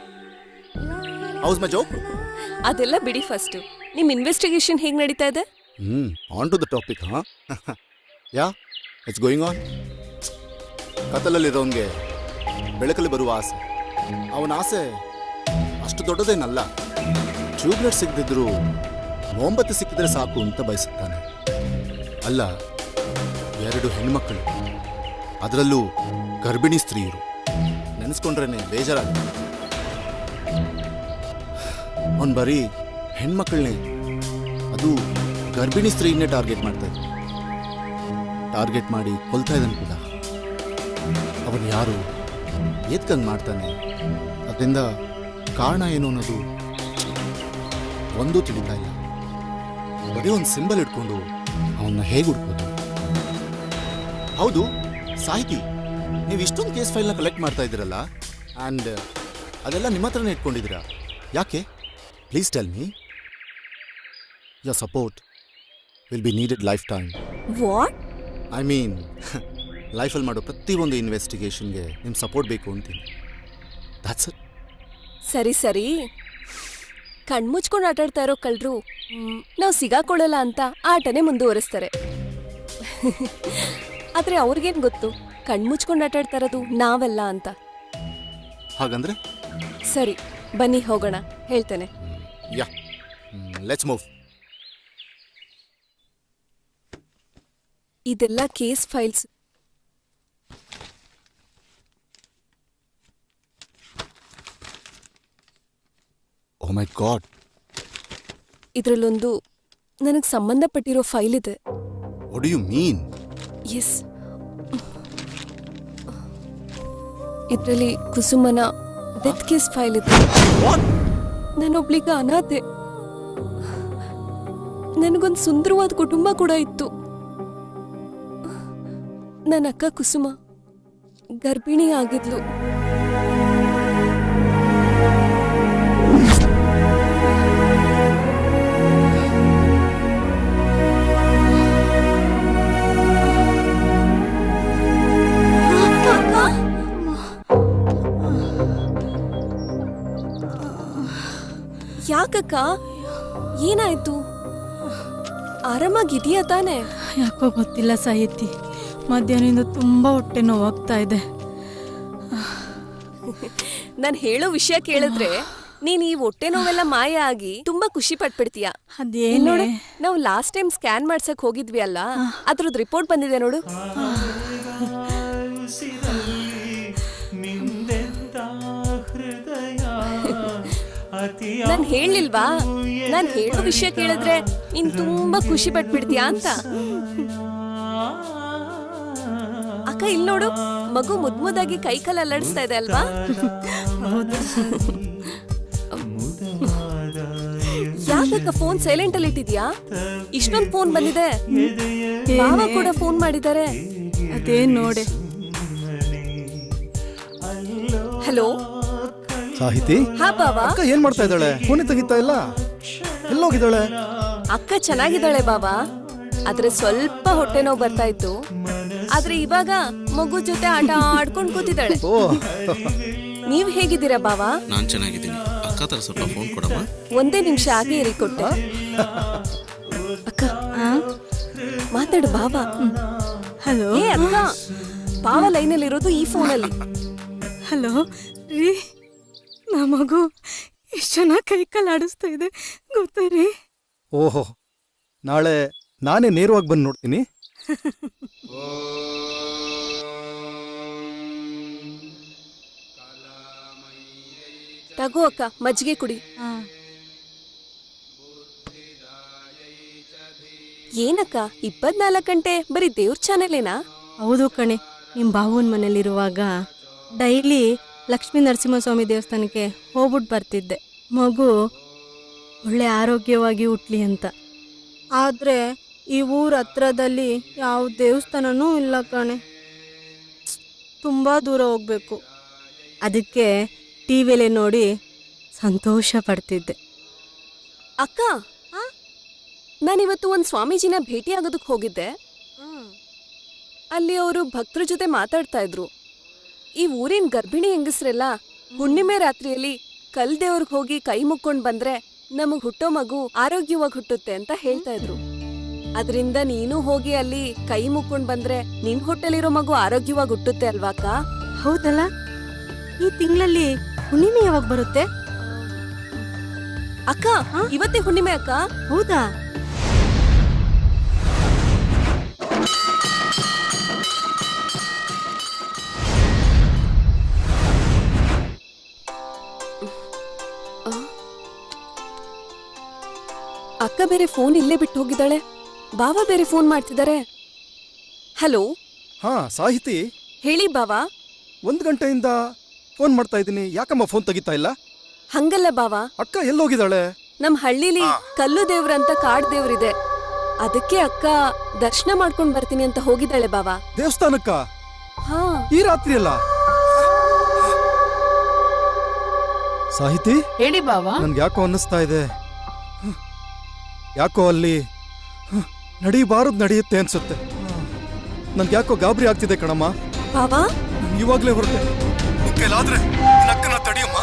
How's my joke? ಅದೆಲ್ಲ ಬಿಡಿ ಫಸ್ಟ್. ನಿಮ್ಮ ಇನ್ವೆಸ್ಟಿಗೇಷನ್ ಹೇಗೆ ನಡೀತಾ ಇದೆ? On to the topic. Yeah it's going on. ಕತ್ತಲಲ್ಲಿರೋನ್ಗೆ ಬೆಳಕಲ್ಲಿ ಬರುವ ಆಸೆ. ಅವನ ಆಸೆ ಅಷ್ಟು ದೊಡ್ಡದೇನಲ್ಲ. ಟ್ಯೂಬ್ಲೈಟ್ ಸಿಗದಿದ್ರು ಮೊಂಬತ್ತಿ ಸಿಕ್ಕಿದ್ರೆ ಸಾಕು ಅಂತ ಬಯಸುತ್ತಾನೆ. ಅಲ್ಲ, 2 ಹೆಣ್ಮಕ್ಕಳು, ಅದರಲ್ಲೂ ಗರ್ಭಿಣಿ ಸ್ತ್ರೀಯರು. ನೆನೆಸ್ಕೊಂಡ್ರೇನೆ ಬೇಜಾರಾಗುತ್ತೆ. ಅವನು ಬರೀ ಹೆಣ್ಮಕ್ಕಳನ್ನೇ, ಅದು ಗರ್ಭಿಣಿ ಸ್ತ್ರೀಯನ್ನೇ ಟಾರ್ಗೆಟ್ ಮಾಡ್ತಾ ಇದ್ದ. ಟಾರ್ಗೆಟ್ ಮಾಡಿ ಕೊಲ್ತಾ ಇದ್ದಾನೆ ಕೂಡ. ಅವನು ಯಾರು, ಏತ್ಕಂಗ್ ಮಾಡ್ತಾನೆ, ಅದರಿಂದ ಕಾರಣ ಏನು ಅನ್ನೋದು ಒಂದೂ ತಿಳಿತಾ ಇಲ್ಲ. ಬರೀ ಒಂದು ಸಿಂಬಲ್ ಇಟ್ಕೊಂಡು ಅವನ್ನ ಹೇಗೆ ಹುಡ್ಕೋದು? ಹೌದು ಸಾಹಿತಿ, ನೀವು ಇಷ್ಟೊಂದು ಕೇಸ್ ಫೈಲ್ನ ಕಲೆಕ್ಟ್ ಮಾಡ್ತಾ ಇದ್ದೀರಲ್ಲ, ಆ್ಯಂಡ್ ಅದೆಲ್ಲ ನಿಮ್ಮ ಹತ್ರನೇ ಇಟ್ಕೊಂಡಿದ್ದೀರಾ, ಯಾಕೆ? Please tell me. Your support will be needed life time. What? I ಮೀನ್ ಲೈಫಲ್ಲಿ ಮಾಡೋ ಪ್ರತಿಯೊಂದು ಇನ್ವೆಸ್ಟಿಗೇಷನ್ಗೆ ನಿಮ್ಮ ಸಪೋರ್ಟ್ ಬೇಕು ಅಂತೀನಿ. That's it. ಸರಿ ಸರಿ, ಕಣ್ಮುಚ್ಕೊಂಡು ಆಟಾಡ್ತಾ ಇರೋ ಕಳ್ಳರು ನಾವು ಸಿಗಾಕೊಳ್ಳಲ್ಲ ಅಂತ ಆಟನೇ ಮುಂದುವರಿಸ್ತಾರೆ. ಆದ್ರೆ ಅವ್ರಿಗೇನು ಗೊತ್ತು ಕಣ್ಮುಚ್ಕೊಂಡು ಆಟಾಡ್ತಾ ಇರೋದು ನಾವೆಲ್ಲ ಅಂತ. ಹಾಗಂದ್ರೆ ಸರಿ ಬನ್ನಿ ಹೋಗೋಣ, ಹೇಳ್ತೇನೆ. Yeah, let's move. ಇದೆಲ್ಲ case files. Oh my god. ಇದರಲ್ಲೊಂದು ನನಗೆ ಸಂಬಂಧಪಟ್ಟಿರೋ ಫೈಲ್ ಇದೆ. What do you mean? Yes, ಇದರಲ್ಲಿ ಕುಸುಮನ ಡೆತ್ ಕೇಸ್ ಫೈಲ್ ಇದೆ. ನಾನೊಬ್ಳಿಗ ಅನಾಥೆ. ನನಗೊಂದು ಸುಂದರವಾದ ಕುಟುಂಬ ಕೂಡ ಇತ್ತು. ನನ್ನ ಅಕ್ಕ ಕುಸುಮ ಗರ್ಭಿಣಿ ಆಗಿದ್ಲು. ಯಾಕಕ್ಕ, ಏನಾಯ್ತು? ಆರಾಮಾಗಿದೆಯಾ ತಾನೆ? ಯಾಕೋ ಗೊತ್ತಿಲ್ಲ ಸಾಹಿತಿ, ಮಧ್ಯಾಹ್ನದಿಂದ ತುಂಬಾ ಹೊಟ್ಟೆ ನೋವಾಗ್ತಾ ಇದೆ. ನಾನು ಹೇಳೋ ವಿಷಯ ಕೇಳಿದ್ರೆ ನೀನ್ ಈ ಹೊಟ್ಟೆ ನೋವೆಲ್ಲ ಮಾಯ ಆಗಿ ತುಂಬಾ ಖುಷಿ ಪಟ್ಬಿಡ್ತೀಯ. ಅದೇನ್ ನೋಡು, ನಾವು ಲಾಸ್ಟ್ ಟೈಮ್ ಸ್ಕ್ಯಾನ್ ಮಾಡ್ಸಕ್ ಹೋಗಿದ್ವಿ ಅಲ್ಲ, ಅದ್ರದ್ದು ರಿಪೋರ್ಟ್ ಬಂದಿದೆ ನೋಡು. ನಾನ್ ಹೇಳಿಲ್ವಾ, ನಾನ್ ಹೇಳೋ ವಿಷಯ ಕೇಳಿದ್ರೆ ನೀನ್ ತುಂಬಾ ಖುಷಿ ಪಟ್ಬಿಡ್ತೀಯ ಅಂತ. ಅಕ್ಕ ಇಲ್ಲಿ ನೋಡು, ಮಗು ಮುದ್ದಾಗಿ ಕೈ ಕಾಲು ಅಲ್ಲಾಡಿಸ್ತಾ ಇದೆ ಅಲ್ವಾ? ಯಾಕಕ್ಕ ಫೋನ್ ಸೈಲೆಂಟ್ ಅಲ್ಲಿ ಇಟ್ಟಿದ್ಯಾ? ಇಷ್ಟೊಂದು ಫೋನ್ ಬಂದಿದೆ. ಬಾವ ಕೂಡ ಫೋನ್ ಮಾಡಿದ್ದಾರೆ. ಅದೇನ್ ನೋಡೆ. ಹಲೋ ಸಾಹಿತಿ. ಹಾ ಬಾವ. ಅಕ್ಕ ಏನ್ ಮಾಡ್ತಾ ಇದ್ದಾಳೆ? ಫೋನ್ ತೆಗಿತಾ ಇಲ್ಲ, ಎಲ್ಲೋಗಿದ್ದಾಳೆ? ಅಕ್ಕ ಚೆನ್ನಾಗಿದ್ದಾಳೆ ಬಾಬಾ, ಆದ್ರೆ ಸ್ವಲ್ಪ ಹೊಟ್ಟೆ ನೋವು ಬರ್ತಾ ಇತ್ತು. ಆದ್ರೆ ಇವಾಗ ಮಗು ಜೊತೆ ಆಟ ಆಡ್ಕೊಂಡು ಕೂತಿದ್ದಾಳೆ. ನೀವ್ ಹೇಗಿದ್ದೀರಾ ಬಾವಾ? ನಾನ್ ಚೆನ್ನಾಗಿದ್ದೀನಿ. ಅಕ್ಕ ತರ ಸ್ವಲ್ಪ ಫೋನ್ ಕೊಡಮ್ಮ. ಒಂದೇ ನಿಮಿಷ ಆಗಿ ಏರಿ ಕೊಟ್ಟೆ. ಅಕ್ಕ ಮಾತಾಡು ಬಾಬಾ. ಹಲೋ. ಏ ಅಕ್ಕ, ಬಾವ ಲೈನಲ್ಲಿ ಇರೋದು ಈ ಫೋನಲ್ಲಿ. ಹಲೋ ರೀ, ನಾ ಮಗು ಎಷ್ಟು ಚೆನ್ನಾಗಿ ಕೈ ಕಾಲು ಆಡಿಸ್ತಾ ಇದೆ ಗೊತ್ತಾ ರೀ? ಓಹೋ, ನಾಳೆ ನಾನೇ ನೇರವಾಗಿ ಬಂದು ನೋಡ್ತೀನಿ. ತಗೋ ಅಕ್ಕ, ಮಜ್ಜಿಗೆ ಕುಡಿ. ಏನಕ್ಕ 24 ಗಂಟೆ ಬರೀ ದೇವ್ರ ಚಾನೆಲೇನಾ? ಹೌದು ಕಣೆ, ನಿಮ್ಮ ಬಾವನ ಮನೇಲಿರುವಾಗ ಡೈಲಿ ಲಕ್ಷ್ಮೀ ನರಸಿಂಹಸ್ವಾಮಿ ದೇವಸ್ಥಾನಕ್ಕೆ ಹೋಗ್ಬಿಟ್ಟು ಬರ್ತಿದ್ದೆ, ಮಗು ಒಳ್ಳೆ ಆರೋಗ್ಯವಾಗಿ ಹುಟ್ಲಿ ಅಂತ. ಆದರೆ ಈ ಊರ ಹತ್ರದಲ್ಲಿ ಯಾವ ದೇವಸ್ಥಾನನೂ ಇಲ್ಲ ಕಣೆ, ತುಂಬ ದೂರ ಹೋಗ್ಬೇಕು. ಅದಕ್ಕೆ ಟಿ ವಿಲೇ ನೋಡಿ ಸಂತೋಷ ಪಡ್ತಿದ್ದೆ. ಅಕ್ಕ, ನಾನಿವತ್ತು ಒಂದು ಸ್ವಾಮೀಜಿನ ಭೇಟಿ ಆಗೋದಕ್ಕೆ ಹೋಗಿದ್ದೆ. ಅಲ್ಲಿ ಅವರು ಭಕ್ತರ ಜೊತೆ ಮಾತಾಡ್ತಾ ಇದ್ರು. ಈ ಊರಿನ ಗರ್ಭಿಣಿ ಹೆಂಗಸ್ರೆಲ್ಲ ಹುಣ್ಣಿಮೆ ರಾತ್ರಿಯಲ್ಲಿ ಕಲ್ ದೇವ್ರಿಗೆ ಹೋಗಿ ಕೈ ಮುಕ್ಕೊಂಡ್ ಬಂದ್ರೆ ನಮಗ್ ಹುಟ್ಟೋ ಮಗು ಆರೋಗ್ಯವಾಗಿ ಹುಟ್ಟುತ್ತೆ ಅಂತ ಹೇಳ್ತಾ ಇದ್ರು. ಅದರಿಂದ ನೀನು ಹೋಗಿ ಅಲ್ಲಿ ಕೈ ಮುಕ್ಕೊಂಡ್ ಬಂದ್ರೆ ನಿನ್ ಹೊಟ್ಟೆಲಿರೋ ಮಗು ಆರೋಗ್ಯವಾಗಿ ಹುಟ್ಟುತ್ತೆ ಅಲ್ವಾ ಅಕ್ಕ? ಹೌದಲ್ಲ, ಈ ತಿಂಗಳಲ್ಲಿ ಹುಣ್ಣಿಮೆ ಯಾವಾಗ ಬರುತ್ತೆ ಅಕ್ಕ? ಇವತ್ತೇ ಹುಣ್ಣಿಮೆ ಅಕ್ಕ. ಹೌದಾ? ಅಕ್ಕ ಬೇರೆ ಫೋನ್ ಇಲ್ಲೇ ಬಿಟ್ಟು ಹೋಗಿದ್ದಾಳೆ, ಬಾವ ಬೇರೆ ಫೋನ್ ಮಾಡ್ತಿದ್ದಾರೆ. ಹಲೋ. ಹಾ ಸಾಹಿತಿ, ಹೇಳಿ ಬಾವ. 1 ಗಂಟೆಯಿಂದ ಫೋನ್ ಮಾಡ್ತಾ ಇದ್ದೀನಿ, ಯಾಕಮ್ಮ ಫೋನ್ ತೆಗಿತಾ ಇಲ್ಲ? ಹಂಗಲ್ಲ ಬಾವ, ಅಕ್ಕ ಎಲ್ಲೋಗಿದ್ದಾಳೆ? ನಮ್ ಹಳ್ಳಿಲಿ ಕಲ್ಲು ದೇವ್ರಂತ ಕಾಡ್ ದೇವ್ರಿದೆ, ಅದಕ್ಕೆ ಅಕ್ಕ ದರ್ಶನ ಮಾಡ್ಕೊಂಡ್ ಬರ್ತೀನಿ ಅಂತ ಹೋಗಿದ್ದಾಳೆ ಬಾವ. ದೇವಸ್ಥಾನಕ್ಕ? ಹಾ. ಈ ರಾತ್ರಿ ಅಲ್ಲ? ಸಾಹಿತಿ ಹೇಳಿ ಬಾವ. ನನ್ಗೆ ಯಾಕೋ ಅನ್ನಿಸ್ತಾ ಇದೆ, ಯಾಕೋ ಅಲ್ಲಿ ನಡೀಬಾರದು ನಡೆಯುತ್ತೆ ಅನ್ಸುತ್ತೆ. ನನ್ಗೆ ಯಾಕೋ ಗಾಬರಿ ಆಗ್ತಿದೆ ಕಣಮ್ಮ. ಬಾವ ಇವಾಗ್ಲೇ ಹೊರಟೆ, ಕೈಲಾದ್ರೆ ನಕ್ಕನ ತಡಿಯಮ್ಮ.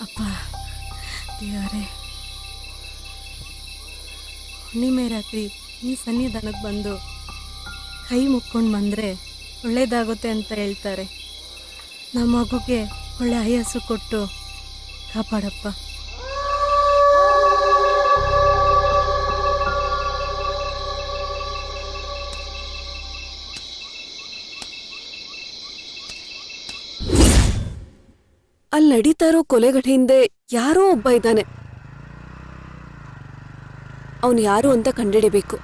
ಅಪ್ಪ ದೇವರೇ, ಹುಣ್ಣಿಮೆ ರಾತ್ರಿ ಈ ಸನ್ನಿಧಾನಕ್ಕೆ ಬಂದು ಕೈ ಮುಕ್ಕೊಂಡು ಬಂದರೆ ಒಳ್ಳೇದಾಗುತ್ತೆ ಅಂತ ಹೇಳ್ತಾರೆ. ನಮ್ಮ ಮಗುಗೆ ಒಳ್ಳೆ ಆಯಸ್ಸು ಕೊಟ್ಟು ಕಾಪಾಡಪ್ಪ. ಅಲ್ಲಿ ನಡೀತಾ ಇರೋ ಕೊಲೆಗಳ ಹಿಂದೆ ಯಾರೋ ಒಬ್ಬ ಇದ್ದಾನೆ. ಅವನು ಯಾರು ಅಂತ ಕಂಡಿಡಿಬೇಕು.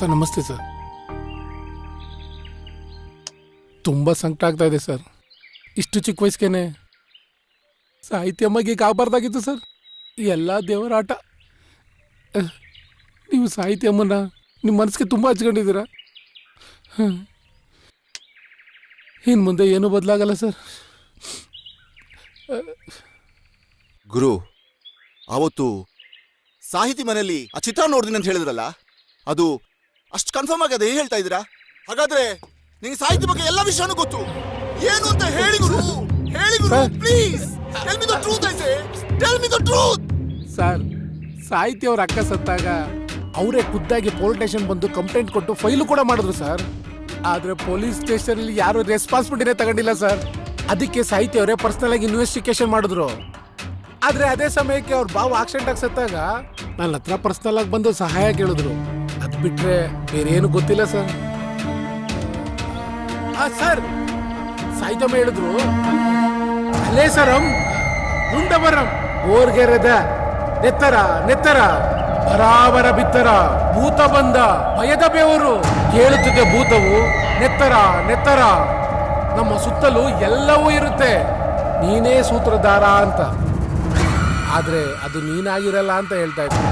ಸರ್ ನಮಸ್ತೆ ಸರ್. ತುಂಬ ಸಂಕಟ ಆಗ್ತಾ ಇದೆ ಸರ್. ಇಷ್ಟು ಚಿಕ್ಕ ವಯಸ್ಸಿಗೆ ಸಾಹಿತ್ಯಮ್ಮಗೆ ಆಗಬಾರ್ದಾಗಿತ್ತು ಸರ್. ಎಲ್ಲ ದೇವರಾಟ. ನೀವು ಸಾಹಿತ್ಯಮ್ಮನ ನಿಮ್ಮ ಮನಸ್ಸಿಗೆ ತುಂಬ ಹಚ್ಕೊಂಡಿದ್ದೀರಾ. ಇನ್ನು ಮುಂದೆ ಏನೂ ಬದಲಾಗಲ್ಲ ಸರ್. ಗುರು, ಆವತ್ತು ಸಾಹಿತಿ ಮನೆಯಲ್ಲಿ ಆ ಚಿತ್ರ ನೋಡ್ತೀನಿ ಅಂತ ಹೇಳಿದ್ರಲ್ಲ, ಅದು ಅಷ್ಟು ಕನ್ಫರ್ಮ್ ಆಗಿ ಅದೇ ಹೇಳ್ತಾ ಇದ್ದೀರಾ? ಹಾಗಾದ್ರೆ ನಿಂಗೆ ಸಾಹಿತ್ಯ ಬಗ್ಗೆ ಎಲ್ಲ ವಿಷಯನೂ ಗೊತ್ತು. ಏನು ಅಂತ ಹೇಳಿ ಗುರು, ಹೇಳಿ Guru, please tell me the truth. I say tell me the truth. Sir, Sahitya ಅವ್ರ ಅಕ್ಕ ಸತ್ತಾಗ ಅವರೇ ಖುದ್ದಾಗಿ ಪೊಲೀಸ್ ಸ್ಟೇಷನ್ ಬಂದು ಕಂಪ್ಲೇಂಟ್ ಕೊಟ್ಟು ಫೈಲು ಕೂಡ ಮಾಡಿದ್ರು ಸರ್. ಆದ್ರೆ ಪೊಲೀಸ್ ಸ್ಟೇಷನ್ ಅಲ್ಲಿ ಯಾರು ರೆಸ್ಪಾನ್ಸಿಬಿಲಿಟಿನೇ ತಗೊಂಡಿಲ್ಲ ಸರ್. ಅದಕ್ಕೆ ಸಾಹಿತ್ಯ ಅವರೇ ಪರ್ಸನಲ್ ಆಗಿ ಇನ್ವೆಸ್ಟಿಗೇಷನ್ ಮಾಡಿದ್ರು. ಆದ್ರೆ ಅದೇ ಸಮಯಕ್ಕೆ ಅವ್ರ ಬಾವು ಆಕ್ಸಿಡೆಂಟ್ ಆಗಿ ಸತ್ತಾಗ ನನ್ನ ಹತ್ರ ಪರ್ಸನಲ್ ಆಗಿ ಬಂದು ಸಹಾಯ ಕೇಳಿದ್ರು. ಅದ್ ಬಿಟ್ರೆ ಬೇರೆ ಏನು ಗೊತ್ತಿಲ್ಲ ಸರ್. ಸರ್, ಸಾಹಿತ್ಯಮ್ಮ ಹೇಳಿದ್ರು, ಅಲ್ಲೇ ಸರಂ ಮುಂಡವರಂ ಓರ್ಗೆರೆದ ನೆತ್ತರ ನೆತ್ತರ ಬರಾಬರ ಬಿತ್ತರ ಭೂತ ಬಂದ ಭಯದ ಬೆವರು ಕೇಳುತ್ತಿದೆ ಭೂತವು ನೆತ್ತರ ನೆತ್ತರ. ನಮ್ಮ ಸುತ್ತಲೂ ಎಲ್ಲವೂ ಇರುತ್ತೆ, ನೀನೇ ಸೂತ್ರಧಾರ ಅಂತ. ಆದ್ರೆ ಅದು ನೀನಾಗಿರಲ್ಲ ಅಂತ ಹೇಳ್ತಾ ಇದ್ದೆ.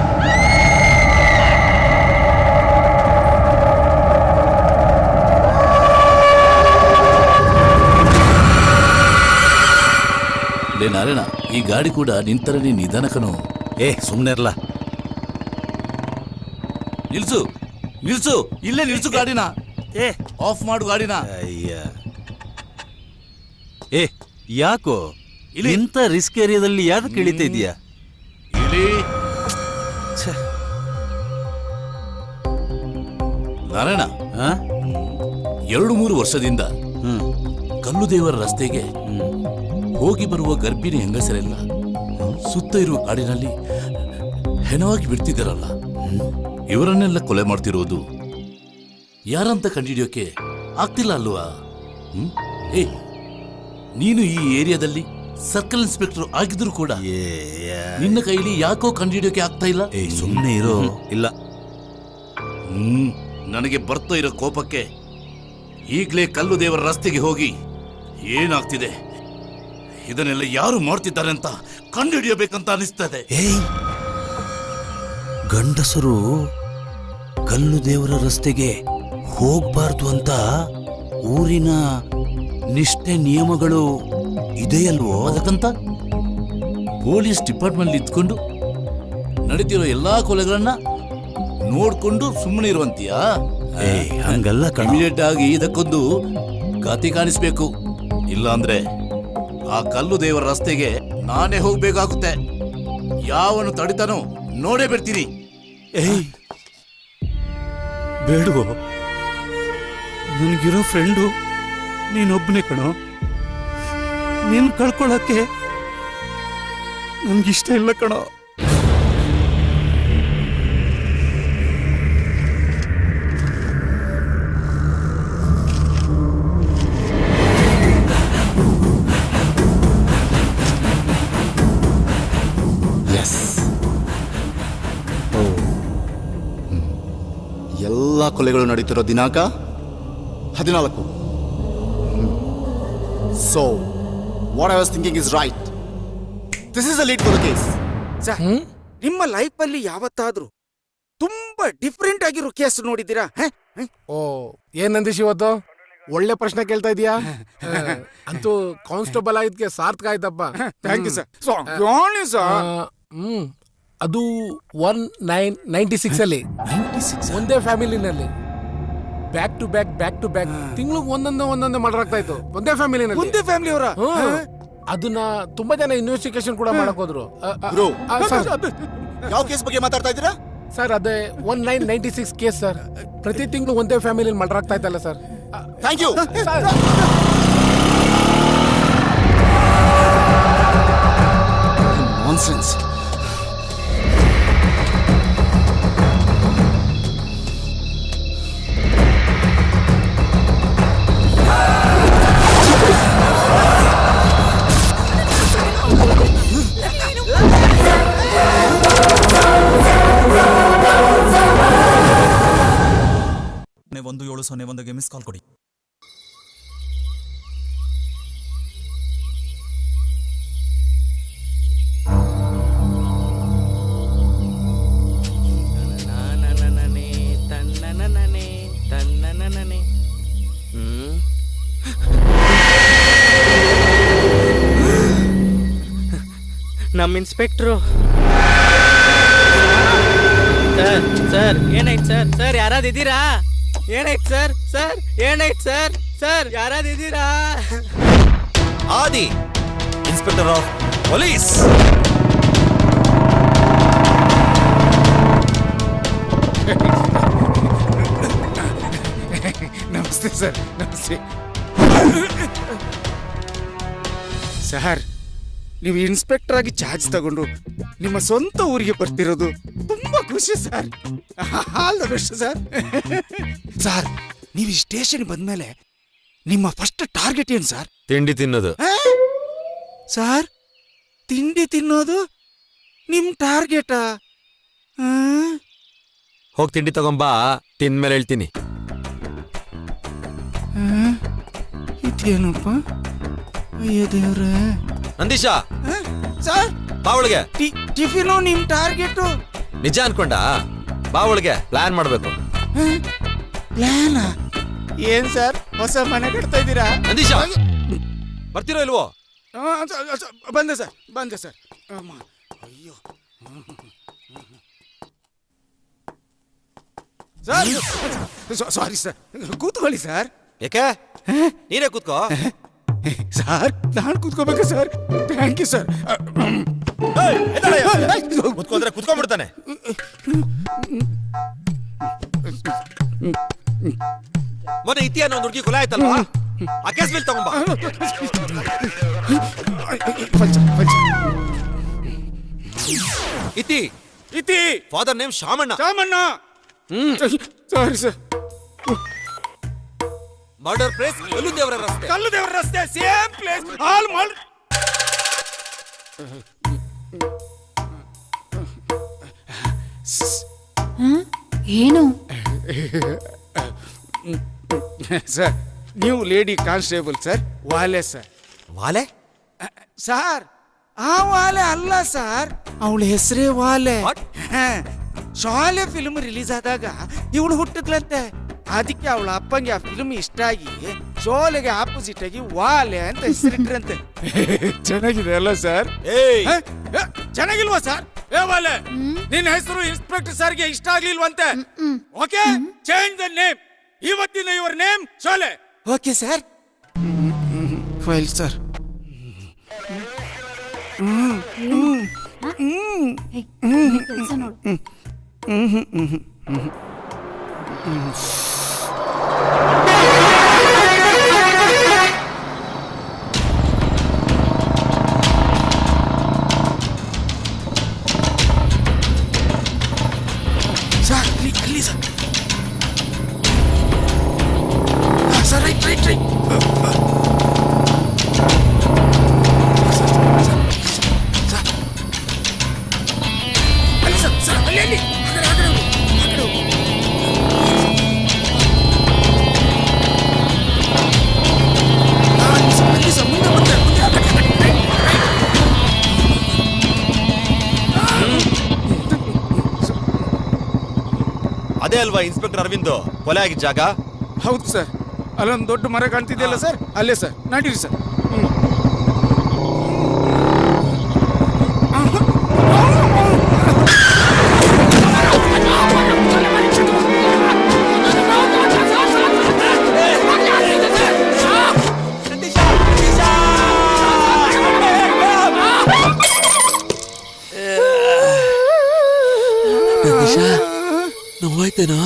ಲೇ ನಾರಾಯಣ, ಈ ಗಾಡಿ ಕೂಡ ನಿಂತರನೇ ನಿಧಾನಕನು. ಸುಮ್ಮನೆ ಇರಲ್ಲ. ನಿಲ್ಸು ನಿಲ್ಸು, ಇಲ್ಲೇ ನಿಲ್ಸು ಗಾಡಿನ. ಆಫ್ ಮಾಡು ಗಾಡಿನ. ಅಯ್ಯ, ಯಾಕೋ ಇಂಥ ರಿಸ್ಕ್ ಏರಿಯಾದಲ್ಲಿ ಯಾಕೆ ಇಳಿತಾ ಇದೀಯಾ? ಇಳಿ. ನಾರಾಯಣ, 2-3 ವರ್ಷದಿಂದ ಕಲ್ಲು ದೇವರ ರಸ್ತೆಗೆ ಹೋಗಿ ಬರುವ ಗರ್ಭಿಣಿ ಹೆಂಗಸರೆಲ್ಲ ಸುತ್ತ ಇರುವ ಕಾಡಿನಲ್ಲಿ ಹೆಣವಾಗಿ ಬಿಡ್ತಿದ್ದಾರಲ್ಲ, ಇವರನ್ನೆಲ್ಲ ಕೊಲೆ ಮಾಡ್ತಿರೋದು ಯಾರಂತ ಕಂಡುಹಿಡಿಯೋಕೆ ಆಗ್ತಿಲ್ಲ ಅಲ್ವಾ? ನೀನು ಈ ಏರಿಯಾದಲ್ಲಿ ಸರ್ಕಲ್ ಇನ್ಸ್ಪೆಕ್ಟರ್ ಆಗಿದ್ರು ಕೂಡ ನಿನ್ನ ಕೈಲಿ ಯಾಕೋ ಕಂಡುಹಿಡಿಯೋಕೆ ಆಗ್ತಾ ಇಲ್ಲ? ಸುಮ್ಮನೆ ಇರೋ. ಇಲ್ಲ, ನನಗೆ ಬರ್ತಾ ಇರೋ ಕೋಪಕ್ಕೆ ಈಗಲೇ ಕಲ್ಲು ದೇವರ ರಸ್ತೆಗೆ ಹೋಗಿ ಏನಾಗ್ತಿದೆ, ಇದನ್ನೆಲ್ಲ ಯಾರು ಮಾಡ್ತಿದ್ದಾರೆ ಅಂತ ಕಂಡುಹಿಡಿಯಬೇಕಂತ ಅನಿಸ್ತದೆ. ಗಂಡಸರು ಕಲ್ಲು ದೇವರ ರಸ್ತೆಗೆ ಹೋಗ್ಬಾರ್ದು ಅಂತ ಊರಿನ ನಿಷ್ಠೆ ನಿಯಮಗಳು ಇದೆಯಲ್ವೋ? ಅದಕ್ಕಂತ ಪೊಲೀಸ್ ಡಿಪಾರ್ಟ್ಮೆಂಟ್ ಇದ್ಕೊಂಡು ನಡೀತಿರೋ ಎಲ್ಲಾ ಕೊಲೆಗಳನ್ನ ನೋಡ್ಕೊಂಡು ಸುಮ್ಮನೆ ಇರುವಂತೀಯಾ? ಹಂಗಲ್ಲ. ಇಮಿಡಿಯೇಟ್ ಆಗಿ ಇದಕ್ಕೊಂದು ಗತಿ ಕಾಣಿಸ್ಬೇಕು. ಇಲ್ಲ ಅಂದ್ರೆ ಆ ಕಲ್ಲು ದೇವರ ರಸ್ತೆಗೆ ನಾನೇ ಹೋಗ್ಬೇಕಾಗುತ್ತೆ. ಯಾವನು ತಡಿತಾನೋ ನೋಡೇ ಬಿಡ್ತೀನಿ. ಬೇಡವೋ, ನನಗಿರೋ ಫ್ರೆಂಡು ನೀನೊಬ್ಬನೇ ಕಣೋ. ನೀನ್ ಕಳ್ಕೊಳಕ್ಕೆ ನನ್ಗಿಷ್ಟ ಇಲ್ಲ ಕಣೋ. ಎಲ್ಲ ಕೊಲೆಗಳು ನಡೀತಿರೋ ದಿನಾಂಕ 14. So, what I was thinking is right. This is the lead for the case. ನಿಮ್ಮ ಲೈಫಲ್ಲಿ ಯಾವತ್ತಾದ್ರೂ ತುಂಬಾ ಡಿಫ್ರೆಂಟ್ ಆಗಿರೋ ಕೇಸ್ ನೋಡಿದ್ದೀರಾ? ಓ, ಏನ್ ನಂದೀಶ್ ಇವತ್ತು ಒಳ್ಳೆ ಪ್ರಶ್ನೆ ಕೇಳ್ತಾ ಇದೀಯಾ? ಅಂತೂ ಕಾನ್ಸ್ಟೇಬಲ್ ಆಗಿದ್ಕೆ ಸಾರ್ಥಕ ಆಯ್ತಪ್ಪ. Thank you sir. ಅದು 1996 ಅಲ್ಲಿ ಒಂದೇ ಫ್ಯಾಮಿಲಿನಲ್ಲಿ ಬ್ಯಾಕ್ ಟು ಬ್ಯಾಕ್ ತಿಂಗಳಿಗೆ ಒಂದೊಂದೇ ಮರ್ಡರ್ ಆಗ್ತಾ ಇತ್ತು ಒಂದೇ ಫ್ಯಾಮಿಲಿನಲ್ಲಿ. ಒಂದೇ ಫ್ಯಾಮಿಲಿ ಅವರ ಅದನ್ನ ತುಂಬಾ ಜನ ಇನ್ವೆಸ್ಟಿಗೇಷನ್ ಕೂಡ ಮಾಡಕ್ ಹೋದ್ರು. ಯಾವ ಕೇಸ್ ಬಗ್ಗೆ ಮಾತಾಡ್ತಾ ಇದ್ದೀರಾ ಸರ್? ಅದೇ 1996 ಕೇಸ್ ಸರ್. ಪ್ರತಿ ತಿಂಗಳು ಒಂದೇ ಫ್ಯಾಮಿಲಿ ಮರ್ಡರ್ ಆಗ್ತಾ ಇತ್ತಲ್ಲ ಸರ್. Thank you. ನಾನ್ಸೆನ್ಸ್. 001ಗೆ ಮಿಸ್ ಕಾಲ್ ಕೊಡಿ. ನಮ್ಮ ಇನ್ಸ್ಪೆಕ್ಟ್ರು ಸರ್ ಸರ್ ಏನಾಯ್ತು ಸರ್? ಸರ್ ಯಾರಾದಿದ್ದೀರಾ? ಏನಾಯ್ತು ಸರ್? ಸರ್ ಏನಾಯ್ತು ಸರ್? ಸರ್ ಯಾರಾದಿದ್ದೀರಾ? Aadi inspector of police. ನಮಸ್ತೆ ಸರ್, ನಮಸ್ತೆ ಸರ್. ನೀವು ಇನ್ಸ್ಪೆಕ್ಟರ್ ಆಗಿ ಚಾರ್ಜ್ ತಗೊಂಡು ನಿಮ್ಮ ಸ್ವಂತ ಊರಿಗೆ ಬರ್ತಿರೋದು ತುಂಬಾ ಖುಷಿ sir. All the best sir. Sir, ನೀವು ಈ ಸ್ಟೇಷನ್ ಬಂದ್ಮೇಲೆ ನಿಮ್ಮ ಫಸ್ಟ್ ಟಾರ್ಗೆಟ್ ಏನು ಸರ್? ತಿಂಡಿ ತಿನ್ನೋದು. ಸರ್, ತಿಂಡಿ ತಿನ್ನೋದು ನಿಮ್ ಟಾರ್ಗೆಟಾ? ಹೋಗಿ ತಿಂಡಿ ತಗೊಂಬಾ, ತಿಂದ್ಮೇಲೆ ಹೇಳ್ತೀನಿ. ಇದೇನಪ್ಪ? ಅಯ್ಯೋ ದೇವ್ರೆ. ನಂದೀಶಾ, ಸರ್, ಬಾ ಒಳಗೆ. ಟಿಫಿನು ನಿಮ್ ಟಾರ್ಗೆಟು? ನಿಜ ಅನ್ಕೊಂಡ? ಬಾ ಒಳಗೆ, ಪ್ಲಾನ್ ಮಾಡ್ಬೇಕು. ಪ್ಲಾನ್ ಏನ್ ಸರ್? ಹೊಸ ಮನೆ ಕಟ್ತಾ ಇದ್ದೀರಾ? ನಂದೀಶಾ, ಬರ್ತಿರೋ ಇಲ್ವೋ? ಬಂದೆ ಸರ್, ಬಂದೆ ಸರ್. ಅಯ್ಯೋ ಸರ್, ಸಾರಿ ಸರ್. ಕೂತ್ಕೊಳ್ಳಿ ಸರ್. ಯಾಕೆ? ನೀನೇ ಕೂತ್ಕೋ. ಸರ್, ನಾನು ಕೂತ್ಕೋಬೇಕಾ ಸರ್? Thank you sir. ಕೂತ್ಕೊಂಡ್ರೆ ಕೂತ್ಕೊಂಡ್ಬಿಡ್ತಾನೆ. ಮೊನ್ನೆ ಇತಿ ಅನ್ನೋ ಒಂದು ಹುಡುಗಿ ಕೊಲೆ ಆಯ್ತಲ್ವಾ? ಆ ಕೇಸ್ ಬಿಲ್ ತಗೊಂಬಾ. ಇತಿ ಇತಿ father name Shamanna. Samanna. Sorry sir. Murder place ಕಲ್ಲುದೇವರ ರಸ್ತೆ. ಕಲ್ಲುದೇವರ ರಸ್ತೆ, ಸೇಮ್ ಪ್ಲೇಸ್. ಆಲ್ ಮಾಲ್. ಏನು ಸರ್, ನೀವು ಲೇಡಿ ಕಾನ್ಸ್ಟೇಬಲ್ ಸರ್, ವಾಲೆ ಸರ್. ವಾಲೆ? ಸರ್, ಆ ವಾಲೆ ಅಲ್ಲ ಸರ್, ಅವಳ ಹೆಸರೇ ವಾಲೆ. ಶಾಲೆ ಫಿಲ್ಮ್ ರಿಲೀಸ್ ಆದಾಗ ಇವಳು ಹುಟ್ಟಿದ್ಲಂತೆ. ಅದಕ್ಕೆ ಅವಳ ಅಪ್ಪಂಗೆ ಆ ಫಿಲ್ಮ್ ಇಷ್ಟ ಆಗಿ ಶೋಲೆಗೆ ಆಪೋಸಿಟ್ ಆಗಿ ವಾಲೆ ಅಂತ ಹೆಸರಿಟ್ರಂತೆ. ಚೆನ್ನಾಗಿದೆ ಅಲ್ಲ ಸರ್? ಚೆನ್ನಾಗಿಲ್ವಾ ಸರ್? ಏ ವಾಲೆ, ನಿನ್ನ ಹೆಸರು ಇನ್ಸ್ಪೆಕ್ಟರ್ ಸರ್ಗೆ ಇಷ್ಟ ಆಗ್ಲಿಲ್ವಂತೆ. Okay, change the name. ಇವತ್ತಿನ your name Sholay. Okay sir. File sir. ಕೆಲಸ ನೋಡು. ಸರ್, ಅಲ್ಲಿ sir. Sir, right right right. ಅಲ್ಲಿ ಸರ್, ಸರ್, ಅಲ್ಲಿ ಅಲ್ಲಿ. ಅದೇ ಅಲ್ವಾ ಇನ್ಸ್ಪೆಕ್ಟರ್ ಅರವಿಂದ್ ಕೊಲೆ ಆಗಿದ್ದ ಜಾಗ? ಹೌದು ಸರ್. ಅಲ್ಲೊಂದು ದೊಡ್ಡ ಮರ ಕಾಣ್ತಿದೆಯಲ್ಲ ಸರ್, ಅಲ್ಲೇ ಸರ್. ನಡೀರಿ ಸರ್. ನೋವಾಯ್ತೇನಾ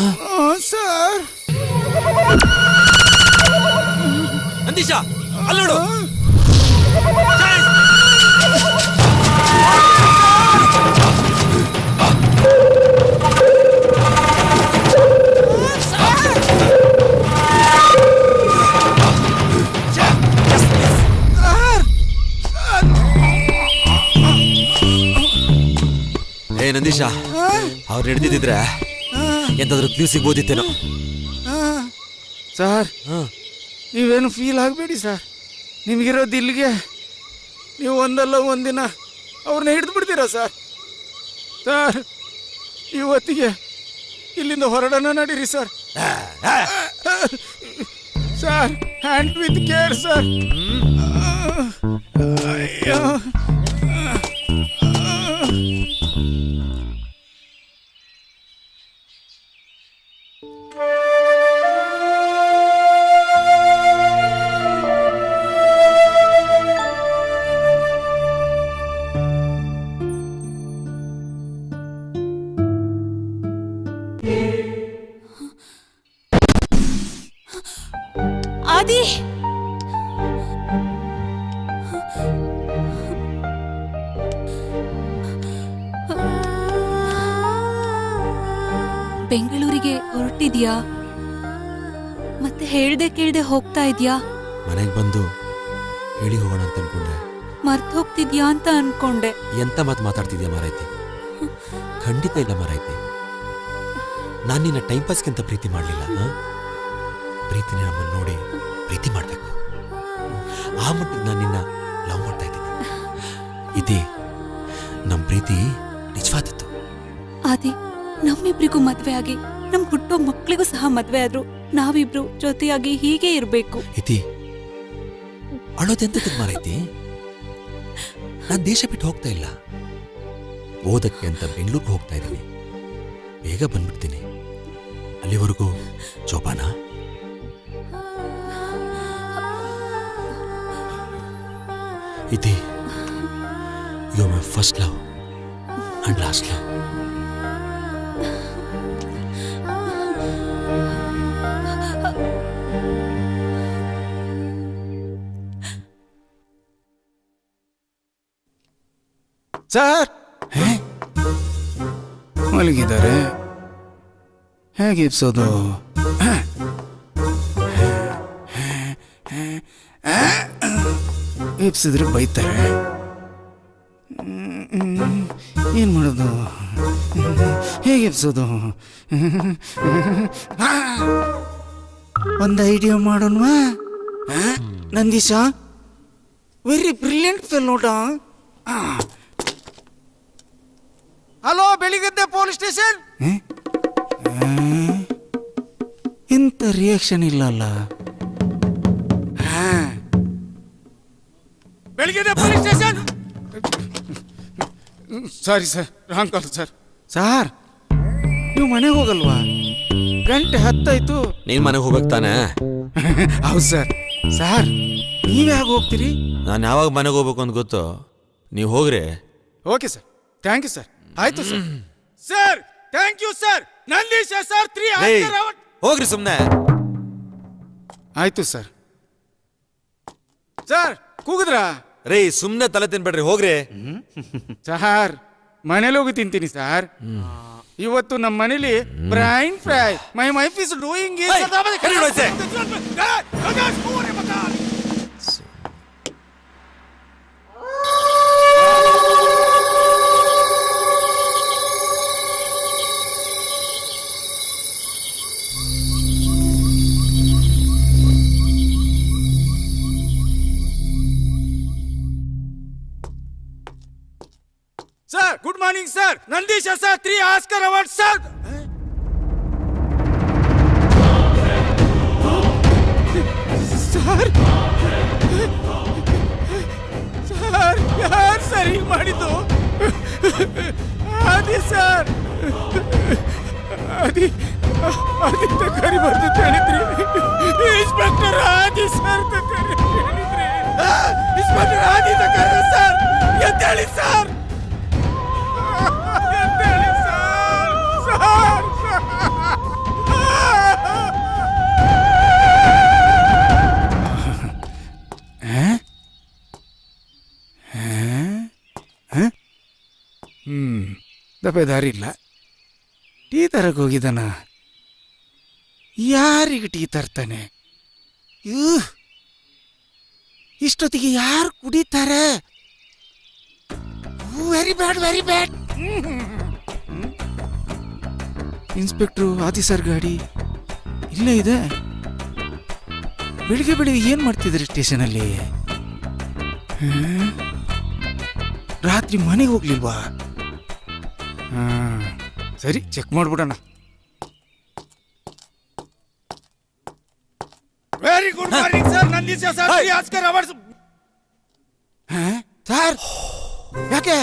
ಸರ್? ನಂದೀಶಾ, ಅಲ್ಲಿ ನೋಡು. ಏ ನಂದೀಶಾ, ಅವ್ರು ನಡೆದಿದ್ರೆ ಎಂತಾದ್ರೂ ಕ್ಲೂ ಸಿಗ್ಬೋದಿತ್ತೇನೋ. ಸರ್ ಹಾ ನೀವೇನು ಫೀಲ್ ಆಗಬೇಡಿ ಸರ್. ನಿಮಗಿರೋದು ಇಲ್ಲಿಗೆ. ನೀವು ಒಂದಲ್ಲ ಒಂದಿನ ಅವ್ರನ್ನ ಹಿಡಿದು ಬಿಡ್ತೀರಾ ಸರ್. ಸರ್ ಇವತ್ತಿಗೆ ಇಲ್ಲಿಂದ ಹೊರಡೋಣ ನಡೀರಿ sir. Sir hand with care sir. ಅಯ್ಯೋ ಆದಿ, ಬೆಂಗಳೂರಿಗೆ ಹೊರಟಿದ್ಯಾ? ಮತ್ತೆ ಹೇಳ್ದೆ ಕೇಳ್ದೆ ಹೋಗ್ತಾ ಇದ್ಯಾ? ಮನೆಗೆ ಬಂದು ಹೇಳಿ ಹೋಗೋಣ ಅಂತ ಅನ್ಕೊಂಡೆ. ಮರ್ತ್ ಹೋಗ್ತಿದ್ಯಾ ಅಂತ ಅನ್ಕೊಂಡೆ. ಎಂತ ಮಾತು ಮಾತಾಡ್ತಿದ್ಯಾ ಮಾರೈತಿ? ಖಂಡಿತ ಇಲ್ಲ ಮಾರೈತಿ. ನಾನು ನಿನ್ನ ಟೈಮ್ ಪಾಸ್ಗಿಂತ ಪ್ರೀತಿ ಮಾಡಲಿಲ್ಲ. ಪ್ರೀತಿನ ನಮ್ಮನ್ನು ನೋಡಿ ಪ್ರೀತಿ ಮಾಡಬೇಕು. ಆ ಮಟ್ಟಿಗೆ ನಾನು ನಿನ್ನ ಲವ್ ಮಾಡ್ತಾ ಇದ್ದೀನಿ. ಇದೇ ನಮ್ಮ ಪ್ರೀತಿ ನಿಜವಾದದ್ದು. ಆದಿ, ನಮ್ಮಿಬ್ರಿಗೂ ಮದ್ವೆ ಆಗಿ ನಮ್ ಹುಟ್ಟೋ ಮಕ್ಳಿಗೂ ಸಹ ಮದ್ವೆ ಆದ್ರು ನಾವಿಬ್ರು ಜೊತೆಯಾಗಿ ಹೀಗೆ ಇರ್ಬೇಕು. ಇತಿ ಅಳೋದೆಂತದ್ದು ಮಾರೈತಿ? ನಾನು ದೇಶ ಬಿಟ್ಟು ಹೋಗ್ತಾ ಇಲ್ಲ. ಓದಕ್ಕೆ ಅಂತ ಬೆಂಗಳೂರಿಗೆ ಹೋಗ್ತಾ ಇದ್ದೀನಿ. ಬೇಗ ಬಂದ್ಬಿಡ್ತೀನಿ. ಅಲ್ಲಿವರೆಗೂ ಜೋಪಾನ. ಇತಿ you my first love and last love. Sir ಮಲಗಿದ್ದಾರೆ. ಹೇಗೆ ಇಪ್ಸೋದು? ಇಪ್ಸಿದ್ರೆ ಬೈತಾರೆ. ಏನ್ ಮಾಡೋದು? ಹೇಗೆ ಇಪ್ಸೋದು? ಒಂದು ಐಡಿಯಾ ಮಾಡೋಣವಾ? ನಂದೀಶ ವೆರಿ ಬ್ರಿಲಿಯಂಟ್ ಫೆಲ್ ನೋಟ. ಹಲೋ, ಬೆಳಿಗ್ಗೆ ಪೊಲೀಸ್ ಸ್ಟೇಷನ್. ಇಂಥ ರಿಯಾಕ್ಷನ್ ಇಲ್ಲಲ್ಲ. ಬೆಳಿಗ್ಗೆ police station. Sorry sir, wrong call sir. Sir ನೀವು ಮನೆಗೆ ಹೋಗಲ್ವಾ? ಗಂಟೆ 10 ಆಯ್ತು. ನೀನ್ ಮನೆಗೆ ಹೋಗ್ಬೇಕು ತಾನೆ? ಹೌದು ಸರ್. ಸರ್ ನೀವ್ ಯಾವಾಗ ಹೋಗ್ತೀರಿ? ನಾನು ಯಾವಾಗ ಮನೆಗೆ ಹೋಗ್ಬೇಕು ಅಂತ ಗೊತ್ತು. ನೀವು ಹೋಗ್ರಿ. Okay sir, thank you sir. ಆಯ್ತು sir. Sir thank you sir. Nandisha sir 3 Oscar award. ಹೋಗ್ರಿ ಸುಮ್ನೆ. ಆಯ್ತು ಸರ್. ಸರ್ ಕೂಗಿದ್ರಾ? ರೇ ಸುಮ್ನೆ ತಲೆ ತಿನ್ಬೇಡ್ರಿ, ಹೋಗ್ರಿ. ಸರ್ ಮನೇಲಿ ಹೋಗಿ ತಿಂತೀನಿ ಸರ್. ಇವತ್ತು ನಮ್ಮ ಮನೇಲಿ brain fry. My wife is doing sir. Good morning sir. Nandisha sir 3 Oscar award sir. Sir sir ಯಾರು ಸರಿ ಮಾಡಿದ್ದು? ಆದಿ ಸರ್. ಆದಿ ಆದಿತ್ಯ ಕರಿಬಾರ್ದು ಅಂತ ಹೇಳಿದ್ರಿ. ಇನ್ಸ್ಪೆಕ್ಟರ್ ಆದಿ ಸರ್ ಹೇಳಿದ್ರಿ. ಇನ್ಸ್ಪೆಕ್ಟರ್ ಆದಿತ್ಯ ಕರಿ ಸರ್ ಎದ್ದೇಳಿ ಸರ್. ದಪ್ಪೆ ದಾರಿ ಇಲ್ಲ. ಟೀ ತರಕ್ಕೆ ಹೋಗಿದ್ದಾನ. ಯಾರಿಗೆ ಟೀ ತರ್ತಾನೆ? ಇಷ್ಟೊತ್ತಿಗೆ ಯಾರು ಕುಡಿತಾರೆ? Very bad, very bad. Inspector ಆದಿ ಸರ್ ಗಾಡಿ ಇಲ್ಲೇ ಇದೆ. ಬೆಳಿಗ್ಗೆ ಬೆಳಿಗ್ಗೆ ಏನ್ ಮಾಡ್ತಿದ್ರಿ ಸ್ಟೇಷನಲ್ಲಿ? ರಾತ್ರಿ ಮನೆಗೆ ಹೋಗ್ಲಿಲ್ವಾ? ಸರಿ, ಚೆಕ್ ಮಾಡ್ಬಿಡೋಣ. Very good morning sir. Nandisha sir, Oscar awards. Sir, ಯಾಕೆ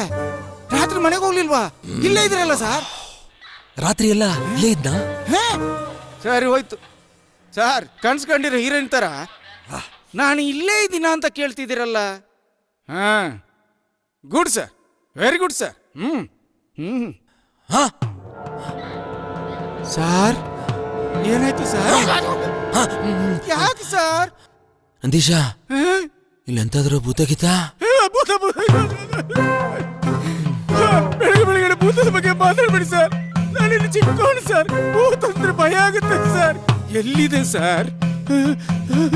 ರಾತ್ರಿ ಮನೆಗೆ ಹೋಗ್ಲಿಲ್ವಾ? ಇಲ್ಲೇ ಇದ್ರಲ್ಲ ಸರ್. ರಾತ್ರಿ ಎಲ್ಲ ಇಲ್ಲೇ ಇದ್ದ. ಸರಿ ಹೋಯ್ತು ಸರ್. ಕನ್ಸ್ಕೊಂಡಿರೋ ಹೀರೋಯಿನ್ ತರ ನಾನು ಇಲ್ಲೇ ಇದ್ದೀನ ಅಂತ ಕೇಳ್ತಿದ್ದೀರಲ್ಲ. Good sir, very good sir. Sir ಏನಾಯ್ತು ಸರ್? ಯಾಕೆ ಸರ್? ನಂದೀಶ, ಇಲ್ಲಿ ಎಂತಾದ್ರೂ ಭೂತ ಗೀತ? ಬೆಳಗ್ಗೆ ಬೆಳಗ್ಗೆ ಭೂತದ ಬಗ್ಗೆ ಮಾತಾಡ್ಬೇಡಿ ಸರ್. ನಾನಿಲ್ಲಿ ಚಿಕ್ಕವನು ಸರ್. ಭೂತ ಅಂದ್ರೆ ಭಯ ಆಗುತ್ತೆ ಸರ್. ಎಲ್ಲಿದೆ ಸರ್?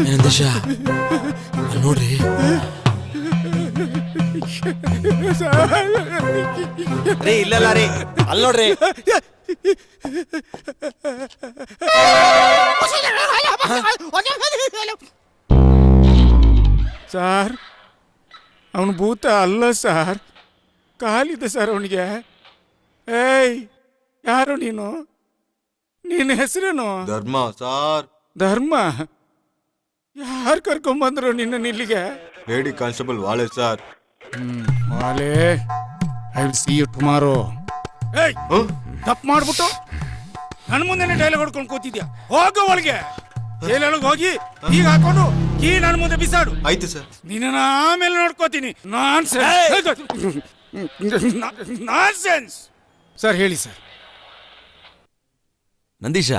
ನಂದೀಶ, ನೋಡ್ರಿ. ಇಲ್ಲಲ್ಲ ರೀ, ಅಲ್ಲಿ ನೋಡ್ರಿ. ಸರ್, ಅವನು ಭೂತ ಅಲ್ಲ ಸರ್. ಕಾಲಿದೆ ಸರ್ ಅವನಿಗೆ. ಏಯ್, ಯಾರು ನೀನು? ನಿನ್ನ ಹೆಸರೇನು? ಧರ್ಮ ಸರ್. ಧರ್ಮ? ಯಾರು ಕರ್ಕೊಂಬಂದ್ರು ನಿನ್ನ ಇಲ್ಲಿಗೆ? ಲೇಡಿ ಕಾನ್ಸ್ಟೇಬಲ್ ವಾಳೆ ಸರ್. ವಾಲೆ, I will see you tomorrow. ಏಯ್, ತಪ್ಪು ಮಾಡ್ಬಿಟ್ಟು ನನ್ನ ಮುಂದೆನೆ ಡೈಲಾಗ್ ಹೊಡ್ಕೊಂಡು ಕೂತಿದ್ಯಾ? ಹೋಗೋ ಒಳಗೆ. ಜೈಲೊಳಗೆ ಹೋಗಿ ಈಗ ಹಾಕೊಂಡು ಕೀ ನನ್ನ ಮುಂದೆ ಬಿಸಾಡು. ಆಯ್ತು ಸರ್. ನಿನ್ನ ಆಮೇಲೆ ನೋಡ್ಕೋತೀನಿ. ನಾನ್ಸೆನ್ಸ್. ಸರ್ ಹೇಳಿ ಸರ್. ನಂದೀಶ,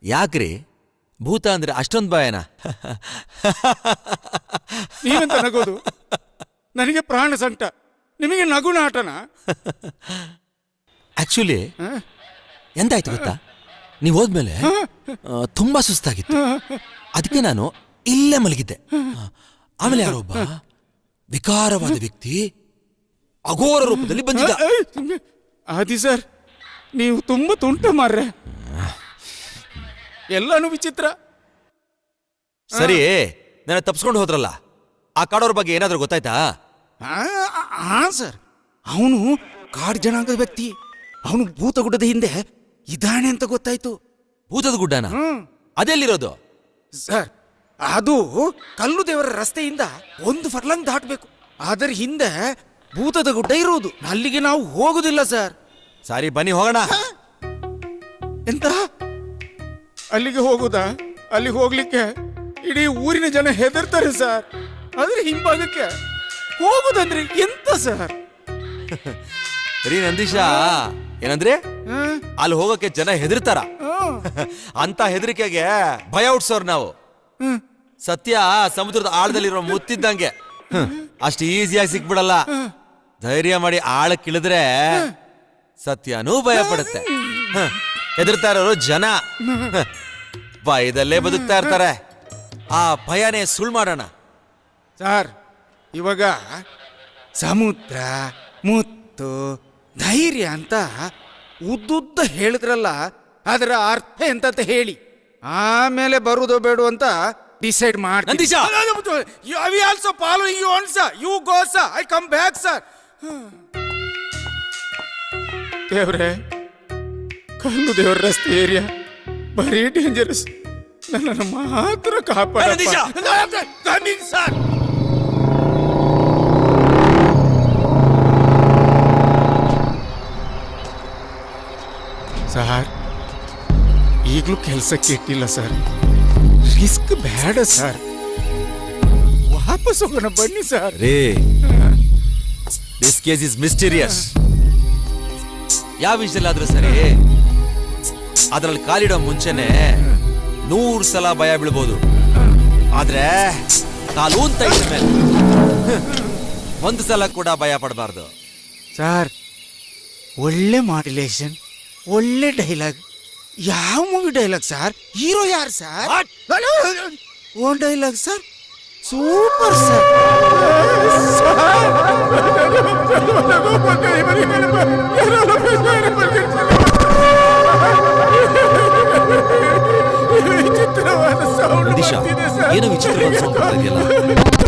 ಯಾಕ್ರಿ ಭೂತ ಅಂದ್ರೆ ಅಷ್ಟೊಂದು ಭಯನ? ನೀವೆಂತ ನಗೋದು? ನನಗೆ ಪ್ರಾಣ ಸಂಟ, ನಿಮಗೆ ನಗುನ ಆಟನ? ಆಕ್ಚುಲಿ ಎಂತಾಯ್ತು ಗೊತ್ತಾ? ನೀವು ಹೋದ್ಮೇಲೆ ತುಂಬಾ ಸುಸ್ತಾಗಿತ್ತು. ಅದಕ್ಕೆ ನಾನು ಇಲ್ಲೇ ಮಲಗಿದ್ದೆ. ಆಮೇಲೆ ಯಾರೊಬ್ಬ ವಿಕಾರವಾದ ವ್ಯಕ್ತಿ ಅಘೋರ ರೂಪದಲ್ಲಿ ಬಂದಿದ್ದ. ಆದಿ ಸರ್, ನೀವು ತುಂಬಾ ತುಂಟ ಮಾರ್ರೆ. ಎಲ್ಲಾನು ವಿಚಿತ್ರ. ಸರಿ, ನನ್ನ ತಪ್ಸ್ಕೊಂಡು ಹೋದ್ರಲ್ಲ, ಆ ಕಾಡೋರ್ ಬಗ್ಗೆ ಏನಾದ್ರೂ ಗೊತ್ತಾಯ್ತಾ? ಹಾ ಸರ್, ಅವನು ಕಾಡು ಜನಾಂಗದ ವ್ಯಕ್ತಿ. ಅವನು ಭೂತಗುಡ್ಡದ ಹಿಂದೆ ಇದಾನೆ ಅಂತ ಗೊತ್ತಾಯ್ತು. ಭೂತದ ಗುಡ್ಡನ? ಅದೆಲ್ಲಿರೋದು ಸರ್? ಅದು ಕಲ್ಲು ದೇವರ ರಸ್ತೆಯಿಂದ ಒಂದು ಫರ್ಲಾಂಗ್ ದಾಟಬೇಕು. ಅದರ ಹಿಂದೆ ಭೂತದ ಗುಡ್ಡ ಇರುವುದು. ಅಲ್ಲಿಗೆ ನಾವು ಹೋಗುದಿಲ್ಲ ಸರ್. ಸಾರಿ, ಬನ್ನಿ ಹೋಗೋಣ. ಎಂತ? ಅಲ್ಲಿಗೆ ಹೋಗುದಾ? ಅಲ್ಲಿಗೆ ಹೋಗ್ಲಿಕ್ಕೆ ಇಡೀ ಊರಿನ ಜನ ಹೆದರ್ತಾರೆ ಸರ್. ಆದ್ರೆ ಹಿಂಭಾಗಕ್ಕೆ ಹೋಗುದಂದ್ರೆ ಎಂತ ಸರ್? ರೀ ನಂದೀಶ, ಏನಂದ್ರೆ ಅಲ್ಲಿ ಹೋಗಕ್ಕೆ ಜನ ಹೆದರ್ತಾರ? ಅಂತ ಹೆದರಿಕೆಗೆ ಭಯ ಹುಟ್ಸೋರ್ ನಾವು. ಸತ್ಯ ಸಮುದ್ರದ ಆಳದಲ್ಲಿರೋ ಮುತ್ತಿದ್ದಂಗೆ, ಅಷ್ಟು ಈಸಿಯಾಗಿ ಸಿಕ್ಬಿಡಲ್ಲ. ಧೈರ್ಯ ಮಾಡಿ ಆಳಕ್ಕಿಳಿದ್ರೆ ಸತ್ಯನೂ ಭಯ ಪಡುತ್ತೆ. ಹೆದರ್ತಾ ಇರೋರು ಜನ ಭಯದಲ್ಲೇ ಬದುಕ್ತಾ ಇರ್ತಾರೆ. ಆ ಭಯನೇ ಸುಳ್ಳು ಮಾಡೋಣ ಸರ್. ಇವಾಗ ಸಮುದ್ರ, ಮುತ್ತು, ಧೈರ್ಯ ಅಂತ ಉದ್ದುದ್ದ ಹೇಳಿದ್ರಲ್ಲ, ಅದರ ಅರ್ಥ ಎಂತ ಹೇಳಿ ಆಮೇಲೆ ಬರುವುದೋ ಬೇಡ ಅಂತ ಡಿಸೈಡ್ ಮಾಡಿ. We also following you on sir. You go sir, I come back sir. ದೇವ್ರೆ, ಕಲ್ಲು ದೇವ್ರ ರಸ್ತೆ ಏರಿಯಾ ಬರೀ ಡೇಂಜರಸ್. ನನ್ನನ್ನು ಮಾತ್ರ ಕಾಪಾಡ ಸರ್. ಸರ್, ಈಗಲೂ ಕೆಲಸಕ್ಕೆ ಇಟ್ಟಿಲ್ಲ ಸರ್. ರಿಸ್ಕ್ ಬೇಡ ಸರ್. ವಾಪಸ್ ಹೋಗೋಣ ಬನ್ನಿ ಸರ್. ರೇ, ದಿಸ್ ಕೇಸ್ ಇಸ್ ಮಿಸ್ಟೀರಿಯಸ್. ಯಾವ ವಿಷಯದಲ್ಲಾದ್ರೂ ಸರಿ, ಅದ್ರಲ್ಲಿ ಕಾಲಿಡೋ ಮುಂಚೆನೆ 100 ಸಲ ಭಯ ಬೀಳ್ಬೋದು. ಆದ್ರೆ ಕಾಲು ಅಂತ ಮೇಲೆ 1 ಸಲ ಕೂಡ ಭಯ ಪಡಬಾರ್ದು ಸರ್. ಒಳ್ಳೆ ಮಾಡ್ಯುಲೇಷನ್, ಒಳ್ಳೆ ಡೈಲಾಗ್. ಯಾವ ಮೂವಿ ಡೈಲಾಗ್ ಸರ್? ಹೀರೋ ಯಾರು sir? Own dialogue sir. Super sir. ವಿಚಿತ್ರವಾದ sound ದಿಶಾ ಬರ್ತಿದೆ ಸರ್. ಏನೋ ವಿಚಿತ್ರವಾದ ಸೌಂಡ್ ಬರ್ತಾ ಇದೆಯಲ್ಲ.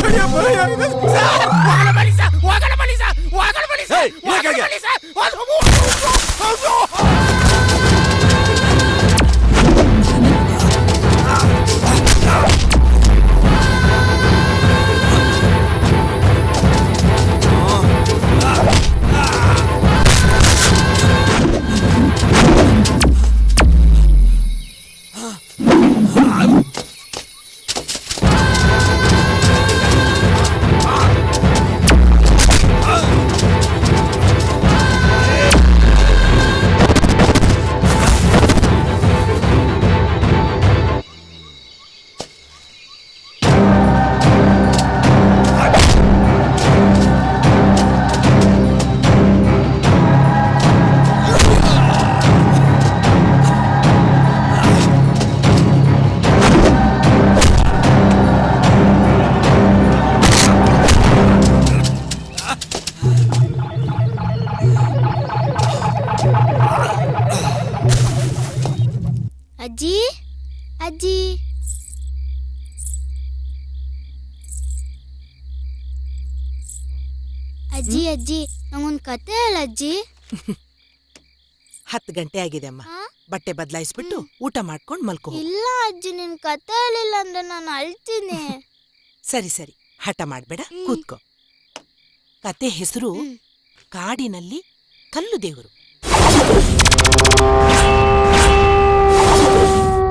ಭಯ, ಭಯ ಇದೆ. ಸರ್, ಒಳಗಡೆ ಬನ್ನಿ ಸರ್, ಒಳಗಡೆ ಬನ್ನಿ ಸರ್, ಒಳಗಡೆ ಬನ್ನಿ ಸರ್, ಏಯ್, ಒಳಗಡೆ ಯಾಕೆ? ಬನ್ನಿ ಸರ್. ಅಜ್ಜಿ ಅಜ್ಜಿ ಅಜ್ಜಿ ಅಜ್ಜಿ ನಂಗೊಂದು ಕತೆ ಹೇಳ ಅಜ್ಜಿ. 10 ಗಂಟೆ ಆಗಿದೆ ಅಮ್ಮ. ಬಟ್ಟೆ ಬದಲಾಯಿಸ್ಬಿಟ್ಟು ಊಟ ಮಾಡ್ಕೊಂಡು ಮಲ್ಕೋ. ಇಲ್ಲ ಅಜ್ಜಿ, ನಿನ್ ಕತೆ ಹೇಳಿಲ್ಲ ಅಂದ್ರೆ ನಾನು ಅಳ್ತೀನಿ. ಸರಿ ಸರಿ, ಹಠ ಮಾಡ್ಬೇಡ, ಕೂತ್ಕೋ. ಕತೆ ಹೆಸರು ಕಾಡಿನಲ್ಲಿ ಕಲ್ಲು ದೇವರು.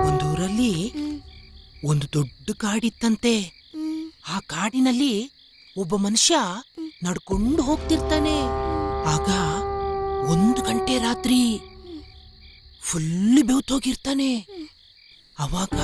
ಒಂದೂರಲ್ಲಿ ಒಂದು ದೊಡ್ಡ ಕಾಡಿತ್ತಂತೆ. ಆ ಕಾಡಿನಲ್ಲಿ ಒಬ್ಬ ಮನುಷ್ಯ ನಡ್ಕೊಂಡು ಹೋಗ್ತಿರ್ತಾನೆ. ಆಗ 1 ಗಂಟೆ ರಾತ್ರಿ ಫುಲ್ ಬೆವ್ತೋಗಿರ್ತಾನೆ. ಅವಾಗ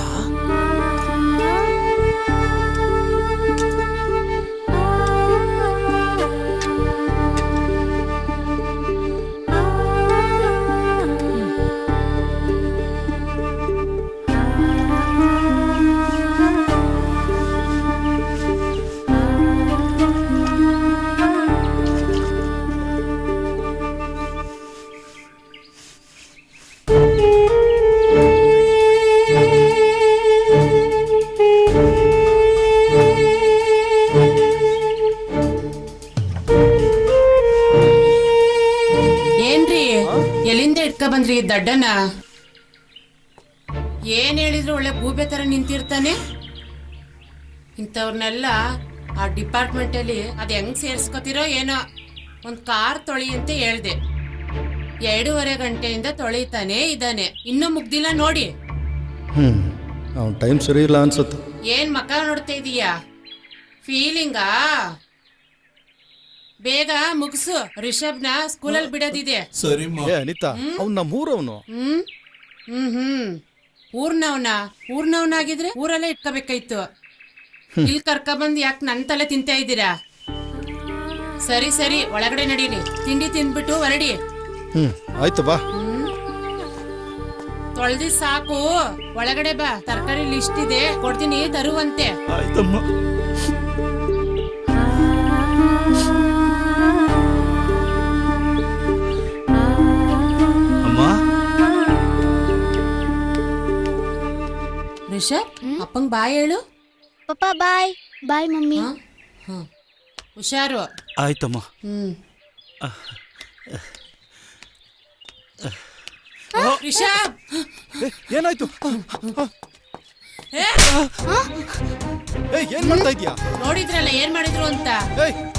ಬಂದ್ರಿ ದಡ್ಡನ? ಏನ್ ಹೇಳಿದ್ರು ಒಳ್ಳೆ ಗೂಬೆ ತರ ನಿಂತಿರ್ತಾನೆ. ಇಂಥವ್ರನ್ನೆಲ್ಲ ಆ ಡಿಪಾರ್ಟ್ಮೆಂಟ್ ಅಲ್ಲಿ ಅದ್ ಹೆಂಗ್ ಸೇರ್ಸ್ಕೊತಿರೋ ಏನೋ. ಒಂದ್ ಕಾರ್ ತೊಳಿ ಅಂತ ಹೇಳ್ದೆ, 2.5 ಗಂಟೆಯಿಂದ ತೊಳಿತಾನೆ ಇದ್ದಾನೆ, ಇನ್ನೂ ಮುಗ್ದಿಲ್ಲ ನೋಡಿ. ಟೈಮ್ ಸರಿ ಇಲ್ಲ ಅನ್ಸುತ್ತೆ. ಏನ್ ಮಕ ನೋಡ್ತಾ ಇದೀಯಾ? ಫೀಲಿಂಗಾ? ಬೇಗ ಮುಗಿಸು, ರಿಷಬ್ನ ಸ್ಕೂಲಲ್ಲಿ ಬಿಡೋದಿದೆ. ಸರಿ ಅನಿತಾ, ಅವ್ನು ನಮ್ಮೂರವನು. ಊರ್ನವನಾಗಿದ್ರೆ ಊರಲ್ಲೇ ಇಟ್ಕೋಬೇಕಾಯ್ತು. ಇಲ್ಲಿ ಕರ್ಕೊಂಡ್ಬಂದು ಯಾಕೆ ನನ್ ತಲೆ ತಿಂತಾ ಇದ್ದೀರಾ? ಸರಿ ಸರಿ, ಒಳಗಡೆ ನಡೀರಿ, ತಿಂಡಿ ತಿಂದ್ಬಿಟ್ಟು ಹೊರಡಿ. ಆಯ್ತು ಬಾ. ತೊಳ್ದಿ ಸಾಕು, ಒಳಗಡೆ ಬಾ. ತರಕಾರಿ ಲಿಸ್ಟ್ ಇದೆ, ಕೊಡ್ತೀನಿ ತರುವಂತೆ. ಆಯ್ತಮ್ಮ. ರಿಷಬ್, ಅಪ್ಪಂಗ್ ಬಾಯ್ ಹೇಳು. Papa bye. Bye mummy. ಹುಷಾರು. ಆಯ್ತಮ್ಮ. ರಿಷಬ್, ಏನಾಯ್ತು? ಏನ್ ಮಾಡ್ತಾ ಇದ್ಯಾ? ನೋಡಿದ್ರಲ್ಲ ಏನ್ ಮಾಡಿದ್ರು ಅಂತ.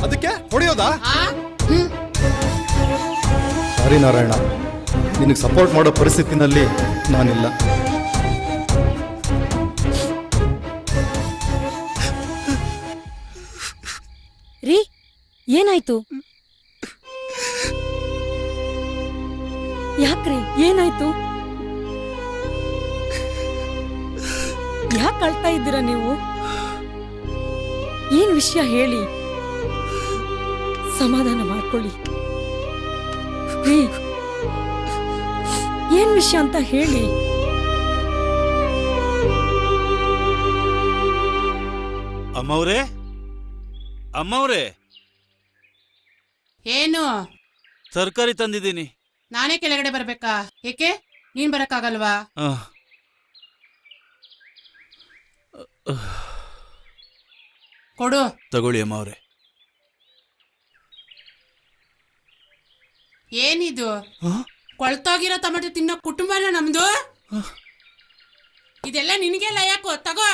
ಅದಕ್ಕೆ ಹೊಡೆಯೋದಾ? ಸಾರಿ ನಾರಾಯಣ, ನಿನಗೆ ಸಪೋರ್ಟ್ ಮಾಡೋ ಪರಿಸ್ಥಿತಿನಲ್ಲಿ ನಾನಿಲ್ಲ. ರೀ, ಏನಾಯ್ತು? ಯಾಕ್ರಿ, ಏನಾಯ್ತು? ಯಾಕೆ ಅಳ್ತಾ ಇದ್ದೀರಾ ನೀವು? ಏನ್ ವಿಷಯ ಹೇಳಿ, ಸಮಾಧಾನ ಮಾಡ್ಕೊಳ್ಳಿ. ರೀ, ಏನ್ ವಿಷಯ ಅಂತ ಹೇಳಿ. ಅಮ್ಮವ್ರೆ, ಅಮ್ಮವ್ರೆ, ಏನು? ತರಕಾರಿ ತಂದಿದ್ದೀನಿ. ನಾನೇ ಕೆಳಗಡೆ ಬರ್ಬೇಕಾ? ಏಕೆ, ನೀನ್ ಬರಕ್ಕಾಗಲ್ವಾ? ಕೊಡು. ತಗೊಳ್ಳಿ ಅಮ್ಮ ಅವ್ರೆ. ಏನಿದು? ಕೊಳ್ತೋಗಿರೋ ಟೊಮೆಟೊ ತಿನ್ನೋ ಕುಟುಂಬನ ನಮ್ದು. ಇದೆಲ್ಲ ನಿನಗೆ ಲಯಕ್ಕೋ, ತಗೋ.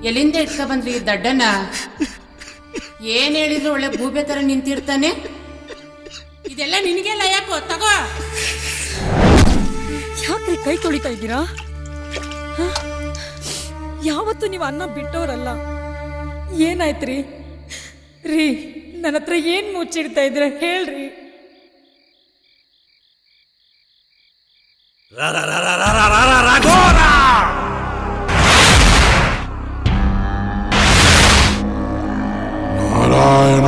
ಎಲ್ಲಿಂದ ಇಟ್ಕ ಬಂದ್ರಿ ಈ ದಡ್ಡನ? ಏನ್ ಹೇಳಿದ್ರು ಒಳ್ಳೆ ಗೂಬೆ ತರ ನಿಂತಿರ್ತಾನೆ. ಇದೆಲ್ಲ ನಿನಗೆ ಲಯಕ್ಕೋ, ತಗೋ. ಯಾಕ್ರಿ ಕೈ ತೊಳಿತಾ ಇದ್ದೀರಾ? ಯಾವತ್ತು ನೀವು ಅನ್ನ ಬಿಟ್ಟೋರಲ್ಲ. ಏನಾಯ್ತ್ರಿ? ರೀ, ನನ್ನ ಹತ್ರ ಏನ್ ಮುಚ್ಚಿಡ್ತಾ ಇದ್ರ ಹೇಳ್ರಿ. ನಾರಾಯಣ,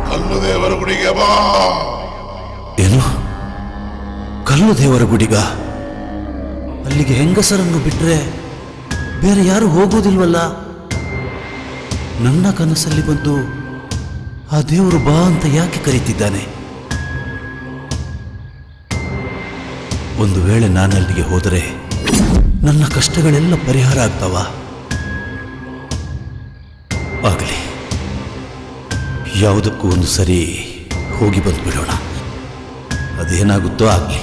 ಕಲ್ಲು ದೇವರ ಗುಡಿಗೆ ಬಾ. ಏನು? ಕಲ್ಲು ದೇವರ ಗುಡಿಗ? ಅಲ್ಲಿಗೆ ಹೆಂಗಸರನ್ನು ಬಿಟ್ರೆ ಬೇರೆ ಯಾರು ಹೋಗೋದಿಲ್ವಲ್ಲ? ನನ್ನ ಕನಸಲ್ಲಿ ಬಂದು ಆ ದೇವರು ಬಾ ಅಂತ ಯಾಕೆ ಕರೀತಿದ್ದಾನೆ? ಒಂದು ವೇಳೆ ನಾನಲ್ಲಿಗೆ ಹೋದರೆ ನನ್ನ ಕಷ್ಟಗಳೆಲ್ಲ ಪರಿಹಾರ ಆಗ್ತಾವ? ಆಗಲಿ, ಯಾವುದಕ್ಕೂ ಒಂದು ಸರಿ ಹೋಗಿ ಬಂದ್ಬಿಡೋಣ. ಅದೇನಾಗುತ್ತೋ ಆಗಲಿ.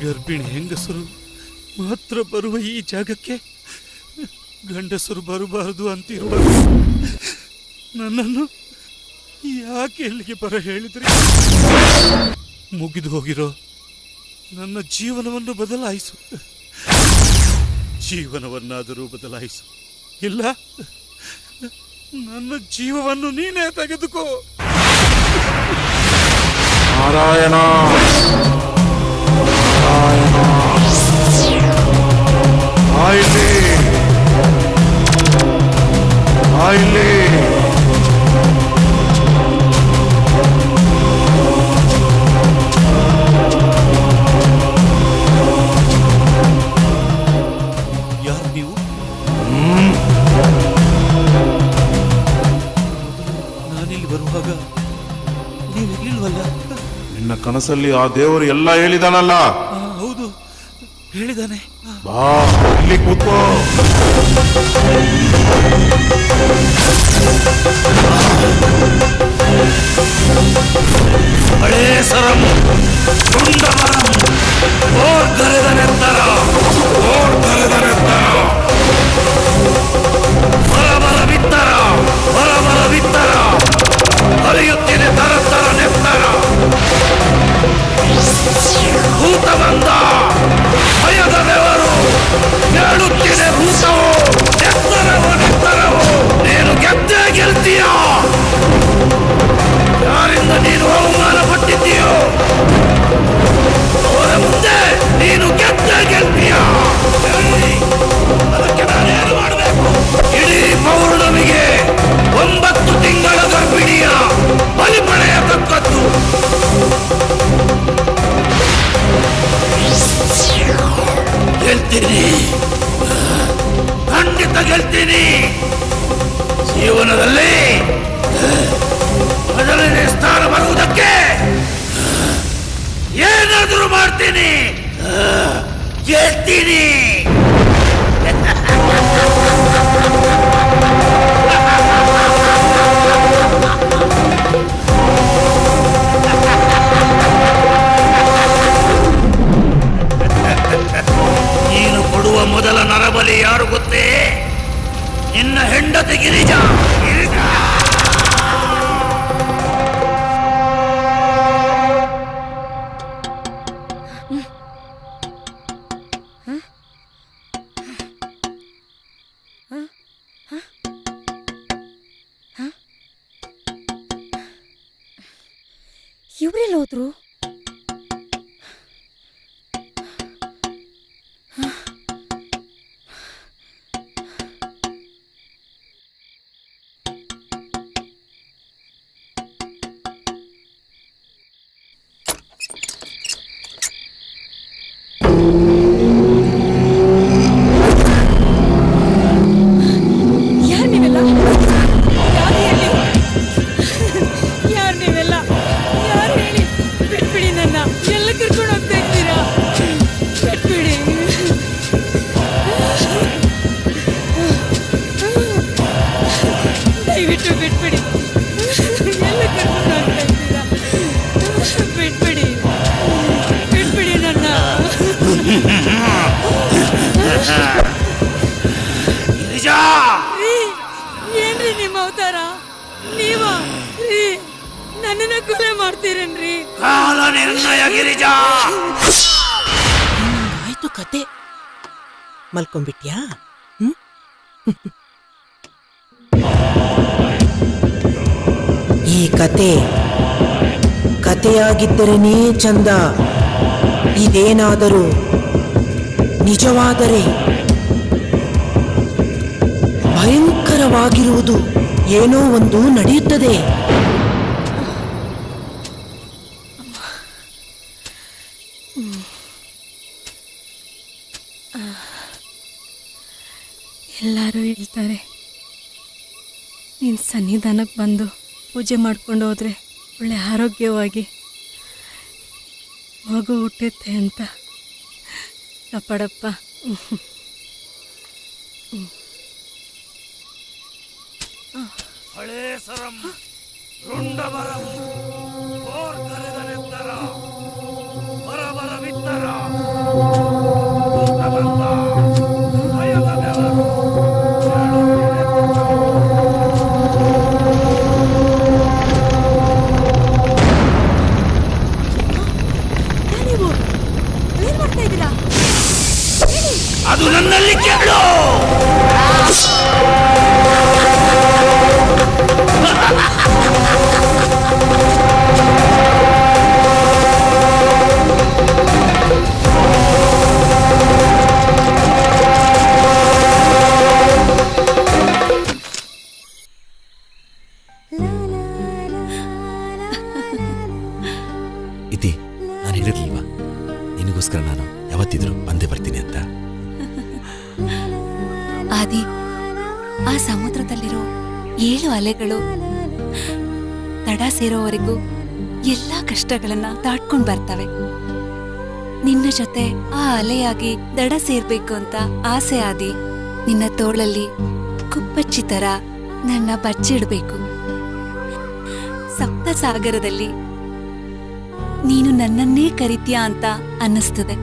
ಗರ್ಭಿಣಿ ಹೆಂಗಸರು ಮಾತ್ರ ಬರುವ ಈ ಜಾಗಕ್ಕೆ ಗಂಡಸರು ಬರಬಾರದು ಅಂತಿರುವ ನನ್ನನ್ನು ಯಾಕೆ ಇಲ್ಲಿಗೆ ಬರ ಹೇಳಿದ್ರಿ? ಮುಗಿದು ಹೋಗಿರೋ ನನ್ನ ಜೀವನವನ್ನು ಬದಲಾಯಿಸು. ಜೀವನವನ್ನಾದರೂ ಬದಲಾಯಿಸು. ಇಲ್ಲ, ನನ್ನ ಜೀವವನ್ನು ನೀನೇ ತೆಗೆದುಕೋ. ನಾರಾಯಣ, ಯಾರು ನೀವು? ನಾನಿಲ್ಲಿ ಬರುವಾಗ ನೀವಿರ್ಲಿಲ್ವಲ್ಲ? ನಿನ್ನ ಕನಸಲ್ಲಿ ಆ ದೇವರು ಎಲ್ಲ ಹೇಳಿದಾನಲ್ಲ? ಹೌದು, ಹೇಳಿದಾನೆ. ಬಾ, ಇಲ್ಲಿ ಕೂತ್ಕೋ. ಹಳೇ ಸರಂ ತುಂಡವರಂ ಓರ್ ಗರೆದ ನೆತ್ತರ, ಓರ್ ಗರೆದ ನೆತ್ತರ, ಬರಬರ ಬಿತ್ತರ, ಬರಬರ ಬಿತ್ತರ, ಹರಿಯುತ್ತಿದೆ ತರ ತರ ನೆತ್ತರ. ಭೂತ ಬಂದ, ಭಯದ ಬೆವರು ಹೇಳುತ್ತಿದೆ ಭೂತವು, ನೆತ್ತರವು ನೆತ್ತರವು. ನೀನು ಗೆದ್ದೇ ಗೆಲ್ತೀಯ. ಯಾರಿಂದ ನೀನು ಅವಮಾನ ಪಟ್ಟಿದ್ದೀಯೋ ಅವರ ಮುಂದೆ ನೀನು ಗೆದ್ದೇ ಗೆಲ್ತೀಯ. ಅದಕ್ಕೆ ನಾನೇನು ಮಾಡಬೇಕು? ಇಡೀ ಪೌರ್ಣಮಿಗೆ 9 ತಿಂಗಳ ಗರ್ಭಿಣಿಯ ಬಲಿ ಪಡೆಯತಕ್ಕದ್ದು. ಗೆಲ್ತೀನಿ, ಖಂಡಿತ ಗೆಲ್ತೀನಿ. ಜೀವನದಲ್ಲಿ ಮೊದಲನೇ ಸ್ಥಾನ ಬರುವುದಕ್ಕೆ ಏನಾದರೂ ಮಾಡ್ತೀನಿ, ಗೆಲ್ತೀನಿ. ಇವರೆಲ್ಲ ಹೋದ್ರು? ಯಾರ್ ನೀವೆಲ್ಲ? ಯಾರ್ ಹೇಳಿ? ಯಾರ್ ನೀವೆಲ್ಲ? ಯಾರ್ ಹೇಳಿ? ಬಿಟ್ಬಿಡಿ ನನ್ನ. ಎಲ್ಲ ಕರ್ಕೊಂಡು ಹೋಗ್ತಾ ಇದ್ದೀರಾ? ಬಿಟ್ಬಿಡಿ. ದಯವಿಟ್ಟು ಬಿಟ್ಬಿಡಿ. ಎಲ್ಲ ಕರ್ಕೊಂಡು ಹೋಗ್ತಾ ಇದ್ದೀರಾ? ಬಿಟ್ಬಿಡಿ. ಬಿಟ್ಬಿಡಿ ನನ್ನ. ರೀ, ಏನ್ರಿ ನಿಮ್ಮ ಅವತಾರ? ನೀವ ರೀ ನನ್ನನ್ನ ಕೊಲೆ ಮಾಡ್ತೀರೇನ್ರಿ? ಆಯ್ತು ಕತೆ. ಮಲ್ಕೊಂಡ್ಬಿಟ್ಯಾ? ಈ ಕತೆಯಾಗಿದ್ದರೇನೇ ಚಂದ. ಇದೇನಾದರೂ ನಿಜವಾದರೆ ಭಯಂಕರವಾಗಿರುವುದು ಏನೋ ಒಂದು ನಡೆಯುತ್ತದೆ. ಎಲ್ಲರೂ ಹೇಳ್ತಾರೆ ನೀನು ಸನ್ನಿಧಾನಕ್ಕೆ ಬಂದು ಪೂಜೆ ಮಾಡ್ಕೊಂಡು ಹೋದ್ರೆ ಒಳ್ಳೆ ಆರೋಗ್ಯವಾಗಿ ಮಗು ಹುಟ್ಟುತ್ತೆ ಅಂತ. ಕಾಪಾಡಪ್ಪ. ಹಳೇ ಸರಂ ರುಂಡಮರಂ ಓರ್ಕರೆದನೆತ್ತರ ಬರಬರ ಬಿತ್ತರ ದುಷ್ಟಬಂಧ ಭಯದ ಬೆವರು ನೀವು ಏನ್ ಮಾಡ್ತಾ ಇದ್ದೀರಾ? ಅದು ನನ್ನಲ್ಲಿ ಕೇಳು. ಇತಿ, ನಾನು ಹೇಳಿರ್ಲಿಲ್ವಾ ನಿನಗೋಸ್ಕರ ನಾನು ಯಾವತ್ತಿದ್ರು ಬಂದೇ ಬರ್ತೀನಿ ಅಂತ. ಆದಿ, ಆ ಸಮುದ್ರದಲ್ಲಿರೋ 7 ಅಲೆಗಳು ತಡ ಸೇರೋವರೆಗೂ ಎಲ್ಲಾ ಕಷ್ಟಗಳನ್ನ ದಾಟ್ಕೊಂಡ್ ಬರ್ತವೆ. ನಿನ್ನ ಜೊತೆ ಆ ಅಲೆಯಾಗಿ ದಡ ಸೇರ್ಬೇಕು ಅಂತ ಆಸೆ. ಆದಿ, ನಿನ್ನ ತೋಳಲ್ಲಿ ಕುಪ್ಪಚ್ಚಿ ತರ ನನ್ನ ಬಚ್ಚಿಡ್ಬೇಕು. ಸಪ್ತ ಸಾಗರದಲ್ಲಿ ನೀನು ನನ್ನನ್ನೇ ಕರಿತೀಯಾ ಅಂತ ಅನ್ನಿಸ್ತದೆ.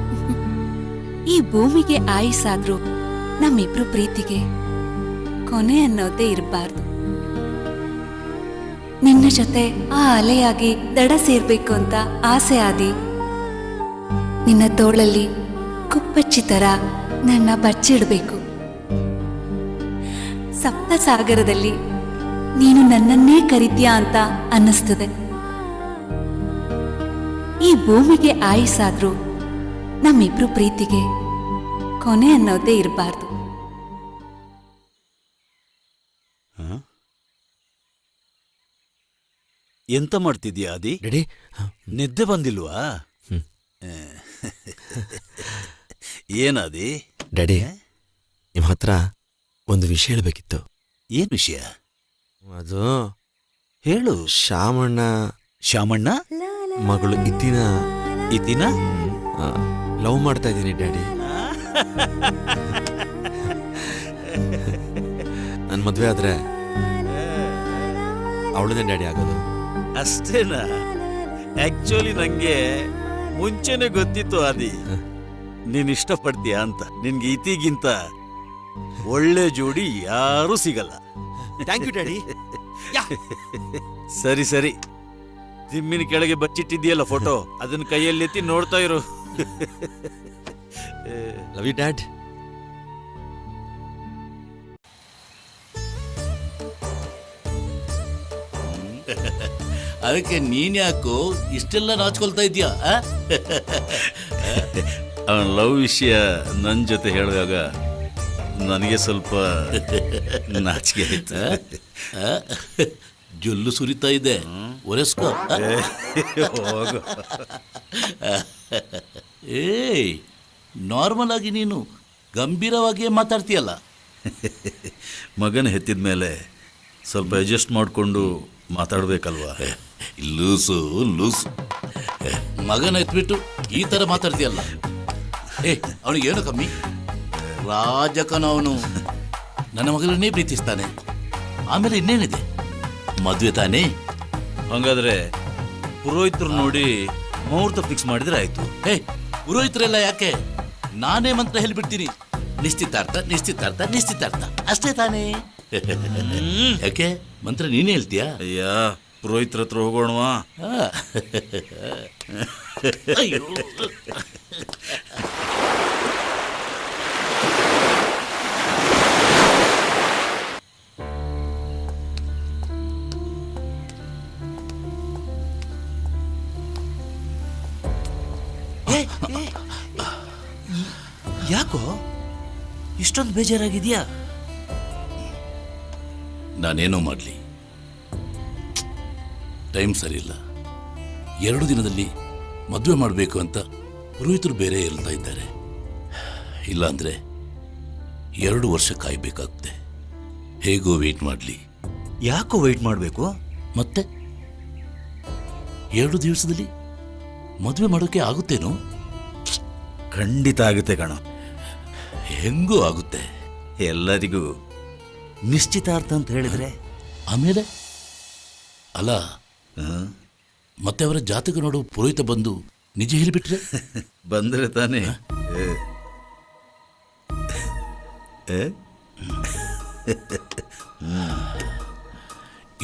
ಈ ಭೂಮಿಗೆ ಆಯುಸ್ಸಾದ್ರೂ ನಮ್ಮಿಬ್ರು ಪ್ರೀತಿಗೆ ಕೊನೆ ಅನ್ನೋದೇ ಇರಬಾರ್ದು. ನಿನ್ನ ಜೊತೆ ಆ ಅಲೆಯಾಗಿ ದಡ ಸೇರ್ಬೇಕು ಅಂತ ಆಸೆ. ಆದಿ, ನಿನ್ನ ತೋಳಲ್ಲಿ ಕುಪ್ಪಚ್ಚಿ ತರ ನನ್ನ ಬಚ್ಚಿಡ್ಬೇಕು. ಸಪ್ತ ಸಾಗರದಲ್ಲಿ ನೀನು ನನ್ನನ್ನೇ ಕರಿತೀಯಾ ಅಂತ ಅನ್ನಿಸ್ತದೆ. ಈ ಭೂಮಿಗೆ ಆಯುಸ್ಸಾದ್ರೂ ನಮ್ಮಿಬ್ರು ಪ್ರೀತಿಗೆ ಕೊನೆ ಅನ್ನೋದೇ ಇರಬಾರ್ದು. ಎಂತ ಮಾಡ್ತಿದ್ಯಾ ಆದಿ? ರೆಡಿ? ನಿದ್ದೆ ಬಂದಿಲ್ವಾ? ಏನಾದಿ? ಡ್ಯಾಡಿ, ನಿಮ್ಮ ಹತ್ರ ಒಂದು ವಿಷಯ ಹೇಳ್ಬೇಕಿತ್ತು. ಏನ್ ವಿಷಯ? ಅದು ಹೇಳು. ಶಾಮಣ್ಣ ಮಗಳು ಇತಿನ ಲವ್ ಮಾಡ್ತಾ ಇದ್ದೀನಿ ಡ್ಯಾಡಿ. ನನ್ನ ಮದ್ವೆ ಆದ್ರೆ ಅವಳದೇ ಡ್ಯಾಡಿ ಆಗೋದು. ಅಷ್ಟೇನಾ? ಆಕ್ಚುಲಿ ನಂಗೆ ಮುಂಚೆನೆ ಗೊತ್ತಿತ್ತು ಆದಿ ನೀನ್ ಇಷ್ಟಪಡ್ತೀಯ ಅಂತ. ನಿನ್ಗೆ ಇತಿಗಿಂತ ಒಳ್ಳೆ ಜೋಡಿ ಯಾರೂ ಸಿಗಲ್ಲ. Thank you daddy. ಸರಿ ಸರಿ, ತಿಮ್ಮಿನ ಕೆಳಗೆ ಬಚ್ಚಿಟ್ಟಿದ್ಯಲ್ಲ ಫೋಟೋ, ಅದನ್ನ ಕೈಯಲ್ಲಿ ಎತ್ತಿ ನೋಡ್ತಾ ಇರು. Love you dad. ಅದಕ್ಕೆ ನೀನ್ ಯಾಕೋ ಇಷ್ಟೆಲ್ಲ ನಾಚ್ಕೊಳ್ತಾ ಇದೀಯಾ? ಅವನ ಲವ್ ವಿಷಯ ನನ್ನ ಜೊತೆ ಹೇಳಿದಾಗ ನನಗೆ ಸ್ವಲ್ಪ ನಾಚಿಕೆ ಆಯ್ತು. ಜೊಲ್ಲು ಸುರಿತಾ ಇದೆ, ಒರೆಸ್ಕೋ. ಹೋಗು. ಏಯ್, ನಾರ್ಮಲ್ ಆಗಿ ನೀನು ಗಂಭೀರವಾಗಿಯೇ ಮಾತಾಡ್ತೀಯಲ್ಲ. ಮಗನ ಹೆತ್ತಿದ ಮೇಲೆ ಸ್ವಲ್ಪ ಅಡ್ಜಸ್ಟ್ ಮಾಡಿಕೊಂಡು ಮಾತಾಡ್ಬೇಕಲ್ವಾ? Loose loose. ಮಗನ ಎತ್ಬಿಟ್ಟು ಈ ಥರ ಮಾತಾಡ್ತೀಯಲ್ಲ. ಅವನಿಗೇನು ಕಮ್ಮಿ? ರಾಜಕನ ಅವನು. ನನ್ನ ಮಗಳನ್ನೇ ಪ್ರೀತಿಸ್ತಾನೆ. ಆಮೇಲೆ ಇನ್ನೇನಿದೆ, ಮದುವೆ ತಾನೇ. ಹಂಗಾದ್ರೆ ಪುರೋಹಿತರು ನೋಡಿ ಮುಹೂರ್ತ ಫಿಕ್ಸ್ ಮಾಡಿದ್ರೆ ಆಯ್ತು. ಪುರೋಹಿತರೆಲ್ಲ ಯಾಕೆ? ನಾನೇ ಮಂತ್ರ ಹೇಳ್ಬಿಡ್ತೀನಿ. ನಿಶ್ಚಿತಾರ್ಥ ನಿಶ್ಚಿತಾರ್ಥ ನಿಶ್ಚಿತಾರ್ಥ, ಅಷ್ಟೇ ತಾನೇ? ಯಾಕೆ ಮಂತ್ರ ನೀನೇ ಹೇಳ್ತೀಯಾ? ಅಯ್ಯ, ಪುರೋಹಿತರ ಹತ್ರ ಹೋಗೋಣವಾ? ಅಯ್ಯೋ, ಯಾಕೋ ಇಷ್ಟೊಂದು ಬೇಜಾರಾಗಿದ್ಯಾ? ನಾನೇನೋ ಮಾಡಲಿ, ಟೈಮ್ ಸರಿ ಇಲ್ಲ. 2 ದಿನದಲ್ಲಿ ಮದುವೆ ಮಾಡಬೇಕು ಅಂತ ಪುರೋಹಿತರು ಬೇರೆ ಹೇಳ್ತಾ ಇದ್ದಾರೆ. ಇಲ್ಲಾಂದ್ರೆ 2 ವರ್ಷ ಕಾಯಬೇಕಾಗುತ್ತೆ. ಹೇಗೋ ವೆಯ್ಟ್ ಮಾಡಲಿ. ಯಾಕೋ ವೆಯ್ಟ್ ಮಾಡಬೇಕು? ಮತ್ತೆ 2 ದಿವಸದಲ್ಲಿ ಮದುವೆ ಮಾಡೋಕೆ ಆಗುತ್ತೇನೋ? ಖಂಡಿತ ಆಗುತ್ತೆ ಕಣ. ಹೆಂಗೂ ಆಗುತ್ತೆ. ಎಲ್ಲರಿಗೂ ನಿಶ್ಚಿತಾರ್ಥ ಅಂತ ಹೇಳಿದ್ರೆ ಆಮೇಲೆ ಅಲ್ಲ, ಮತ್ತೆ ಅವರ ಜಾತಕ ನೋಡು ಪುರೋಹಿತ ಬಂದು ನಿಜ ಹೇಳಿಬಿಟ್ರೆ? ಬಂದ್ರೆ ತಾನೇ.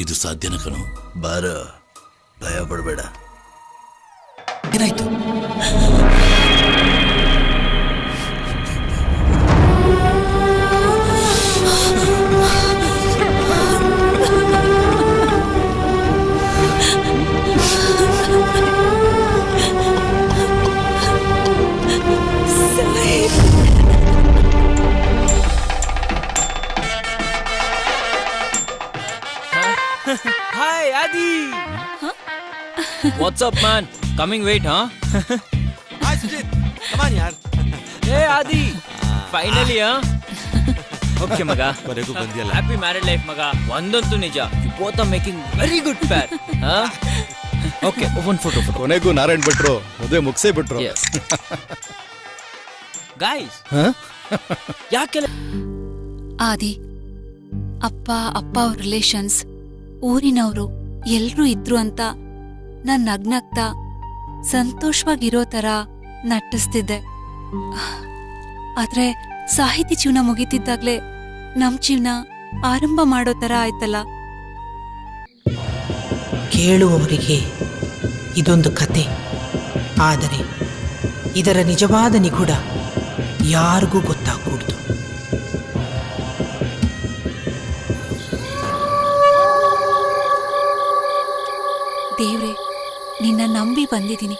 ಇದು ಸಾಧ್ಯನ ಕಣೋ? ಬಾರ, ಭಯ ಪಡಬೇಡ. ಏನಾಯ್ತು? Hi, Adi. Huh? What's up, man? Coming late, huh? Hi, Sujit. Come on, yaar. Hey, Adi. Finally, huh? Okay, maga. ಕೊನೆಗೂ ಬಂದಿಯಲ್ಲ. Happy married life, maga. ಒಂದಂತೂ ನಿಜ. You both are making very good pair. Huh? Okay, one photo. ಕೊನೆಗೂ ನಾರಾಯಣ್ ಬಿಟ್ರು ಮದುವೆ ಮುಗಿಸೇ ಬಿಟ್ರು. Yes. Guys. ಯಾಕೆ ಆದಿ, ಅಪ್ಪ ಅವ್ರ ರಿಲೇಷನ್ಸ್, ಊರಿನವರು ಎಲ್ರೂ ಇದ್ರು ಅಂತ ನಾನ್ ನಗ್ನಗ್ತಾ ಸಂತೋಷವಾಗಿರೋ ತರ ನಟಿಸ್ತಿದ್ದೆ. ಆದ್ರೆ ಸಾಹಿತಿ ಜೀವನ ಮುಗಿತಿದ್ದಾಗ್ಲೇ ನಮ್ ಜೀವನ ಆರಂಭ ಮಾಡೋ ತರ ಆಯ್ತಲ್ಲ. ಕೇಳುವವರಿಗೆ ಇದೊಂದು ಕತೆ, ಆದರೆ ಇದರ ನಿಜವಾದ ನಿಗೂಢ ಯಾರಿಗೂ ಗೊತ್ತಾಗಕೂಡ್ದು. ದೇವ್ರೆ, ನಿನ್ನ ನಂಬಿ ಬಂದಿದ್ದೀನಿ.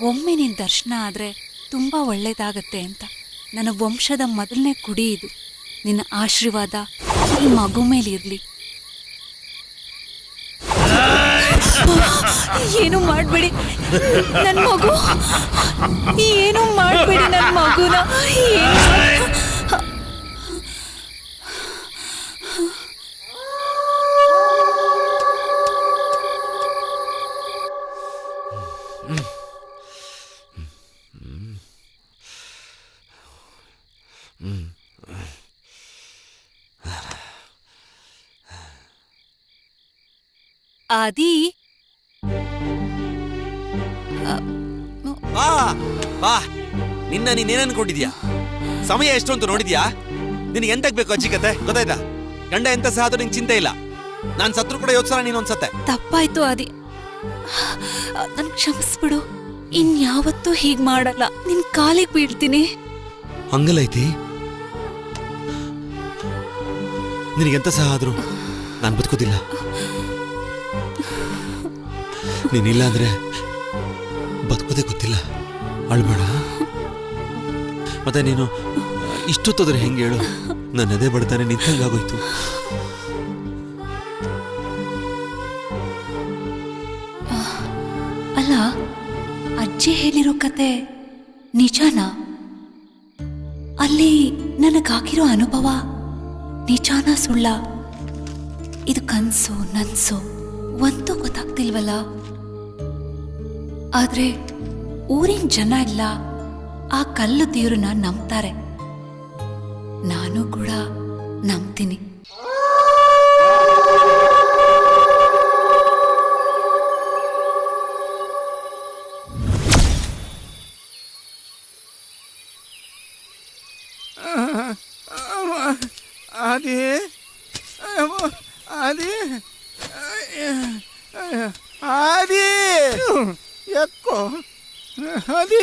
ಒಮ್ಮೆ ನಿನ್ ದರ್ಶನ ಆದ್ರೆ ತುಂಬಾ ಒಳ್ಳೇದಾಗತ್ತೆ ಅಂತ. ನನ್ನ ವಂಶದ ಮೊದಲನೇ ಕುಡಿ ಇದು. ನಿನ್ನ ಆಶೀರ್ವಾದ ಈ ಮಗು ಮೇಲಿರ್ಲಿ. ಏನು ಮಾಡ್ಬೇಡಿ ನನ್ ಮಗು, ಏನು ಮಾಡ್ಬೇಡಿ ನನ್ ಮಗುನ. ಆದಿ, ಬಾ. ನಿನ್ನ ನೀನೇನ್ ಅನ್ಕೊಂಡಿದ್ಯಾ? ಸಮಯ ಎಷ್ಟು ಅಂತ ನೋಡಿದ್ಯಾ? ನಿನಗೆ ಎಂತಕ್ ಅಜ್ಜಿ ಕತೆ ಗೊತ್ತಾಯ್ತಾ? ಗಂಡ ಎಂತ ಸಹ ನಿಂಗೆ ಚಿಂತೆ ಇಲ್ಲ. ನಾನ್ ಸತ್ರು ಕೂಡ ಯೋಚಿಸಲ್ಲ ನೀನೊಂದ್ಸತ್ತೆ. ತಪ್ಪಾಯ್ತು ಆದಿ, ನನ್ ಕ್ಷಮಿಸ್ಬಿಡು. ಇನ್ಯಾವತ್ತೂ ಹೀಗ್ ಮಾಡಲ್ಲ. ನಿನ್ ಕಾಲಿಗೆ ಬೀಳ್ತೀನಿ. ಹಂಗಲ್ಲೈತಿ? ನಿನಗೆಂತ ಸಹ ಆದ್ರೂ ನಾನ್ ಬದುಕೋದಿಲ್ಲ. ನೀನಿಲ್ಲ ಅಂದ್ರೆ ಬದುಕೋದೇ ಗೊತ್ತಿಲ್ಲ. ಅಳ್ಬೇಡ. ಮತ್ತೆ ನೀನು ಇಷ್ಟೊತ್ತಾದ್ರೆ ಹೆಂಗೆ ಹೇಳು? ನನ್ನ ಎದೆ ಬಡ್ತಾನೆ ನಿಂತಂಗಾಗೋಯ್ತು. ಅಲ್ಲ, ಅಜ್ಜಿ ಹೇಳಿರೋ ಕತೆ ನಿಜಾನಾ? ಅಲ್ಲಿ ನನಗಾಗಿರೋ ಅನುಭವ ನಿಜಾನ ಸುಳ್ಳ? ಇದು ಕನ್ಸು ನನ್ಸು ಒಂದು ಗೊತ್ತಾಗ್ತಿಲ್ವಲ್ಲ. ಆದ್ರೆ ಊರಿನ ಜನ ಎಲ್ಲ ಆ ಕಲ್ಲು ದೇವ್ರನ್ನ ನಂಬ್ತಾರೆ. ನಾನು ಕೂಡ ನಂಬ್ತೀನಿ. ಆದಿ ಆದಿ ಆದಿ ಯಾಕೋ ಆದಿ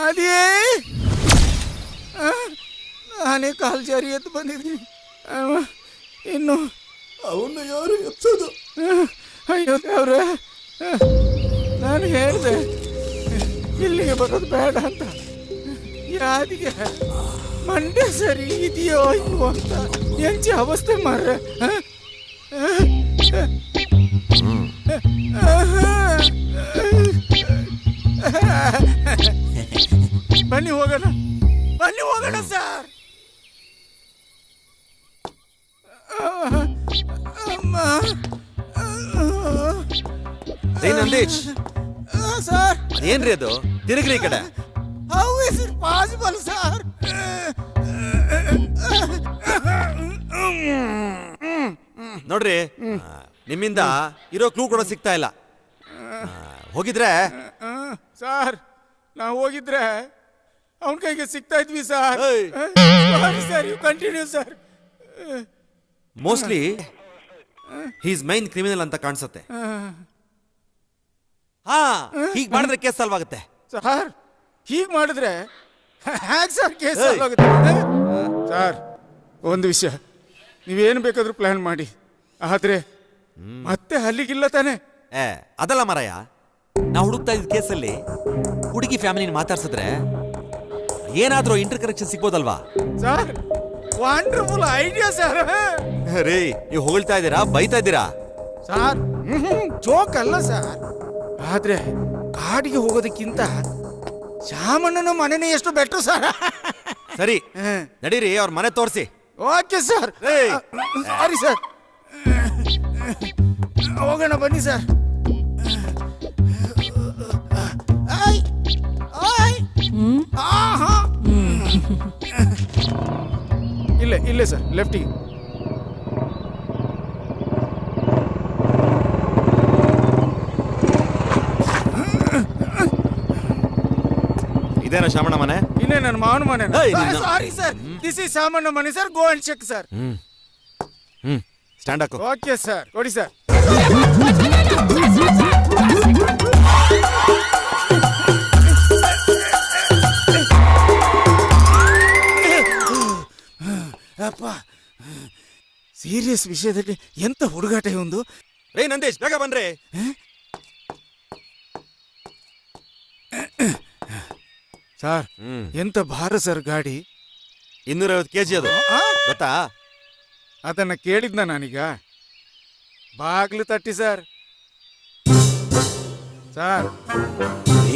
ಆದಿ ನಾನೇ ಕಾಲು ಜಾರಿ ಎದ್ದು ಬಂದಿದ್ದೀನಿ. ಇನ್ನು ಅವನ್ನ ಯಾರು ಎತ್ತೋದು? ಅಯ್ಯೋ ದೇವ್ರೆ, ನಾನು ಹೇಳಿದೆ ಇಲ್ಲಿಗೆ ಬರೋದು ಬೇಡ ಅಂತ. ಯಾರಿಗೆ ಮಂಡ್ಯ ಸರಿ ಇದೆಯೋ ಇಲ್ವೋ ಅಂತ ಎಂಚೆ ಅವಸ್ಥೆ ಮಾರ್ರೆ. ಬನ್ನಿ ಹೋಗೋಣ, ಬನ್ನಿ ಹೋಗೋಣ ಸರ್. ನಂದೀಶ್ ಸರ್, ಅದೇನ್ರಿ ಅದು? ತಿರುಗ್ರಿ ಈ ಕಡೆ. How is it possible sir? ನೋಡ್ರಿ, ನಿಮ್ಮಿಂದ ಇರೋ ಕ್ಲೂ ಕೂಡ ಸಿಗ್ತಾ ಇಲ್ಲ. ಹೋಗಿದ್ರೆ ಸರ್, ನಾವು ಹೋಗಿದ್ರೆ ಅವನ ಕೈಗೆ ಸಿಗ್ತಾ ಇದ್ವಿ sir. Sir, you continue sir. Mostly he's main criminal ಅಂತ ಕಾಣಿಸುತ್ತೆ. ಹಾ, ಹೀಗ್ ಮಾಡಿದ್ರೆ ಕೇಸ್ ಸಾಲ್ವ್ ಆಗುತ್ತೆ. ಸರ್, ಹೀಗೆ ಮಾಡಿದ್ರೆ ಹ್ಯಾಕ್ ಸರ್ ಕೇಸ್ ಸಾಲ್ವ್ ಆಗುತ್ತೆ? ಸರ್, ಒಂದು ವಿಷಯ, ನೀವೇನು ಬೇಕಾದ್ರೂ ಪ್ಲಾನ್ ಮಾಡಿ, ಆದ್ರೆ ಮತ್ತೆ ಅಲ್ಲಿಗಿಲ್ಲ ತಾನೆ? ಅದಲ್ಲ ಮರಯ್ಯ, ನಾವು ಹುಡುಕ್ತಾ ಇದ್ದ ಕೇಸಲ್ಲಿ ಹುಡುಗಿ ಫ್ಯಾಮಿಲಿನ ಮಾತಾಡ್ಸಿದ್ರೆ ಏನಾದ್ರೂ ಇಂಟರ್ ಕನೆಕ್ಷನ್ ಸಿಗ್ಬೋದಲ್ವಾ? Sir, wonderful idea sir. ರೀ, ನೀವು ಹೊಗಳ್ತಾ ಇದ್ದೀರಾ, ಬೈತಾ ಇದ್ದೀರಾ? ಸರ್, ಜೋಕ್ ಅಲ್ಲ ಸರ್. ಆದ್ರೆ ಕಾಡಿಗೆ ಹೋಗೋದಕ್ಕಿಂತ ಶಾಮಣ್ಣನ ಮನೆನೇ ಎಷ್ಟು ಬೆಟ್ರು ಸರ್. ಸರಿ, ನಡೀರಿ, ಅವ್ರ ಮನೆ ತೋರಿಸಿ. Okay sir. ಸಾರಿ ಸರ್, ಹೋಗೋಣ ಬನ್ನಿ ಸರ್. ಇಲ್ಲೇ ಸರ್, ಲೆಫ್ಟಿಗೆ. ಇದೇನ ಶಾಮಣ್ಣ ಮನೆ? ಇನ್ನೇ ನನ್ನ ಮಾವನ ಮನೆ. Sorry sir, this is Samanna ಮನೆ sir. Go and check sir. Stand ಹಾಕು. ಓಕೆ ಸರ್, ಕೊಡಿ ಸರ್. ಅಪ್ಪ, ಸೀರಿಯಸ್ ವಿಷಯದಲ್ಲಿ ಎಂತ ಹುಡುಗಾಟ ಒಂದು. ರೇ ನಂದೀಶ್, ಬೇಗ ಬನ್ರಿ. ಸರ್, ಎಂತ ಭಾರ ಸರ್ ಗಾಡಿ? 250 kg ಅದು, ಗೊತ್ತಾ? ಅದನ್ನ ಕೇಳಿದ್ನ ನಾನೀಗ. ಬಾಗ್ಲು ತಟ್ಟಿ ಸರ್. ಸರ್,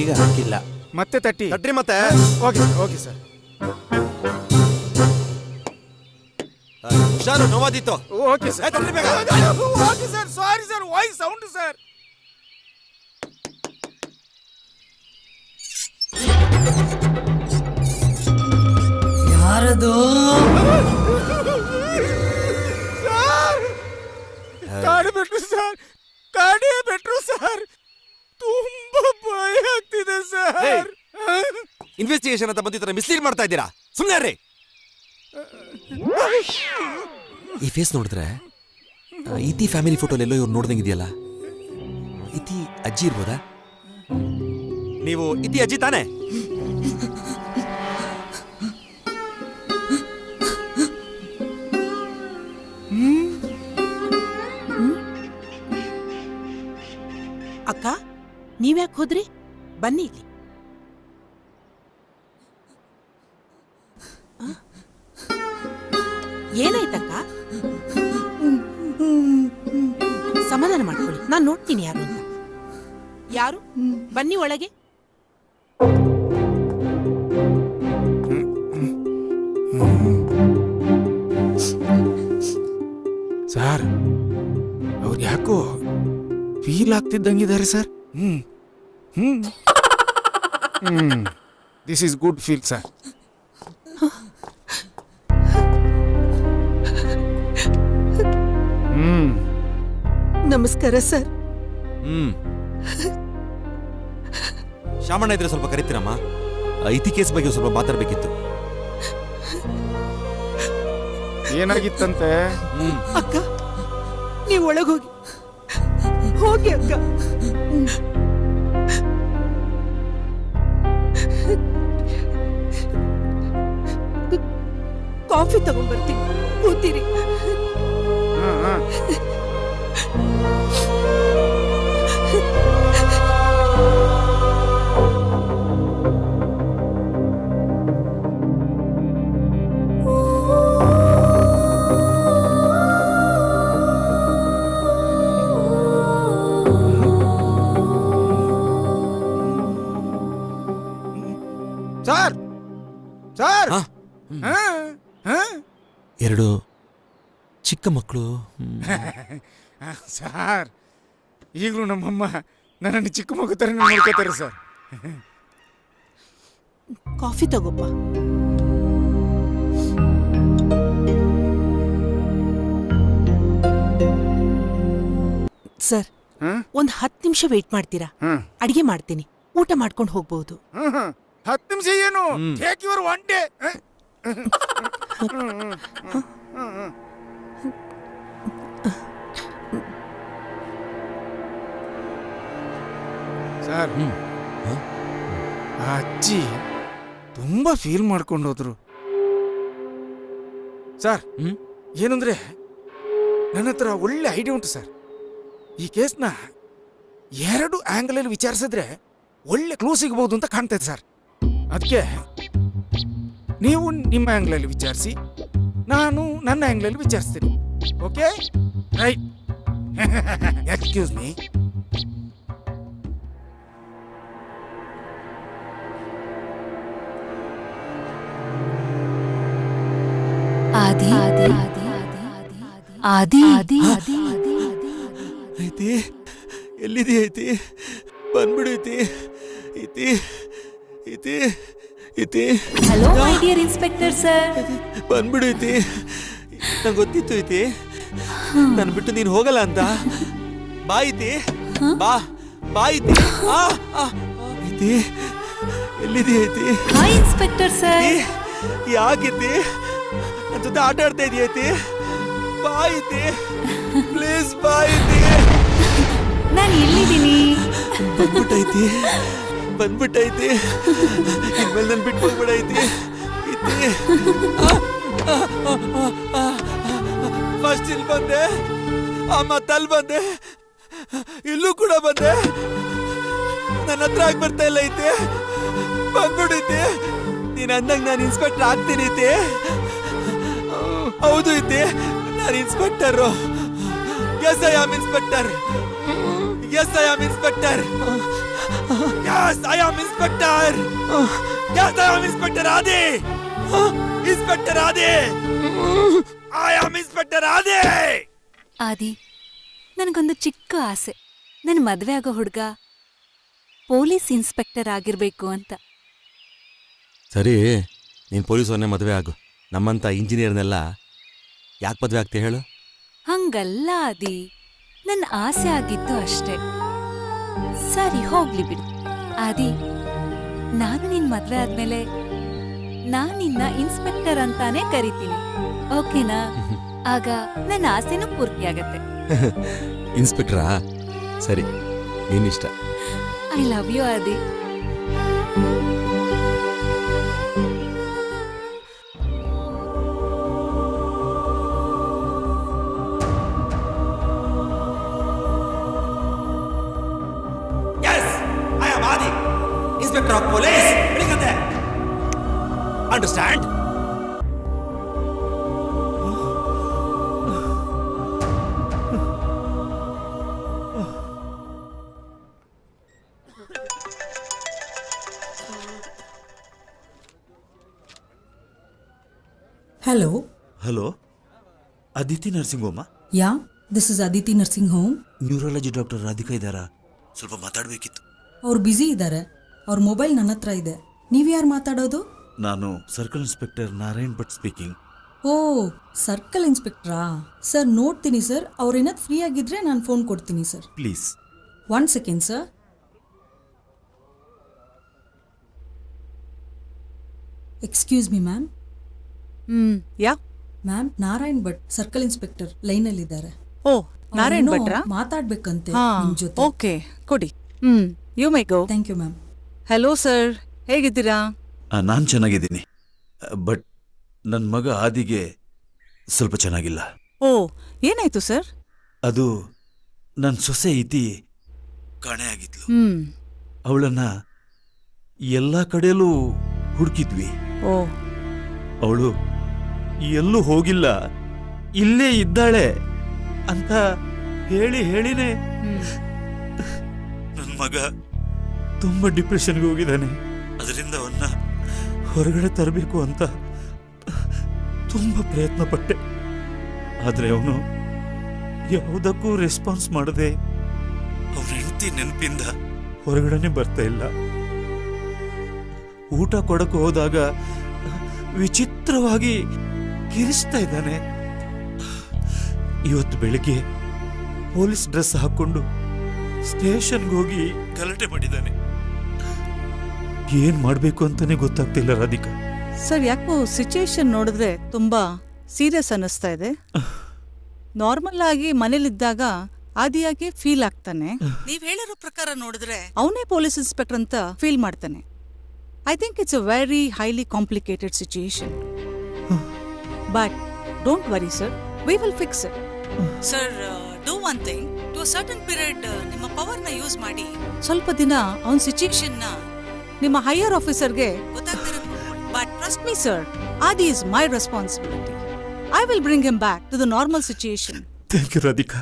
ಈಗ ಹಾಕಿಲ್ಲ, ಮತ್ತೆ ತಟ್ಟಿ. ತಟ್ರಿ ಮತ್ತೆ. Okay sir. ಹುಷಾರು, ನೋವಾದಿತ್ತು. Okay sir. Okay sir. Sorry sir, voice sound sir. ಯಾರದು? ಕಾಡಿ ಬಿಟ್ರು ಸರ್, ಕಾಡಿ ಬಿಟ್ರು ಸರ್. ತುಂಬಾ ಭಯ ಆಗ್ತಿದೆ ಸರ್. ಇನ್ವೆಸ್ಟಿಗೇಷನ್ ಅಂತ ಬಂದಿದ್ರೆ ಮಿಸ್ಲೀಡ್ ಮಾಡ್ತಾ ಇದ್ದೀರಾ, ಸುಮ್ಮನೆ ರೀ. ಈ ಫೇಸ್ ನೋಡಿದ್ರೆ ಇತಿ ಫ್ಯಾಮಿಲಿ ಫೋಟೋಲೆಲ್ಲೋ ಇವ್ರು ನೋಡ್ದಂಗಿದೆಯಲ್ಲ. ಇತಿ ಅಜ್ಜಿ ಇರ್ಬೋದಾ? ನೀವು ಇತಿ ಅಜ್ಜಿ ತಾನೇ? ಅಕ್ಕ ನೀವ್ಯಾಕೆ ಹೋದ್ರಿ? ಬನ್ನಿ ಇಲ್ಲಿ. ಏನಾಯ್ತಕ್ಕ? ಸಮಾಧಾನ ಮಾಡ್ಕೊಳ್ಳಿ, ನಾನು ನೋಡ್ತೀನಿ ಯಾರು ಅಂತ. ಯಾರು? ಬನ್ನಿ ಒಳಗೆ. ಸರ್ ಅವ್ರು ಯಾಕೋ ಫೀಲ್ ಆಗ್ತಿದ್ದಂಗಿದ್ದಾರೆ sir. This is good feel sir. ನಮಸ್ಕಾರ ಸರ್. ಶಾಮಣ್ಣ ಇದ್ರೆ ಸ್ವಲ್ಪ ಕರಿತೀರಮ್ಮ, ಐತಿ ಕೇಸ್ ಬಗ್ಗೆ ಸ್ವಲ್ಪ ಮಾತಾಡ್ಬೇಕಿತ್ತು. ಏನಾಗಿತ್ತಂತೆ? ಅಕ್ಕ ನೀವು ಒಳಗೋಗಿ ಹೋಗಿ ಅಕ್ಕ. ಕಾಫಿ ತಗೊಂಡ್ಬರ್ತೀನಿ, ಕೂತೀರಿ. ಸರ್ ಸರ್ ಎರಡು ಚಿಕ್ಕ ಮಕ್ಕಳು. ಸರ್ ಈಗಲೂ ನಮ್ಮಮ್ಮ ನನ್ನನ್ನು ಚಿಕ್ಕ ಮಗು ಥರ ನೋಡ್ಕೋತಾರೆ ಸರ್. ಕಾಫಿ ತಗೋಪ್ಪ. ಸರ್ ಒಂದ್ 10 ನಿಮಿಷ ವೇಟ್ ಮಾಡ್ತೀರಾ? ಅಡಿಗೆ ಮಾಡ್ತೀನಿ, ಊಟ ಮಾಡ್ಕೊಂಡು ಹೋಗ್ಬಹುದು. 10 ನಿಮಿಷ ಏನು? Take your one day. Sir ಆ ಅಜ್ಜಿ ತುಂಬಾ ಫೀಲ್ ಮಾಡ್ಕೊಂಡು ಹೋದ್ರು ಸರ್. ಏನಂದ್ರೆ ನನ್ನ ಹತ್ರ ಒಳ್ಳೆ ಐಡಿಯಾ ಉಂಟು ಸರ್. ಈ ಕೇಸ್ನ 2 ಆಂಗಲಲ್ಲಿ ವಿಚಾರಿಸಿದ್ರೆ ಒಳ್ಳೆ ಕ್ಲೂ ಸಿಗಬಹುದು ಅಂತ ಕಾಣ್ತೈತೆ ಸರ್. ಅದಕ್ಕೆ ನೀವು ನಿಮ್ಮ ಆಂಗ್ಲಲ್ಲಿ ವಿಚಾರಿಸಿ, ನಾನು ನನ್ನ ಆಂಗ್ಲಲ್ಲಿ ವಿಚಾರಿಸ್ತೀನಿ. Okay right? Excuse me. Aadi Aadi Aadi ಆದಿ ಐತಿ, ಎಲ್ಲಿದೆ ಐತಿ? ಬಂದ್ಬಿಡು ಐತಿ. ಐತಿ ಐತಿ ಐತಿ. Hello my dear inspector sir. ಬಂದ್ಬಿಡು ಐತಿ. ನಂಗೆ ಗೊತ್ತಿತ್ತು ಐತಿ ನನ್ ಬಿಟ್ಟು ನೀನು ಹೋಗಲ್ಲ ಅಂತ. ಬಾ ಐತಿ, ಬಾ ಬಾ ಐತಿ. ಐತಿ ಎಲ್ಲಿದೆ ಐತಿ? Hi inspector sir. ಯಾಕೈತಿ ನನ್ನ ಜೊತೆ ಆಟ ಆಡ್ತಾ ಇದೀಯ ಐತಿ? ಬಾ ಐತಿ, ಪ್ಲೀಸ್ ಬಾ ಐತಿ. ನಾನು ಎಲ್ಲಿದ್ದೀನಿ? ಬಂದ್ಬಿಟ್ಟೈತಿ, ಬಂದ್ಬಿಟ್ಟೈತಿ. ಇನ್ಮೇಲೆ ನನ್ ಬಿಟ್ಟು ಹೋಗ್ಬಿಡೈತಿ. ಐತಿ ಫಸ್ಟ್ ಇಲ್ಲಿ ಬಂದೆ, ಮತ್ತಲ್ಲಿ ಬಂದೆ, ಇಲ್ಲೂ ಕೂಡ ಬಂದೆ. ನನ್ನ ಹತ್ರ ಆಗಿ ಬರ್ತಾ ಇಲ್ಲ ಐತಿ. ಬಂದ್ಬಿಡೈತಿ. ನೀನ್ ಅಂದಂಗ ನಾನು ಇನ್ಸ್ಪೆಕ್ಟರ್ ಆಗ್ತೀನಿ ಐತಿ. ಹೌದು ಐತಿ, ನಾನು inspector. Yes I am inspector. Yes I am inspector. Yes I am inspector. Yes I am inspector Adi. Inspector Adi. I am inspector Adi. Adi, ನನಗೊಂದು ಚಿಕ್ಕ ಆಸೆ. ನನ್ನ ಮದುವೆ ಆಗೋ ಹುಡುಗ ಪೊಲೀಸ್ ಇನ್ಸ್ಪೆಕ್ಟರ್ ಆಗಿರ್ಬೇಕು ಅಂತ. ಸರಿ, ನೀನು ಪೊಲೀಸವನ್ನೇ ಮದುವೆ ಆಗು. ನಮ್ಮಂತ ಇಂಜಿನಿಯರ್ನೆಲ್ಲ ಯಾಕೆ ಮದುವೆ ಆಗ್ತೇ ಹೇಳು? ಹಂಗಲ್ಲ ಆದಿ, ನನ್ನ ಆಸೆ ಆಗಿತ್ತು ಅಷ್ಟೇ. ಸರಿ ಹೋಗ್ಲಿ ಬಿಡು ಆದಿ. ನಾನು ನಿನ್ ಮದ್ವೆ ಆದ್ಮೇಲೆ ನಾನ್ ನಿನ್ನ ಇನ್ಸ್ಪೆಕ್ಟರ್ ಅಂತಾನೆ ಕರಿತೀನಿ, ಓಕೆನಾ? ಆಗ ನನ್ನ ಆಸೆನೂ ಪೂರ್ತಿ ಆಗತ್ತೆ. ಇನ್ಸ್ಪೆಕ್ಟರಾ? ಸರಿ, ನೀನಿಷ್ಟ. I love you Aadi. Inspector of police understand? Hello hello, Aditi nursing ಹೋಮ? Yeah, this is Aditi nursing home. Neurology doctor Radhika ಇದ್ದಾರಾ? ಸ್ವಲ್ಪ ಮಾತಾಡಬೇಕಿತ್ತು. ಅವ್ರು ಬ್ಯುಸಿ ಇದ್ದಾರೆ. ಅವ್ರ ಮೊಬೈಲ್ ನನ್ನ ಹತ್ರ ಇದೆ. ನೀವ್ಯಾರು ಮಾತಾಡೋದು? ನಾನು circle inspector Narayan Bhat speaking. ಓ, ಸರ್ಕಲ್ ಇನ್ಸ್ಪೆಕ್ಟ್ರಾ? ಸರ್ ನೋಡ್ತೀನಿ ಸರ್. ಅವ್ರೇನಾದ್ರು ಫ್ರೀ ಆಗಿದ್ರೆ ನಾನು ಫೋನ್ ಕೊಡ್ತೀನಿ sir. Please 1 second sir. Excuse me ma'am. Yeah ma'am, Narayan Bhat circle inspector ಲೈನಲ್ಲಿದ್ದಾರೆ. ಓ, ನಾರಾಯಣ್ ಭಟ್ರಾ? ಮಾತಾಡ್ಬೇಕಂತೆ ಹಾ, ನಿಮ್ ಜೊತೆ. ಓಕೆ, ಕೊಡಿ. You may go. Thank you ma'am. Hello sir, ಹೇಗಿದ್ದೀರಾ? ನಾನು ಚೆನ್ನಾಗಿದ್ದೀನಿ, ಬಟ್ ನನ್ನ ಮಗ ಆದಿಗೆ ಸ್ವಲ್ಪ ಚೆನ್ನಾಗಿಲ್ಲ. ಓ, ಏನಾಯ್ತು ಸರ್? ಅದು ನನ್ನ ಸೊಸೆ ಇತಿ ಕಾಣೆಯಾಗಿದ್ಲು. ಅವಳನ್ನ ಎಲ್ಲ ಕಡೆಯಲ್ಲೂ ಹುಡುಕಿದ್ವಿ. ಓ, ಅವಳು ಎಲ್ಲೂ ಹೋಗಿಲ್ಲ, ಇಲ್ಲೇ ಇದ್ದಾಳೆ ಅಂತ ಹೇಳಿನೇ ನನ್ನ ಮಗ ತುಂಬಾ ಡಿಪ್ರೆಷನ್ಗೆ ಹೋಗಿದ್ದಾನೆ. ಅದರಿಂದ ಅವನ್ನ ಹೊರಗಡೆ ತರಬೇಕು ಅಂತ ತುಂಬಾ ಪ್ರಯತ್ನ ಪಟ್ಟೆ. ಆದ್ರೆ ಅವನು ಯಾವುದಕ್ಕೂ ರೆಸ್ಪಾನ್ಸ್ ಮಾಡದೆ ಅವನ ಹೆಂಡತಿ ನೆನಪಿಂದ ಹೊರಗಡೆನೆ ಬರ್ತಾ ಇಲ್ಲ. ಊಟ ಕೊಡಕ್ಕೆ ಹೋದಾಗ ವಿಚಿತ್ರವಾಗಿ ಕಿರಿಸ್ತಾ ಇದ್ದಾನೆ. ಇವತ್ತು ಬೆಳಿಗ್ಗೆ ಪೊಲೀಸ್ ಡ್ರೆಸ್ ಹಾಕೊಂಡು ಸ್ಟೇಷನ್ಗೆ ಹೋಗಿ ಗಲಾಟೆ ಮಾಡಿದ್ದಾನೆ. ಏನ್ ಮಾಡ್ಬೇಕು ಅಂತಾನೆ ಗೊತ್ತಾಗ್ತಿಲ್ಲ ರಾಧಿಕಾ. ಸರ್, ಯಾಕೋ ಸಿಚುಯೇಷನ್ ನೋಡಿದ್ರೆ ತುಂಬಾ ಸೀರಿಯಸ್ ಅನ್ನಿಸ್ತಾ ಇದೆ. ನಾರ್ಮಲ್ ಆಗಿ ಮನೇಲಿದ್ದಾಗ ಆದಿಯಾಗಿ ಫೀಲ್ ಆಗ್ತಾನೆ. ನೀವ್ ಹೇಳಿರೋ ಪ್ರಕಾರ ನೋಡಿದ್ರೆ ಅವನೇ ಪೊಲೀಸ್ ಇನ್ಸ್ಪೆಕ್ಟರ್ ಅಂತ ಫೀಲ್ ಮಾಡ್ತಾನೆ. I think it's a very highly complicated situation. But don't worry sir, we will fix it. Sir, do one thing. To a certain period ನಿಮ್ಮ ಪವರ್ನ ಯೂಸ್ ಮಾಡಿ ಸ್ವಲ್ಪ ದಿನ ಅವನ ಸಿಚುಯೇಷನ್ನ ನಿಮ್ಮ ಹೈಯರ್ ಆಫೀಸರ್ಗೆ ಗೊತ್ತಾಗ್ತಾರೆ. But trust me sir, Aadi is my responsibility. I will bring him back to the normal situation. Thank you Radhika.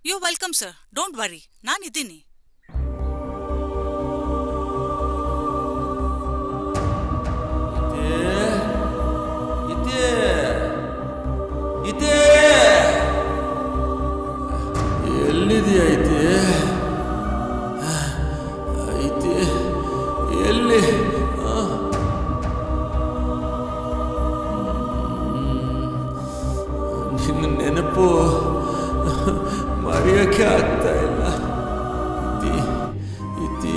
You welcome sir, don't worry, ನಾನಿದ್ದೀನಿ. ಎಲ್ಲಿದೆಯಾ ಐತಿ? ಐತಿ ಎಲ್ಲಿ? ನಿನ್ನ ನೆನಪು ಮರೆಯೋಕ್ಕೆ ಆಗ್ತಾ ಇಲ್ಲ. ಇತಿ ಇತಿ,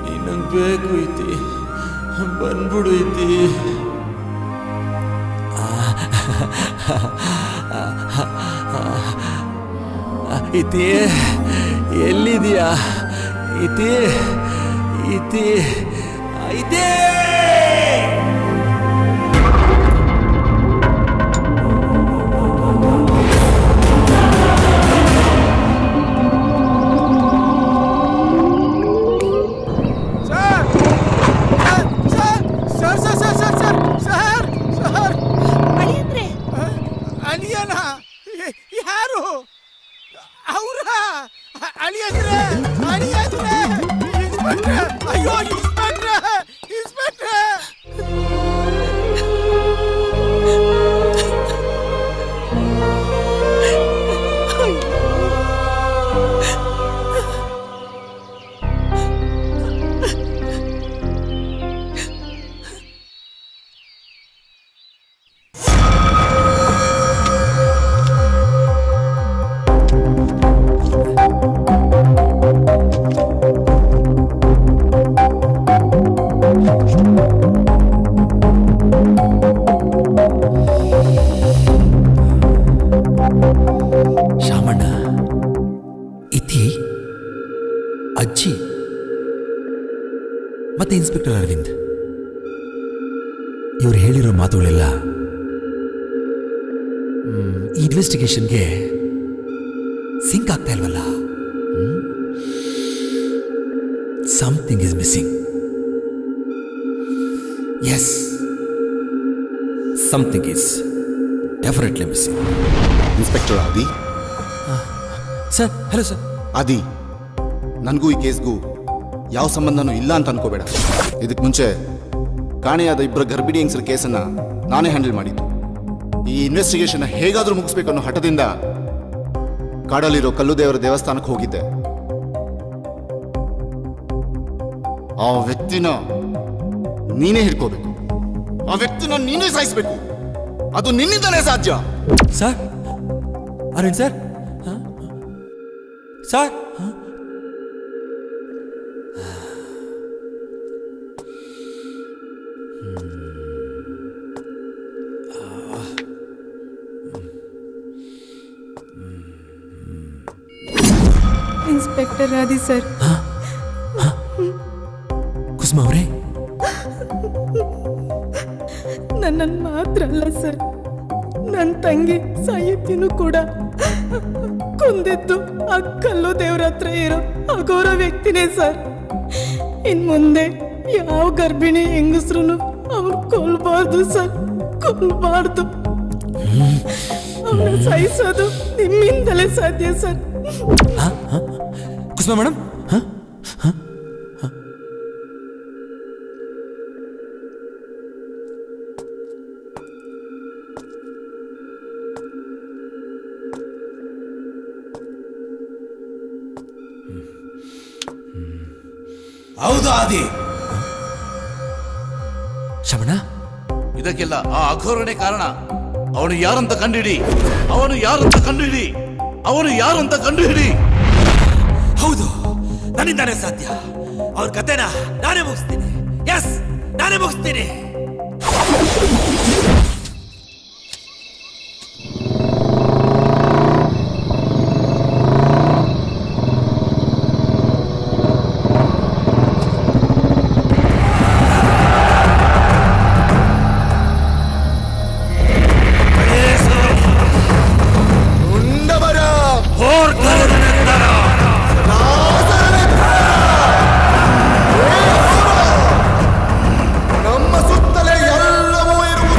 ನೀನಂಗೆ ಬೇಕು ಇತಿ, ಬಂದ್ಬಿಡು ಇತಿ. ಇತಿ ಎಲ್ಲಿದೆಯಾ? ಇತಿ ಇತಿ ಇತಿ. ಯಾರು ಅವ್ರ ಅಳಿಯಂದ್ರೆ? ಅಯ್ಯೋ, ಇನ್ಸ್ಪೆಕ್ಟ್ರೆ! ಶಾಮಣ್ಣ, ಇತಿ, ಅಜ್ಜಿ ಮತ್ತೆ ಇನ್ಸ್ಪೆಕ್ಟರ್ ಅರವಿಂದ್ ಇವ್ರು ಹೇಳಿರೋ ಮಾತುಗಳೆಲ್ಲ ಈ ಇನ್ವೆಸ್ಟಿಗೇಷನ್ಗೆ ಸಿಂಕ್ ಆಗ್ತಾ ಇಲ್ವಲ್ಲ? Something is missing. Yes, something is definitely missing. Inspector Aadi. Sir, hello sir. Aadi, ನನಗೂ ಈ ಕೇಸ್ಗೂ ಯಾವ ಸಂಬಂಧನೂ ಇಲ್ಲ ಅಂತ ಅನ್ಕೋಬೇಡ. ಇದಕ್ಕೆ ಮುಂಚೆ ಕಾಣೆಯಾದ ಇಬ್ಬರ ಗರ್ಭಿಣಿ ಹೆಂಗಸರ ಕೇಸನ್ನ ನಾನೇ ಹ್ಯಾಂಡಲ್ ಮಾಡಿದ್ದು. ಈ ಇನ್ವೆಸ್ಟಿಗೇಷನ್ ಹೇಗಾದ್ರೂ ಮುಗಿಸ್ಬೇಕು ಅನ್ನೋ ಹಠದಿಂದ ಕಾಡಲ್ಲಿರೋ ಕಲ್ಲುದೇವರ ದೇವಸ್ಥಾನಕ್ಕೆ ಹೋಗಿದ್ದೆ. ಆ ವ್ಯಕ್ತಿನ ನೀನೇ ಹಿಡ್ಕೋಬೇಕು, ಆ ವ್ಯಕ್ತಿನ ನೀನೇ ಸಾಯಿಸ್ಬೇಕು. ಅದು ನಿನ್ನಿಂದಲೇ ಸಾಧ್ಯ. Sir, Arun sir, sir, inspector Aadi sir. ಕುಸುಮ ಅವರೇ, ನನ್ನನ್ನು ಮಾತ್ರ ಅಲ್ಲ ಸರ್, ನನ್ನ ತಂಗಿ ಸಾಹಿತ್ಯನೂ ಕೂಡ ಕೊಂದಿದ್ದು ಆ ಕಲ್ಲು ದೇವ್ರ ಹತ್ರ ಇರೋ ಅಘೋರ ವ್ಯಕ್ತಿನೇ ಸರ್. ಇನ್ ಮುಂದೆ ಯಾವ ಗರ್ಭಿಣಿ ಹೆಂಗಸ್ರು ಅವ್ರು ಕೊಲ್ಬಾರ್ದು ಸರ್, ಕೊಲ್ಬಾರ್ದು. ಅವ್ರನ್ನ ಸಾಯಿಸೋದು ನಿಮ್ಮಿಂದಲೇ ಸಾಧ್ಯ ಸರ್. ಕುಸುಮ ಮೇಡಮ್, ಹೌದು ಆದಿ, ಶಮಣ, ಇದಕ್ಕೆಲ್ಲ ಆ ಅಘೋರನೇ ಕಾರಣ. ಅವನು ಯಾರಂತ ಕಂಡುಹಿಡಿ, ಅವನು ಯಾರಂತ ಕಂಡುಹಿಡಿ, ಅವನು ಯಾರಂತ ಕಂಡುಹಿಡಿ. ಹೌದು, ನನ್ನಿಂದಾನೇ ಸಾಧ್ಯ. ಅವ್ರ ಕತೆನ ನಾನೇ ಮುಗಿಸ್ತೀನಿ. ಎಸ್, ನಾನೇ ಮುಗಿಸ್ತೀನಿ. ನಮ್ಮ ಸುತ್ತಲೇ ಎಲ್ಲವೂ ಇರುವುದು.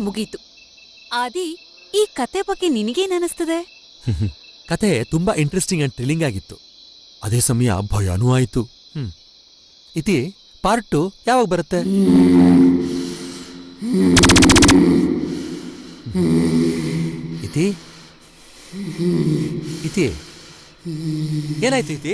ಮುಗೀತು. ಆದಿ, ಈ ಕತೆ ಬಗ್ಗೆ ನಿನಗೇನ್ ಅನಿಸ್ತದೆ? ಕತೆ ತುಂಬಾ ಇಂಟ್ರೆಸ್ಟಿಂಗ್ ಅಂಡ್ ಥ್ರಿಲ್ಲಿಂಗ್ ಆಗಿತ್ತು. ಅದೇ ಸಮಯ ಭಯನೂ ಆಯ್ತು. ಇತಿ ಪಾರ್ಟ್ 2 ಯಾವಾಗ ಬರುತ್ತೆ? ಇತಿ ಇತಿ ಏನಾಯ್ತು ಇತಿ?